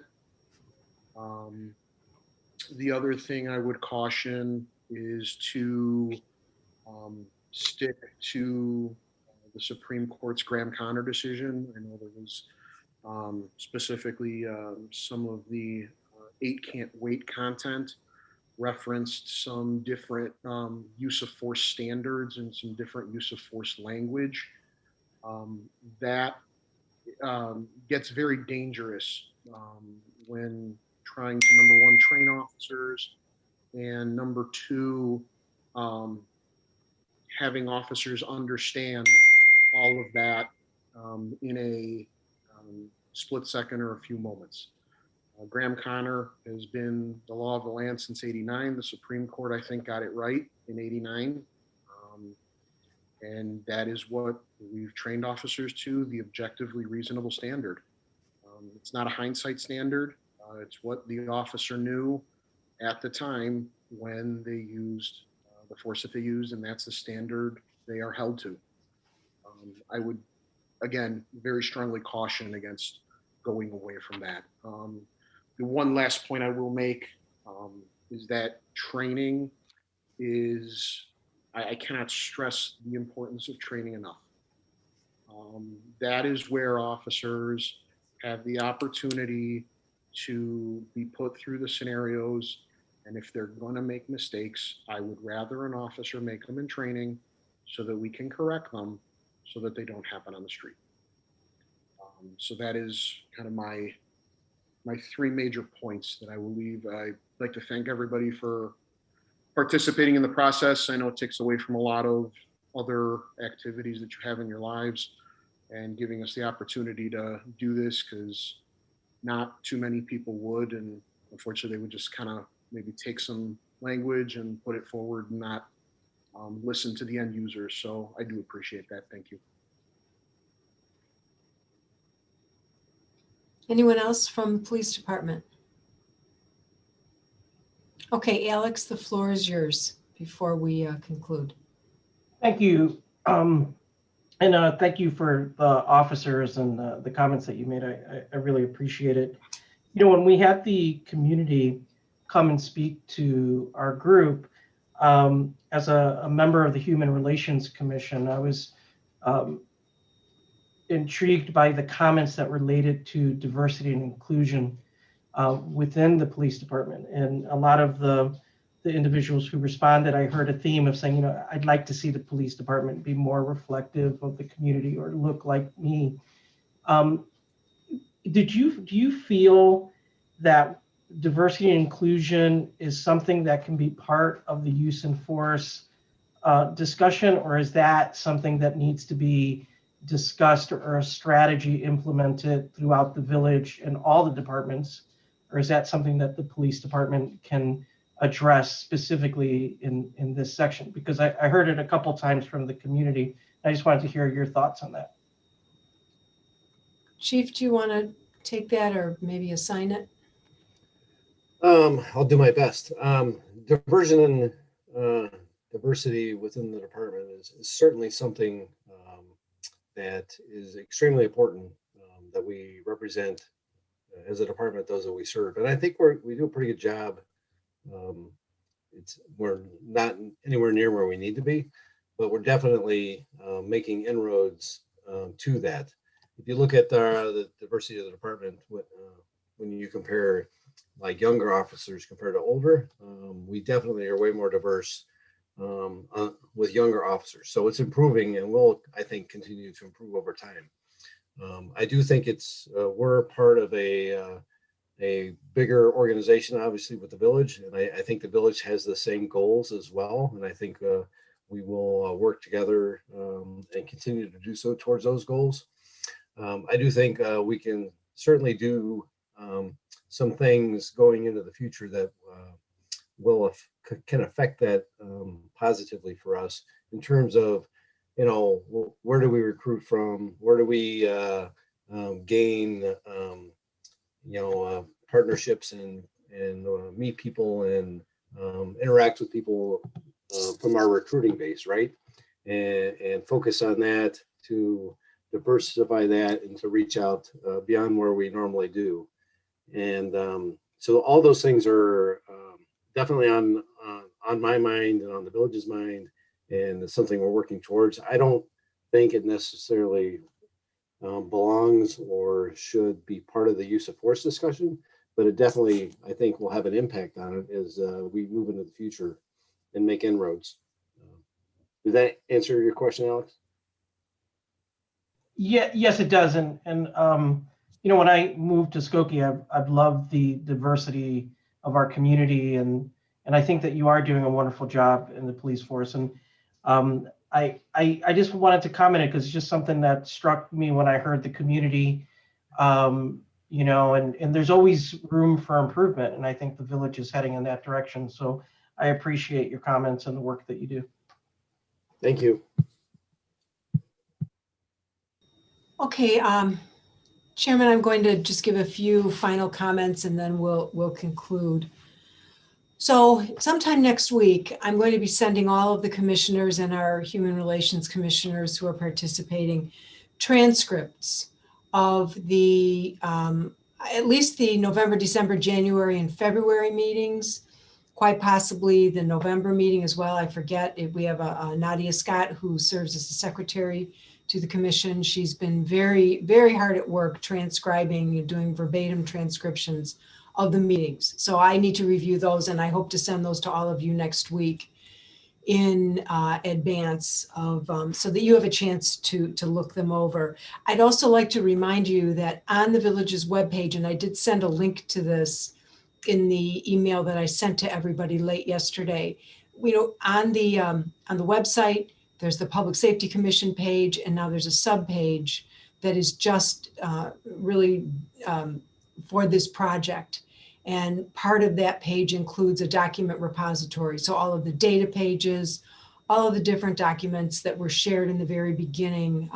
Speaker 14: The other thing I would caution is to stick to the Supreme Court's Graham Connor decision. I know there was specifically some of the 8 can't wait content referenced some different use of force standards and some different use of force language. That gets very dangerous when trying to, number one, train officers, And number two, having officers understand all of that in a split second or a few moments. Graham Connor has been the law of the land since '89. The Supreme Court, I think, got it right in '89. And that is what we've trained officers to, the objectively reasonable standard. It's not a hindsight standard. It's what the officer knew at the time when they used the force that they used, and that's the standard they are held to. I would, again, very strongly caution against going away from that. The one last point I will make is that training is, I cannot stress the importance of training enough. That is where officers have the opportunity to be put through the scenarios. And if they're going to make mistakes, I would rather an officer make them in training so that we can correct them so that they don't happen on the street. So that is kind of my three major points that I will leave. I'd like to thank everybody for participating in the process. I know it takes away from a lot of other activities that you have in your lives and giving us the opportunity to do this, because not too many people would, and unfortunately they would just kind of maybe take some language and put it forward and not listen to the end users. So I do appreciate that. Thank you.
Speaker 1: Anyone else from the police department? Okay, Alex, the floor is yours before we conclude.
Speaker 8: Thank you. And thank you for the officers and the comments that you made. I really appreciate it. You know, when we had the community come and speak to our group, as a member of the Human Relations Commission, I was intrigued by the comments that related to diversity and inclusion within the police department. And a lot of the individuals who responded, I heard a theme of saying, you know, I'd like to see the police department be more reflective of the community or look like me. Do you feel that diversity and inclusion is something that can be part of the use and force discussion, or is that something that needs to be discussed or a strategy implemented throughout the village and all the departments, or is that something that the police department can address specifically in this section? Because I heard it a couple times from the community. I just wanted to hear your thoughts on that.
Speaker 1: Chief, do you want to take that or maybe assign it?
Speaker 9: I'll do my best. Diversion and diversity within the department is certainly something that is extremely important, that we represent as a department, those that we serve. And I think we do a pretty good job. We're not anywhere near where we need to be, but we're definitely making inroads to that. If you look at the diversity of the department, when you compare like younger officers compared to older, we definitely are way more diverse with younger officers. So it's improving and will, I think, continue to improve over time. I do think we're part of a bigger organization, obviously, with the village. And I think the village has the same goals as well. And I think we will work together and continue to do so towards those goals. I do think we can certainly do some things going into the future that can affect that positively for us in terms of, you know, where do we recruit from? Where do we gain, partnerships and meet people and interact with people from our recruiting base, right? And focus on that to diversify that and to reach out beyond where we normally do. And so all those things are definitely on my mind and on the village's mind, and it's something we're working towards. I don't think it necessarily belongs or should be part of the use of force discussion, but it definitely, I think, will have an impact on it as we move into the future and make inroads. Did that answer your question, Alex?
Speaker 8: Yeah, yes, it does. And you know, when I moved to Skokie, I've loved the diversity of our community, and And I think that you are doing a wonderful job in the police force. And I just wanted to comment it because it's just something that struck me when I heard the community, you know, and there's always room for improvement. And I think the village is heading in that direction. So I appreciate your comments and the work that you do.
Speaker 9: Thank you.
Speaker 1: Okay, Chairman, I'm going to just give a few final comments and then we'll conclude. So sometime next week, I'm going to be sending all of the commissioners and our human relations commissioners who are participating transcripts of the, at least the November, December, January, and February meetings, quite possibly the November meeting as well. I forget if we have a Nadia Scott who serves as the secretary to the commission. She's been very, very hard at work transcribing and doing verbatim transcriptions of the meetings. So I need to review those and I hope to send those to all of you next week in advance of, so that you have a chance to look them over. I'd also like to remind you that on the village's webpage, and I did send a link to this in the email that I sent to everybody late yesterday, you know, on the website, there's the Public Safety Commission page, and now there's a sub page that is just really for this project. And part of that page includes a document repository. So all of the data pages, all of the different documents that were shared in the very beginning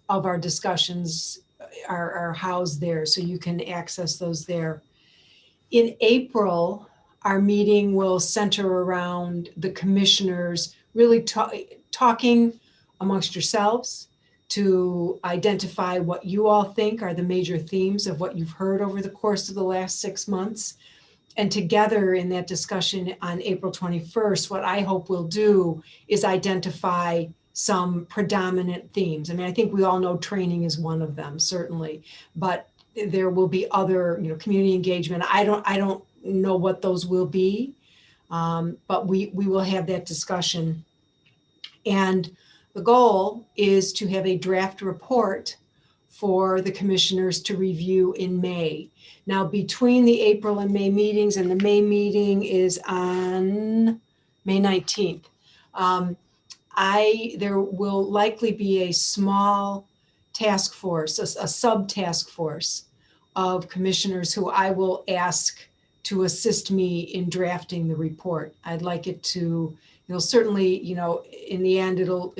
Speaker 1: of our discussions are housed there. So you can access those there. In April, our meeting will center around the commissioners really talking amongst yourselves to identify what you all think are the major themes of what you've heard over the course of the last 6 months. And together in that discussion on April 21st, what I hope we'll do is identify some predominant themes. I mean, I think we all know training is one of them, certainly, but there will be other, you know, community engagement. I don't know what those will be, but we will have that discussion. And the goal is to have a draft report for the commissioners to review in May. Now, between the April and May meetings, and the May meeting is on May 19th, there will likely be a small task force, a sub-task force of commissioners who I will ask to assist me in drafting the report. I'd like it to, certainly, in the end, it'll,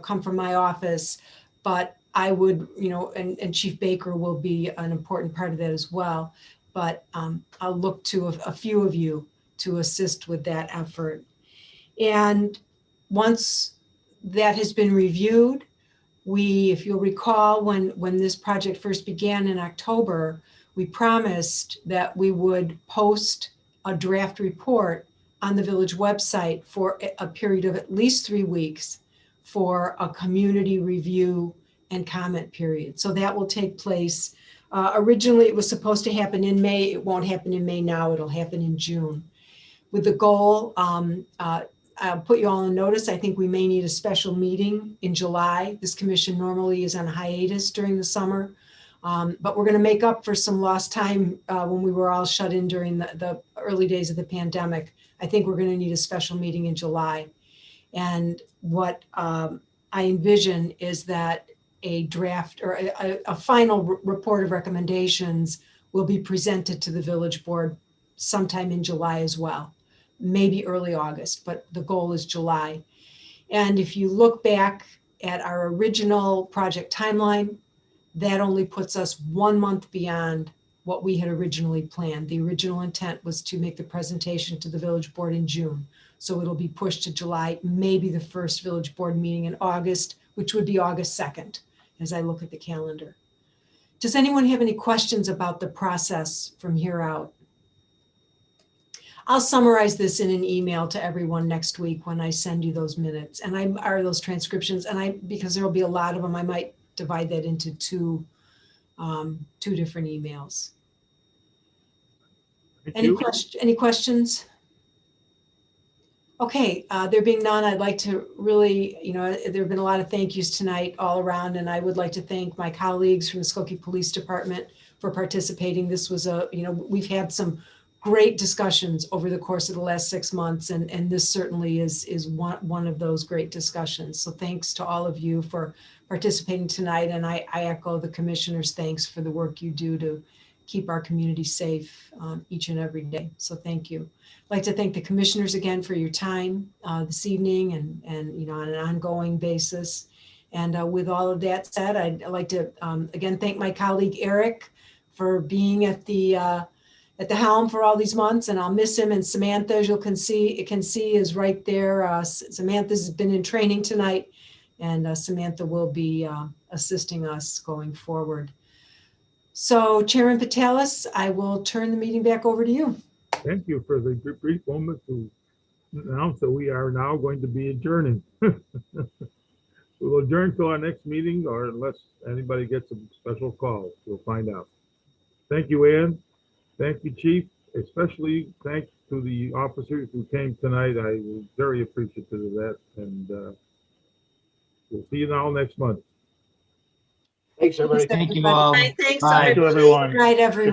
Speaker 1: come from my office, but I would, and Chief Baker will be an important part of that as well. But I'll look to a few of you to assist with that effort. And once that has been reviewed, if you'll recall, when this project first began in October, we promised that we would post a draft report on the village website for a period of at least 3 weeks for a community review and comment period. So that will take place. Originally, it was supposed to happen in May. It won't happen in May now. It'll happen in June. With the goal, I'll put you all on notice. I think we may need a special meeting in July. This commission normally is on hiatus during the summer, but we're going to make up for some lost time when we were all shut in during the early days of the pandemic. I think we're going to need a special meeting in July. And what I envision is that a draft or a final report of recommendations will be presented to the village board sometime in July as well. Maybe early August, but the goal is July. And if you look back at our original project timeline, that only puts us 1 month beyond what we had originally planned. The original intent was to make the presentation to the village board in June. So it'll be pushed to July, maybe the first village board meeting in August, which would be August 2nd, as I look at the calendar. Does anyone have any questions about the process from here out? I'll summarize this in an email to everyone next week when I send you those minutes and those transcriptions. And because there will be a lot of them, I might divide that into two different emails. Any questions? Okay, there being none, I'd like to really, there have been a lot of thank yous tonight all around, and I would like to thank my colleagues from the Skokie Police Department for participating. This was we've had some great discussions over the course of the last 6 months, and this certainly is one of those great discussions. So thanks to all of you for participating tonight, and I echo the commissioners' thanks for the work you do to keep our community safe each and every day. So thank you. I'd like to thank the commissioners again for your time this evening and on an ongoing basis. And with all of that said, I'd like to again thank my colleague Eric for being at the helm for all these months, and I'll miss him. And Samantha, as you can see, is right there. Samantha's been in training tonight, and Samantha will be assisting us going forward. So Chairman Patalis, I will turn the meeting back over to you.
Speaker 5: Thank you for the brief moment to announce that we are now going to be adjourning. We will adjourn till our next meeting, or unless anybody gets a special call, we'll find out. Thank you, Ann. Thank you, Chief. Especially thanks to the officers who came tonight. I was very appreciative of that, and we'll see you now next month.
Speaker 9: Thanks, everybody.
Speaker 10: Thank you all.
Speaker 6: Thanks,
Speaker 10: Bye.
Speaker 6: everybody.
Speaker 11: Thank you, everyone.
Speaker 1: Good night, everyone.